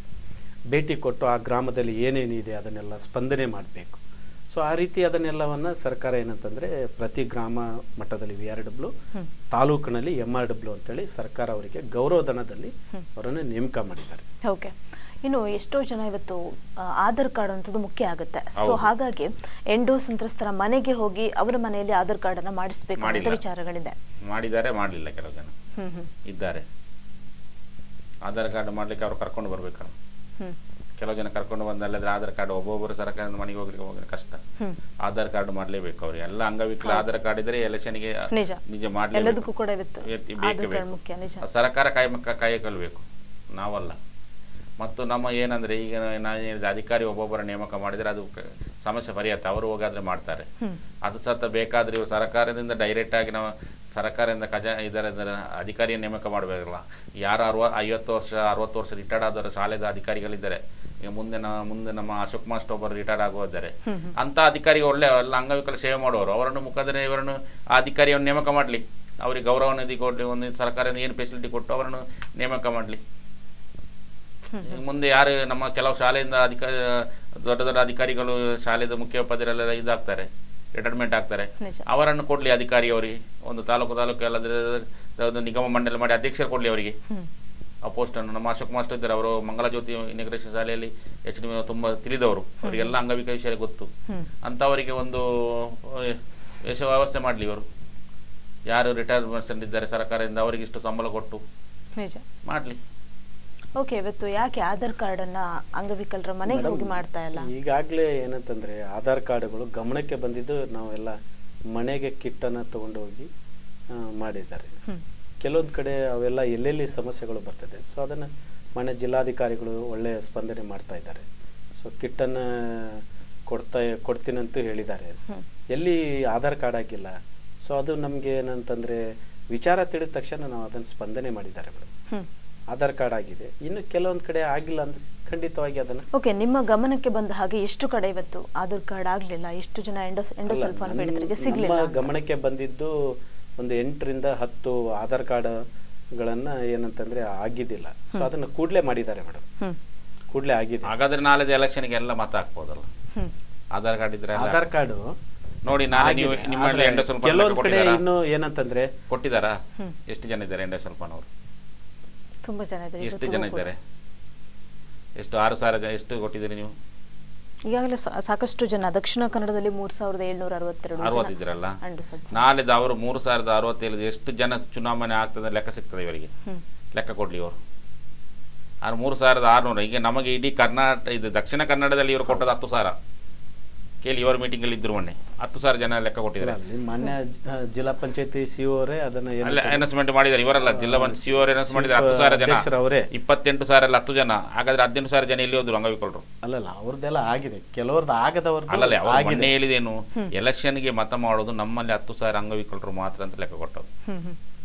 ಭೇಟಿ ಕೊಟ್ಟು ಆ ಗ್ರಾಮದಲ್ಲಿ ಏನೇನಿದೆ ಅದನ್ನೆಲ್ಲ ಸ್ಪಂದನೆ ಮಾಡಬೇಕು. ಸೊ ಆ ರೀತಿ ಅದನ್ನೆಲ್ಲವನ್ನ ಸರ್ಕಾರ ಏನಂತಂದ್ರೆ ಪ್ರತಿ ಗ್ರಾಮ ಮಟ್ಟದಲ್ಲಿ VRW, ತಾಲೂಕಿನಲ್ಲಿ MRW ಅಂತೇಳಿ ಸರ್ಕಾರ ಅವರಿಗೆ ಗೌರವಧನದಲ್ಲಿ ಅವರನ್ನು ನೇಮಕ ಮಾಡಿದ್ದಾರೆ. ಓಕೆ. ಇನ್ನು ಎಷ್ಟೋ ಜನ ಇವತ್ತು ಆಧಾರ್ ಕಾರ್ಡ್ ಅಂತದ್ದು ಮುಖ್ಯ ಆಗುತ್ತೆ. ಸೊ ಹಾಗಾಗಿ ಎಂಡೋ ಸಂತ್ರಸ್ತರ ಮನೆಗೆ ಹೋಗಿ ಅವರ ಮನೆಯಲ್ಲಿ ಆಧಾರ್ ಕಾರ್ಡ್ ಅನ್ನ ಮಾಡಿಸಬೇಕು ಅಂತ ವಿಚಾರಗಳಿದೆ. ಮಾಡಿದ್ದಾರೆ, ಮಾಡಲಿಲ್ಲ ಕೆಲವು ಜನ ಇದ್ದಾರೆ. ಆಧಾರ್ ಕಾರ್ಡ್ ಮಾಡ್ಲಿಕ್ಕೆ ಅವ್ರು ಕರ್ಕೊಂಡು ಬರ್ಬೇಕಲ್ಲ. ಕೆಲವು ಜನ ಕರ್ಕೊಂಡು ಬಂದಲ್ಲದ್ರೆ ಆಧಾರ್ ಕಾರ್ಡ್ ಒಬ್ಬೊಬ್ಬರು ಸರ್ಕಾರದ ಮನೆಗೆ ಹೋಗ್ಲಿಕ್ಕೆ ಕಷ್ಟ. ಆಧಾರ್ ಕಾರ್ಡ್ ಮಾಡ್ಲೇಬೇಕು ಅವ್ರಿಗೆ. ಎಲ್ಲ ಅಂಗವಿಕಲ ಆಧಾರ್ ಕಾರ್ಡ್ ಇದ್ರೆ ಎಲೆಕ್ಷನ್ಗೆ ನಿಜ ಮಾಡ್ಲೇಬೇಕು. ಸರ್ಕಾರ ಕಾಯಕಲ್ಬೇಕು, ನಾವಲ್ಲ. ಮತ್ತು ನಮ್ಮ ಏನಂದ್ರೆ ಈಗ ನಾನು ಅಧಿಕಾರಿ ಒಬ್ಬೊಬ್ಬರ ನೇಮಕ ಮಾಡಿದ್ರೆ ಅದು ಸಮಸ್ಯೆ ಪರಿಹರಿತ, ಅವರು ಹೋಗಾದ್ರೆ ಮಾಡ್ತಾರೆ. ಅದು ಸತ ಬೇಕಾದ್ರೆ ಇವರು ಸರ್ಕಾರದಿಂದ ಡೈರೆಕ್ಟ್ ಆಗಿ ನಾವು ಸರ್ಕಾರದಿಂದ ಇದರ ಅಧಿಕಾರಿಯ ನೇಮಕ ಮಾಡಬೇಕಲ್ಲ. ಯಾರು 50 ವರ್ಷ 60 ವರ್ಷ ರಿಟೈರ್ಡ್ ಆದವರು ಶಾಲೆದ ಅಧಿಕಾರಿಗಳಿದ್ದಾರೆ. ಈಗ ಮುಂದೆ ನಮ್ಮ ಅಶೋಕ್ ಮಾಸ್ಟರ್ ಒಬ್ಬರು ರಿಟೈರ್ಡ್ ಆಗೋದ್ದಾರೆ. ಅಂತ ಅಧಿಕಾರಿ ಒಳ್ಳೆ ಎಲ್ಲ ಅಂಗವಿಕಲ ಸೇವೆ ಮಾಡುವವರು, ಅವರನ್ನು ಮುಖಾಂತರ ಇವರನ್ನು ಆ ಅಧಿಕಾರಿಯನ್ನು ನೇಮಕ ಮಾಡಲಿ, ಅವರಿಗೆ ಗೌರವ ನಿಧಿ ಕೊಡಲಿ, ಒಂದು ಸರ್ಕಾರದಿಂದ ಏನು ಫೆಸಿಲಿಟಿ ಕೊಟ್ಟು ಅವರನ್ನು ನೇಮಕ ಮಾಡಲಿ. ಮುಂದೆ ಯಾರು ನಮ್ಮ ಕೆಲವು ಶಾಲೆಯಿಂದ ದೊಡ್ಡ ದೊಡ್ಡ ಅಧಿಕಾರಿಗಳು ಶಾಲೆದ ಮುಖ್ಯ ಪದರೆಲ್ಲ ಇದಾಗ್ತಾರೆ, ರಿಟೈರ್ಮೆಂಟ್ ಆಗ್ತಾರೆ, ಅವರನ್ನು ಕೊಡ್ಲಿ ಅಧಿಕಾರಿ ಅವರಿಗೆ. ಒಂದು ತಾಲೂಕು ಎಲ್ಲ ನಿಗಮ ಮಂಡಳಿ ಮಾಡಿ ಅಧ್ಯಕ್ಷರು ಕೊಡ್ಲಿ ಅವರಿಗೆ ಆ ಪೋಸ್ಟ್ ಅನ್ನು. ನಮ್ಮ ಅಶೋಕ್ ಮಾಸ್ಟರ್ ಇದ್ದಾರೆ, ಅವರು ಮಂಗಲಜ್ಯೋತಿ ಇಂಟಿಗ್ರೇಷನ್ ಶಾಲೆಯಲ್ಲಿ HD ತುಂಬಾ ತಿಳಿದವರು, ಅವರಿಗೆಲ್ಲ ಅಂಗವಿಕಲ ವಿಷಯ ಗೊತ್ತು. ಅಂತವರಿಗೆ ಒಂದು ವ್ಯವಸ್ಥೆ ಮಾಡ್ಲಿ. ಇವರು ಯಾರು ರಿಟೈರ್ಮೆಂಟ್ ಇದ್ದಾರೆ ಸರ್ಕಾರದಿಂದ ಅವರಿಗೆ ಇಷ್ಟು ಸಂಬಳ ಕೊಟ್ಟು ಮಾಡ್ಲಿ. ಓಕೆ. ಇವತ್ತು ಯಾಕೆ ಆಧಾರ್ ಕಾರ್ಡ್ ಅನ್ನ ಅಂಗವಿಕಲರ ಮನೆಗೆ ಹೋಗಿ ಮಾಡ್ತಾ ಇಲ್ಲ? ಈಗಾಗಲೇ ಏನಂತಂದ್ರೆ ಆಧಾರ್ ಕಾರ್ಡ್ಗಳು ಗಮನಕ್ಕೆ ಬಂದಿದ್ದು ನಾವೆಲ್ಲ ಮನೆಗೆ ಕಿಟ್ ಅನ್ನ ತಗೊಂಡು ಹೋಗಿ ಮಾಡಿದ್ದಾರೆ. ಕೆಲವೊಂದು ಕಡೆ ಅವೆಲ್ಲ ಎಲ್ಲೆಲ್ಲಿ ಸಮಸ್ಯೆಗಳು ಬರ್ತದೆ. ಸೊ ಅದನ್ನ ಮನೆ ಜಿಲ್ಲಾಧಿಕಾರಿಗಳು ಒಳ್ಳೆ ಸ್ಪಂದನೆ ಮಾಡ್ತಾ ಇದ್ದಾರೆ. ಸೊ ಕಿಟ್ ಅನ್ನ ಕೊಡ್ತೀನಂತೂ ಹೇಳಿದ್ದಾರೆ. ಎಲ್ಲಿ ಆಧಾರ್ ಕಾರ್ಡ್ ಆಗಿಲ್ಲ. ಸೊ ಅದು ನಮ್ಗೆ ಏನಂತಂದ್ರೆ ವಿಚಾರ ತಿಳಿದ ತಕ್ಷಣ ನಾವು ಅದನ್ನ ಸ್ಪಂದನೆ ಮಾಡಿದ್ದಾರೆ ಮೇಡಮ್. ಆಧಾರ್ ಕಾರ್ಡ್ ಆಗಿದೆ, ಇನ್ನು ಕೆಲವೊಂದು ಕಡೆ ಆಗಿಲ್ಲ ಅಂದ್ರೆ ಖಂಡಿತವಾಗಿ ಅದನ್ನ. ಓಕೆ. ನಿಮ್ಮ ಗಮನಕ್ಕೆ ಬಂದ ಹಾಗೆ ಎಷ್ಟು ಕಡೆ ಇವತ್ತು ಆಧಾರ್ ಕಾರ್ಡ್ ಆಗ್ಲಿಲ್ಲ, ಎಷ್ಟು ಜನ ಎಂಡೋಸಲ್ಫಾನ್ ಪೀಡಿತರಿಗೆ ಸಿಗ್ಲಿಲ್ಲ? ಗಮನಕ್ಕೆ ಬಂದಿದ್ದು ಒಂದು 8 ರಿಂದ 10 ಆಧಾರ್ ಕಾರ್ಡ್ ಗಳನ್ನ ಏನಂತಂದ್ರೆ ಆಗಿದ್ದಿಲ್ಲ. ಸೊ ಅದನ್ನ ಕೂಡ್ಲೆ ಮಾಡಿದ್ದಾರೆ ಮೇಡಮ್, ಕೂಡ್ಲೆ ಆಗಿದೆ. ಹಾಗಾದ್ರೆ ನಾಳೆ ಎಲೆಕ್ಷನ್ಗೆ ಎಲ್ಲ ಮತ ಹಾಕ್ಬೋದಲ್ಲ ಆಧಾರ್ ಕಾರ್ಡ್ ಇದ್ರೆ? ಆಧಾರ್ ಕಾರ್ಡ್ ನೋಡಿ, ನಾಳೆ ನೀವು ನಿಮ್ಮಲ್ಲಿ ಎಂಡೋಸಲ್ಫಾನ್ ಕೆಲವೊಂದು ಕಡೆ ಇನ್ನು ಏನಂತಂದ್ರೆ ಕೊಟ್ಟಿದ್ದಾರಾ? ಎಷ್ಟು ಜನ ಇದ್ದಾರೆ ಎಂಡೋಸಲ್ಫಾನ್ ಅವರು? ತುಂಬಾ ಜನ ಇದ್ದಾರೆ. ಎಷ್ಟು ಜನ ಇದ್ದಾರೆ? ಎಷ್ಟು 6,000 ಜನ ಎಷ್ಟು ಕೊಟ್ಟಿದ್ದೀರಿ ನೀವು? ಈಗಾಗಲೇ ಸಾಕಷ್ಟು ಜನ ದಕ್ಷಿಣ ಕನ್ನಡದಲ್ಲಿ 3,762 ಇದ್ರಲ್ಲ. ನಾಳೆದ ಅವರು 3,067 ಎಷ್ಟು ಜನ ಚುನಾವಣೆ ಆಗ್ತದೆ ಲೆಕ್ಕ ಸಿಗ್ತದೆ ಇವರಿಗೆ. ಲೆಕ್ಕ ಕೊಡ್ಲಿ ಅವರು. 3,600. ಈಗ ನಮಗೆ ಇಡೀ ಕರ್ನಾಟಕ ಇದು ದಕ್ಷಿಣ ಕನ್ನಡದಲ್ಲಿ ಇವರು ಕೊಟ್ಟದ್ದು 10,000. ಕೇಳಿ, ಇವರ ಮೀಟಿಂಗ್ ಅಲ್ಲಿ ಇದ್ರು ಮೊನ್ನೆ 10,000 ಜನ ಲೆಕ್ಕ ಕೊಟ್ಟಿದ್ದಾರೆ. ಮಾನ್ಯ ಜಿಲ್ಲಾ ಪಂಚಾಯತಿ ಸಿಒ ಅವರೇ ಅದನ್ನ ಅನೌನ್ಸ್ಮೆಂಟ್ ಮಾಡಿದ್ದಾರೆ. ಇವರಲ್ಲ, ಜಿಲ್ಲಾ ಸಿಒ ಅವರೇ ಅನೌನ್ಸ್ ಮಾಡಿದ್ದಾರೆ. 10,000 ಜನ, 28,000 ಅಲ್ಲ 10 ಜನ. ಹಾಗಾದ್ರೆ 18,000 ಜನ ಎಲ್ಲಿ ಹೋದ್ರು ಅಂಗವಿಕಲರು? ಅಲ್ಲಲ್ಲ, ಅವ್ರದ್ದೆಲ್ಲ ಆಗಿದೆ, ಕೆಲವ್ರದ್ದು ಆಗದವ್ರದ್ದು ಅಲ್ಲಲ್ಲ. ಅವ್ರು ಮೊನ್ನೆ ಹೇಳಿದೇನು, ಎಲೆಕ್ಷನ್ಗೆ ಮತ ಮಾಡೋದು ನಮ್ಮಲ್ಲಿ 10,000 ಅಂಗವಿಕಲರು ಮಾತ್ರ ಅಂತ ಲೆಕ್ಕ ಕೊಟ್ಟದ್ದು,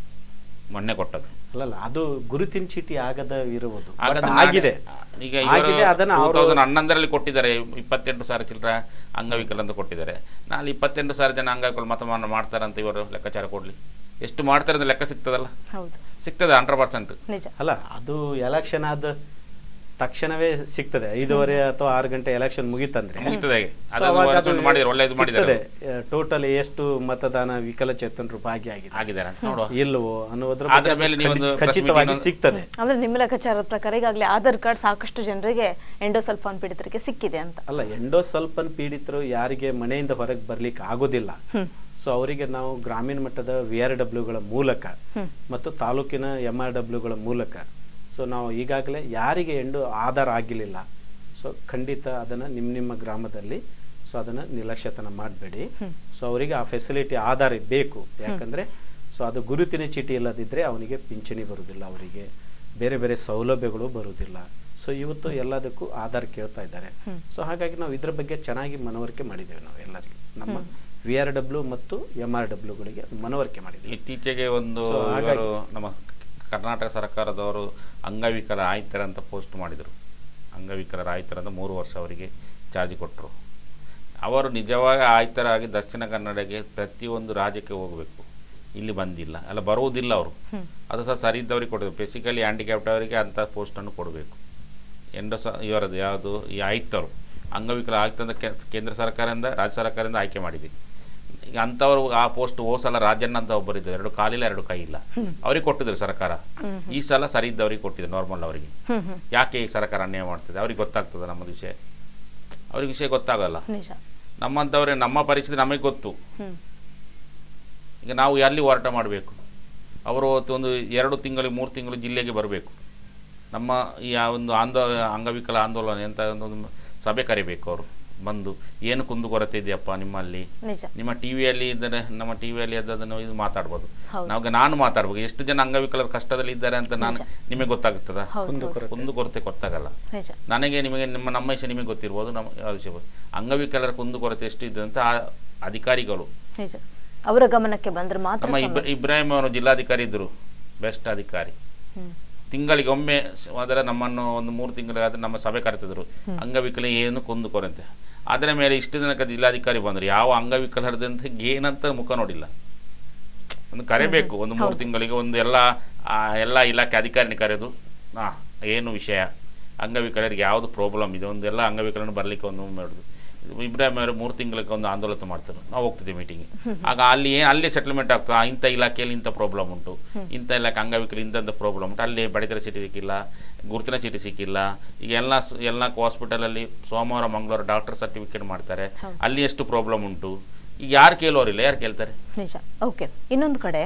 ಮೊನ್ನೆ ಕೊಟ್ಟದ್ದು. ಅಲ್ಲಲ್ಲ, ಅದು ಗುರುತಿನ ಚೀಟಿ ಆಗದ ಇರುವುದು ಆಗಿದೆ. ಈಗ 2011ರಲ್ಲಿ ಕೊಟ್ಟಿದ್ದಾರೆ 28,000 ಚಿಲ್ಲರ ಅಂಗವಿಕಲ ಅಂತ ಕೊಟ್ಟಿದ್ದಾರೆ. ನಾಳೆ 28,000 ಜನ ಅಂಗವಿಕಲ ಮತದಾನ ಮಾಡ್ತಾರಂತ ಇವರು ಲೆಕ್ಕಾಚಾರ ಕೊಡ್ಲಿ. ಎಷ್ಟು ಮಾಡ್ತಾರೆ ಅಂತ ಲೆಕ್ಕ ಸಿಗ್ತದಲ್ಲ? ಸಿಗ್ತದೆ 100%. ಅಲ್ಲ, ಅದು ಎಲೆಕ್ಷನ್ ಆದ ತಕ್ಷಣವೇ ಸಿಗ್ತದೆ. 5:30 ಅಥವಾ 6 ಗಂಟೆ ಎಲೆಕ್ಷನ್ ಮುಗಿತಂದ್ರೆ ಟೋಟಲ್ ಎಷ್ಟು ಮತದಾನ ವಿಕಲಚೇತನರು ಭಾಗಿಯಾಗಿದ್ದಾರೆ ಇಲ್ಲವೋ ಅನ್ನೋದ್ರ ಮೇಲೆ ಖಚಿತವಾಗಿ ಸಿಗ್ತದೆ. ಅಂದ್ರೆ ನಿಮ್ಮ ಲೆಕ್ಕಾಚಾರದ ಪ್ರಕಾರ ಈಗಾಗಲೇ ಆಧಾರ್ ಕಾರ್ಡ್ ಸಾಕಷ್ಟು ಜನರಿಗೆ ಎಂಡೋಸಲ್ಫಾನ್ ಪೀಡಿತರಿಗೆ ಸಿಕ್ಕಿದೆ ಅಂತ? ಅಲ್ಲ, ಎಂಡೋಸಲ್ಫಾನ್ ಪೀಡಿತರು ಯಾರಿಗೆ ಮನೆಯಿಂದ ಹೊರಗೆ ಬರ್ಲಿಕ್ಕೆ ಆಗೋದಿಲ್ಲ, ಸೊ ಅವರಿಗೆ ನಾವು ಗ್ರಾಮೀಣ ಮಟ್ಟದ VRWಗಳ ಮೂಲಕ ಮತ್ತು ತಾಲೂಕಿನ MRWಗಳ ಮೂಲಕ ಸೊ ನಾವು ಈಗಾಗಲೇ ಯಾರಿಗೆ ಆಧಾರ್ ಆಗಿರಲಿಲ್ಲ, ಸೊ ಖಂಡಿತ ಅದನ್ನು ನಿಮ್ಮ ಗ್ರಾಮದಲ್ಲಿ ಸೊ ಅದನ್ನು ನಿರ್ಲಕ್ಷ್ಯತನ ಮಾಡಬೇಡಿ. ಸೊ ಅವರಿಗೆ ಆ ಫೆಸಿಲಿಟಿ ಆಧಾರ್ ಬೇಕು. ಯಾಕಂದರೆ ಸೊ ಅದು ಗುರುತಿನ ಚೀಟಿ ಇಲ್ಲದಿದ್ದರೆ ಅವನಿಗೆ ಪಿಂಚಣಿ ಬರುವುದಿಲ್ಲ, ಅವರಿಗೆ ಬೇರೆ ಬೇರೆ ಸೌಲಭ್ಯಗಳು ಬರುವುದಿಲ್ಲ. ಸೊ ಇವತ್ತು ಎಲ್ಲದಕ್ಕೂ ಆಧಾರ್ ಕೇಳ್ತಾ ಇದ್ದಾರೆ. ಸೊ ಹಾಗಾಗಿ ನಾವು ಇದ್ರ ಬಗ್ಗೆ ಚೆನ್ನಾಗಿ ಮನವರಿಕೆ ಮಾಡಿದ್ದೇವೆ ನಾವು ಎಲ್ಲರಿಗೂ, ನಮ್ಮ VRW ಮತ್ತು MRWಗಳಿಗೆ ಮನವರಿಕೆ ಮಾಡಿದ್ವಿ. ಇತ್ತೀಚೆಗೆ ಒಂದು ಇವರು ನಮ್ಮ ಕರ್ನಾಟಕ ಸರ್ಕಾರದವರು ಅಂಗವಿಕಲ ಆಯ್ತರ ಅಂತ ಪೋಸ್ಟ್ ಮಾಡಿದರು. ಅಂಗವಿಕಲರ ಆಯ್ತರ ಅಂತ 3 ವರ್ಷ ಅವರಿಗೆ ಚಾರ್ಜ್ ಕೊಟ್ಟರು. ಅವರು ನಿಜವಾಗಿ ಆಯ್ತರಾಗಿ ದಕ್ಷಿಣ ಕನ್ನಡಕ್ಕೆ ಪ್ರತಿಯೊಂದು ರಾಜ್ಯಕ್ಕೆ ಹೋಗಬೇಕು, ಇಲ್ಲಿ ಬಂದಿಲ್ಲ, ಅಲ್ಲ ಬರುವುದಿಲ್ಲ ಅವರು. ಅದು ಸಹ ಸರಿ ಇದ್ದವ್ರಿಗೆ ಕೊಡಬೇಕು. ಬೇಸಿಕಲಿ ಹ್ಯಾಂಡಿಕ್ಯಾಪ್ಟ್ ಅವರಿಗೆ ಅಂಥ ಪೋಸ್ಟನ್ನು ಕೊಡಬೇಕು. ಇವರದ್ದು ಯಾವುದು ಈ ಆಯ್ತರು ಅಂಗವಿಕಲ ಆಯ್ತಂದ ಕೇಂದ್ರ ಸರ್ಕಾರದಿಂದ ರಾಜ್ಯ ಸರ್ಕಾರದಿಂದ ಆಯ್ಕೆ ಮಾಡಿದ್ವಿ. ಈಗ ಅಂಥವ್ರು ಆ ಪೋಸ್ಟ್ ಸಲ ರಾಜಣ್ಣ ಅಂತ ಒಬ್ಬರಿದ್ದರು, 2 ಕಾಲಿಲ್ಲ 2 ಕೈ ಇಲ್ಲ, ಅವ್ರಿಗೆ ಕೊಟ್ಟಿದ್ರು ಸರ್ಕಾರ. ಈ ಸಲ ಸರಿ ಇದ್ದವ್ರಿಗೆ ಕೊಟ್ಟಿದ್ರು, ನಾರ್ಮಲ್ ಅವರಿಗೆ. ಯಾಕೆ ಈ ಸರ್ಕಾರ ಅನ್ಯಾಯ ಮಾಡ್ತದೆ? ಅವ್ರಿಗೆ ಗೊತ್ತಾಗ್ತದೆ ನಮ್ಮದು ವಿಷಯ? ಅವ್ರಿಗೆ ವಿಷಯ ಗೊತ್ತಾಗಲ್ಲ. ನಮ್ಮಂಥವ್ರೆ ನಮ್ಮ ಪರಿಸ್ಥಿತಿ ನಮಗೆ ಗೊತ್ತು. ಈಗ ನಾವು ಎಲ್ಲಿ ಹೋರಾಟ ಮಾಡಬೇಕು? ಅವರು ಒಂದು 2 ತಿಂಗಳು 3 ತಿಂಗಳು ಜಿಲ್ಲೆಗೆ ಬರಬೇಕು. ನಮ್ಮ ಈ ಒಂದು ಅಂಗವಿಕಲ ಆಂದೋಲನ ಅಂತ ಒಂದು ಸಭೆ ಕರಿಬೇಕು. ಅವರು ಬಂದು ಏನು ಕುಂದುಕೊರತೆ ಇದೆಯಪ್ಪ ನಿಮ್ಮಲ್ಲಿ, ನಿಮ್ಮ ಟಿವಿಯಲ್ಲಿ ಇದ್ದರೆ ನಮ್ಮ ಟಿವಿಯಲ್ಲಿ ಅದನ್ನು ಇದು ಮಾತಾಡ್ಬೋದು. ನಾನು ಮಾತಾಡ್ಬೇಕು. ಎಷ್ಟು ಜನ ಅಂಗವಿಕಲರ ಕಷ್ಟದಲ್ಲಿ ಇದ್ದಾರೆ ಅಂತ ನಿಮಗೆ ಗೊತ್ತಾಗ್ತದ? ಕುಂದುಕೊರತೆ ಗೊತ್ತಾಗಲ್ಲ ನನಗೆ, ನಿಮಗೆ ನಮ್ಮ ವಿಷಯ ನಿಮಗೆ ಗೊತ್ತಿರ್ಬೋದು, ನಮ್ಮ ವಿಷಯ ಅಂಗವಿಕಲರ ಕುಂದುಕೊರತೆ ಎಷ್ಟು ಇದೆ ಅಂತ ಅಧಿಕಾರಿಗಳು ಅವರ ಗಮನಕ್ಕೆ ಬಂದ್ರೆ ಮಾತ್ರ. ನಮ್ಮ ಇಬ್ರಾಹಿಂ ಅವರು ಜಿಲ್ಲಾಧಿಕಾರಿ ಇದ್ರು, ಬೆಸ್ಟ್ ಅಧಿಕಾರಿ. ತಿಂಗಳಿಗೆ ಒಮ್ಮೆ ಅದರ ನಮ್ಮನ್ನು ಒಂದು 3 ತಿಂಗಳಿಗಾದ್ರೆ ನಮ್ಮ ಸಭೆ ಕರೆತಿದ್ರು. ಅಂಗವಿಕಲ ಏನು ಕುಂದುಕೊರತೆ, ಅದರ ಮೇಲೆ ಇಷ್ಟು ದಿನಕ್ಕೆ ಜಿಲ್ಲಾಧಿಕಾರಿ ಬಂದರು. ಯಾವ ಅಂಗವಿಕಲರದಂತ ಏನಂತ ಮುಖ ನೋಡಿಲ್ಲ. ಒಂದು ಕರೆಬೇಕು, ಒಂದು 3 ತಿಂಗಳಿಗೆ ಒಂದು ಎಲ್ಲ ಇಲಾಖೆ ಅಧಿಕಾರಿನ ಕರೆದು ಏನು ವಿಷಯ, ಅಂಗವಿಕಲರಿಗೆ ಯಾವುದು ಪ್ರಾಬ್ಲಮ್ ಇದೆ, ಒಂದು ಎಲ್ಲ ಅಂಗವಿಕಲನ ಬರಲಿಕ್ಕೆ ಒಂದು ಮಾಡೋದು. ಇಬ್ರಾಹಿಂ ಅವರು 3 ತಿಂಗಳಿಗೆ ಒಂದು ಆಂದೋಲನ ಮಾಡ್ತಾರೆ. ನಾವು ಹೋಗ್ತಿದ್ದೆ ಮೀಟಿಂಗ್. ಆಗ ಅಲ್ಲಿ ಸೆಟಲ್ಮೆಂಟ್ ಆಗ್ತದೆ. ಇಂಥ ಇಲಾಖೆಯಲ್ಲಿ ಇಂಥ ಪ್ರಾಬ್ಲಮ್ ಉಂಟು, ಇಂಥ ಇಲಾಖೆ ಅಂಗವಿಕಲ ಇಂಥ ಪ್ರಾಬ್ಲಮ್ ಉಂಟು, ಅಲ್ಲಿ ಪಡಿತರ ಚೀಟಿ ಸಿಕ್ಕಿಲ್ಲ, ಗುರುತಿನ ಚೀಟಿ ಸಿಕ್ಕಿಲ್ಲ. ಈಗ ಎಲ್ಲ ಹಾಸ್ಪಿಟಲಲ್ಲಿ ಸೋಮವಾರ ಮಂಗಳವಾರ ಡಾಕ್ಟರ್ ಸರ್ಟಿಫಿಕೇಟ್ ಮಾಡ್ತಾರೆ, ಅಲ್ಲಿ ಎಷ್ಟು ಪ್ರಾಬ್ಲಮ್ ಉಂಟು. ಈಗ ಯಾರು ಕೇಳೋರಿಲ್ಲ, ಯಾರು ಕೇಳ್ತಾರೆ? ನಿಜ. ಓಕೆ, ಇನ್ನೊಂದು ಕಡೆ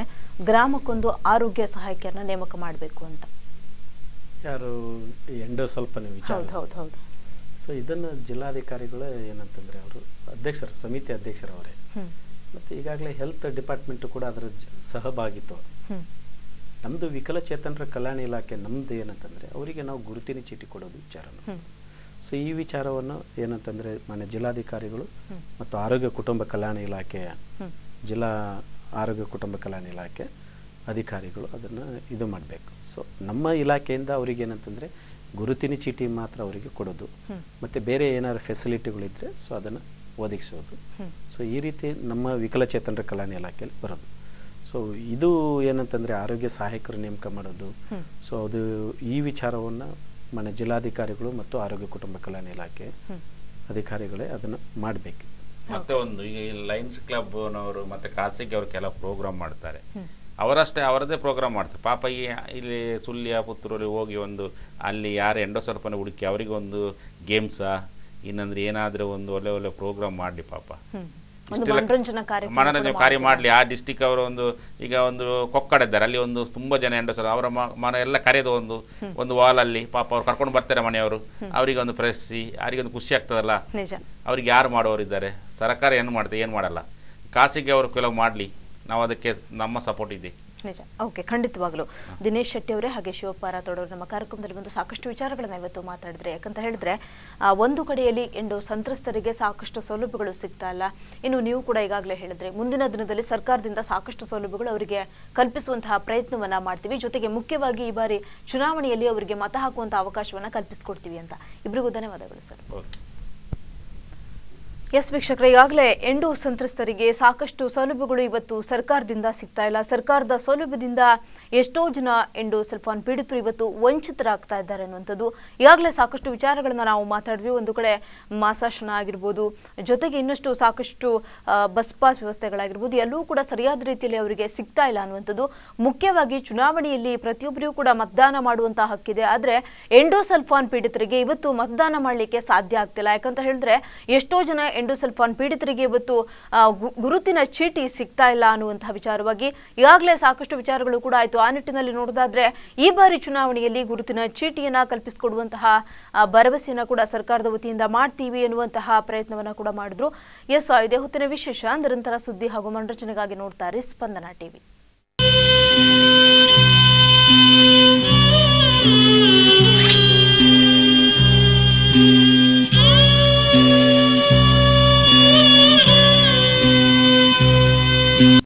ಗ್ರಾಮಕ್ಕೊಂದು ಆರೋಗ್ಯ ಸಹಾಯಕಿಯರನ್ನ ನೇಮಕ ಮಾಡಬೇಕು ಅಂತ ಯಾರು ಎಂಡೋಸಲ್ಫನ್ ವಿಚಾರ. ಹೌದು. ಸೊ ಇದನ್ನು ಜಿಲ್ಲಾಧಿಕಾರಿಗಳು ಏನಂತಂದರೆ ಅವರು ಅಧ್ಯಕ್ಷರು, ಸಮಿತಿ ಅಧ್ಯಕ್ಷರವರೇ, ಮತ್ತು ಈಗಾಗಲೇ ಹೆಲ್ತ್ ಡಿಪಾರ್ಟ್ಮೆಂಟು ಕೂಡ ಅದರ ಸಹಭಾಗಿತ್ವ. ನಮ್ಮದು ವಿಕಲಚೇತನರ ಕಲ್ಯಾಣ ಇಲಾಖೆ ನಮ್ಮದು ಏನಂತಂದರೆ ಅವರಿಗೆ ನಾವು ಗುರುತಿನ ಚೀಟಿ ಕೊಡೋದು ವಿಚಾರ. ಸೊ ಈ ವಿಚಾರವನ್ನು ಏನಂತಂದರೆ ಮಾನ್ಯ ಜಿಲ್ಲಾಧಿಕಾರಿಗಳು ಮತ್ತು ಆರೋಗ್ಯ ಕುಟುಂಬ ಕಲ್ಯಾಣ ಇಲಾಖೆಯ ಜಿಲ್ಲಾ ಆರೋಗ್ಯ ಕುಟುಂಬ ಕಲ್ಯಾಣ ಇಲಾಖೆ ಅಧಿಕಾರಿಗಳು ಅದನ್ನು ಇದು ಮಾಡಬೇಕು. ಸೊ ನಮ್ಮ ಇಲಾಖೆಯಿಂದ ಅವ್ರಿಗೆ ಏನಂತಂದರೆ ಗುರುತಿನ ಚೀಟಿ ಮಾತ್ರ ಅವರಿಗೆ ಕೊಡೋದು, ಮತ್ತು ಬೇರೆ ಏನಾದ್ರು ಫೆಸಿಲಿಟಿಗಳಿದ್ದರೆ ಸೊ ಅದನ್ನು ಒದಗಿಸೋದು. ಸೊ ಈ ರೀತಿ ನಮ್ಮ ವಿಕಲಚೇತನರ ಕಲ್ಯಾಣ ಇಲಾಖೆಯಲ್ಲಿ ಬರೋದು. ಸೊ ಇದು ಏನಂತಂದರೆ ಆರೋಗ್ಯ ಸಹಾಯಕರು ನೇಮಕ ಮಾಡೋದು. ಸೊ ಅದು ಈ ವಿಚಾರವನ್ನು ಮನೆ ಜಿಲ್ಲಾಧಿಕಾರಿಗಳು ಮತ್ತು ಆರೋಗ್ಯ ಕುಟುಂಬ ಕಲ್ಯಾಣ ಇಲಾಖೆ ಅಧಿಕಾರಿಗಳೇ ಅದನ್ನು ಮಾಡಬೇಕು. ಮತ್ತೆ ಒಂದು ಈಗ ಲಯನ್ಸ್ ಕ್ಲಬ್ನವರು ಮತ್ತು ಖಾಸಗಿ ಅವರು ಕೆಲವು ಪ್ರೋಗ್ರಾಮ್ ಮಾಡ್ತಾರೆ. ಅವರಷ್ಟೇ ಅವರದೇ ಪ್ರೋಗ್ರಾಮ್ ಮಾಡ್ತಾರೆ. ಪಾಪ ಇಲ್ಲಿ ಸುಳ್ಯ ಪುತ್ತೂರಲ್ಲಿ ಹೋಗಿ ಒಂದು ಅಲ್ಲಿ ಯಾರು ಎಂಡೋಸಲ್ಫನ್ ಹುಡುಕಿ ಅವರಿಗೆ ಒಂದು ಗೇಮ್ಸಾ ಇನ್ನಂದ್ರೆ ಏನಾದರೂ ಒಂದು ಒಳ್ಳೆ ಪ್ರೋಗ್ರಾಮ್ ಮಾಡಲಿ. ಪಾಪ ಮನೋರಂಜನಾ ಕಾರ್ಯ ಮಾಡಲಿ. ಆ ಡಿಸ್ಟಿಕ್ ಅವರು ಈಗ ಒಂದು ಕೊಕ್ಕಡ ಇದ್ದಾರೆ, ಅಲ್ಲಿ ಒಂದು ತುಂಬ ಜನ ಎಂಡೋಸಲ್ ಅವರ ಮನೆ ಎಲ್ಲ ಕರೆದು ಒಂದು ವಾಲಲ್ಲಿ ಪಾಪ ಅವ್ರು ಕರ್ಕೊಂಡು ಬರ್ತಾರೆ ಮನೆಯವರು. ಅವರಿಗೆ ಒಂದು ಪ್ರೆಸ್ಸಿ, ಅವರಿಗೆ ಒಂದು ಖುಷಿ ಆಗ್ತದಲ್ಲ. ಅವ್ರಿಗೆ ಯಾರು ಮಾಡೋರಿದ್ದಾರೆ? ಸರ್ಕಾರ ಏನು ಮಾಡುತ್ತೆ? ಏನು ಮಾಡಲ್ಲ. ಖಾಸಗಿ ಅವರು ಕೆಲವು ಮಾಡಲಿ, ನಾವು ಅದಕ್ಕೆ ನಮ್ಮ ಸಪೋರ್ಟ್ ಇದೆ. ನಿಜ. ಓಕೆ, ಖಂಡಿತವಾಗ್ಲೂ ದಿನೇಶ್ ಶೆಟ್ಟಿ ಅವರೇ ಹಾಗೆ ಶಿವಪ್ಪ ರಾಥೋಡ್ ನಮ್ಮ ಕಾರ್ಯಕ್ರಮದಲ್ಲಿ ಬಂದು ಸಾಕಷ್ಟು ವಿಚಾರಗಳನ್ನ ಇವತ್ತು ಮಾತಾಡಿದ್ರೆ. ಯಾಕಂತ ಹೇಳಿದ್ರೆ ಒಂದು ಕಡೆಯಲ್ಲಿ ಎಂಡೋ ಸಂತ್ರಸ್ತರಿಗೆ ಸಾಕಷ್ಟು ಸೌಲಭ್ಯಗಳು ಸಿಗ್ತಾ ಇಲ್ಲ. ಇನ್ನು ನೀವು ಕೂಡ ಈಗಾಗಲೇ ಹೇಳಿದ್ರೆ ಮುಂದಿನ ದಿನದಲ್ಲಿ ಸರ್ಕಾರದಿಂದ ಸಾಕಷ್ಟು ಸೌಲಭ್ಯಗಳು ಅವರಿಗೆ ಕಲ್ಪಿಸುವಂತಹ ಪ್ರಯತ್ನವನ್ನ ಮಾಡ್ತೀವಿ. ಜೊತೆಗೆ ಮುಖ್ಯವಾಗಿ ಈ ಬಾರಿ ಚುನಾವಣೆಯಲ್ಲಿ ಅವರಿಗೆ ಮತ ಹಾಕುವಂತಹ ಅವಕಾಶವನ್ನ ಕಲ್ಪಿಸಿಕೊಡ್ತೀವಿ ಅಂತ. ಇಬ್ಬರಿಗೂ ಧನ್ಯವಾದಗಳು ಸರ್. ಎಸ್ ವೀಕ್ಷಕರೇ, ಈಗಾಗಲೇ ಎಂಡೋ ಸಂತ್ರಸ್ತರಿಗೆ ಸಾಕಷ್ಟು ಸೌಲಭ್ಯಗಳು ಇವತ್ತು ಸರ್ಕಾರದಿಂದ ಸಿಗ್ತಾ ಇಲ್ಲ. ಸರ್ಕಾರದ ಸೌಲಭ್ಯದಿಂದ ಎಷ್ಟೋ ಜನ ಎಂಡೋಸಲ್ಫಾನ್ ಪೀಡಿತರು ಇವತ್ತು ವಂಚಿತರಾಗ್ತಾ ಇದ್ದಾರೆ ಅನ್ನುವಂಥದ್ದು ಈಗಾಗಲೇ ಸಾಕಷ್ಟು ವಿಚಾರಗಳನ್ನ ನಾವು ಮಾತಾಡಿದ್ವಿ. ಒಂದು ಕಡೆ ಮಾಸಾಶನ ಆಗಿರ್ಬೋದು, ಜೊತೆಗೆ ಇನ್ನಷ್ಟು ಸಾಕಷ್ಟು ಬಸ್ ಪಾಸ್ ವ್ಯವಸ್ಥೆಗಳಾಗಿರ್ಬೋದು, ಎಲ್ಲವೂ ಕೂಡ ಸರಿಯಾದ ರೀತಿಯಲ್ಲಿ ಅವರಿಗೆ ಸಿಗ್ತಾ ಇಲ್ಲ ಅನ್ನುವಂಥದ್ದು. ಮುಖ್ಯವಾಗಿ ಚುನಾವಣೆಯಲ್ಲಿ ಪ್ರತಿಯೊಬ್ಬರಿಗೂ ಕೂಡ ಮತದಾನ ಮಾಡುವಂತಹ ಹಕ್ಕಿದೆ. ಆದರೆ ಎಂಡೋಸಲ್ಫಾನ್ ಪೀಡಿತರಿಗೆ ಇವತ್ತು ಮತದಾನ ಮಾಡಲಿಕ್ಕೆ ಸಾಧ್ಯ ಆಗ್ತಿಲ್ಲ. ಯಾಕಂತ ಹೇಳಿದ್ರೆ ಎಷ್ಟೋ ಜನ ಎಂಡೋಸಲ್ಫಾನ್ ಪೀಡಿತರಿಗೆ ಇವತ್ತು ಗುರುತಿನ ಚೀಟಿ ಸಿಗ್ತಾ ಇಲ್ಲ ಅನ್ನುವಂತಹ ವಿಚಾರವಾಗಿ ಈಗಾಗಲೇ ಸಾಕಷ್ಟು ವಿಚಾರಗಳು ಕೂಡ ಆಯಿತು. ಆ ನಿಟ್ಟಿನಲ್ಲಿ ನೋಡೋದಾದ್ರೆ ಈ ಬಾರಿ ಚುನಾವಣೆಯಲ್ಲಿ ಗುರುತಿನ ಚೀಟಿಯನ್ನ ಕಲ್ಪಿಸಿಕೊಡುವಂತಹ ಭರವಸೆಯನ್ನ ಕೂಡ ಸರ್ಕಾರದ ವತಿಯಿಂದ ಮಾಡ್ತೀವಿ ಎನ್ನುವಂತಹ ಪ್ರಯತ್ನವನ್ನ ಕೂಡ ಮಾಡಿದ್ರು. ಎಸ್, ಇದೇ ಹೊತ್ತಿನ ವಿಶೇಷ. ನಿರಂತರ ಸುದ್ದಿ ಹಾಗೂ ಮನರಂಜನೆಗಾಗಿ ನೋಡ್ತಾರೆ ಸ್ಪಂದನ ಟಿವಿ.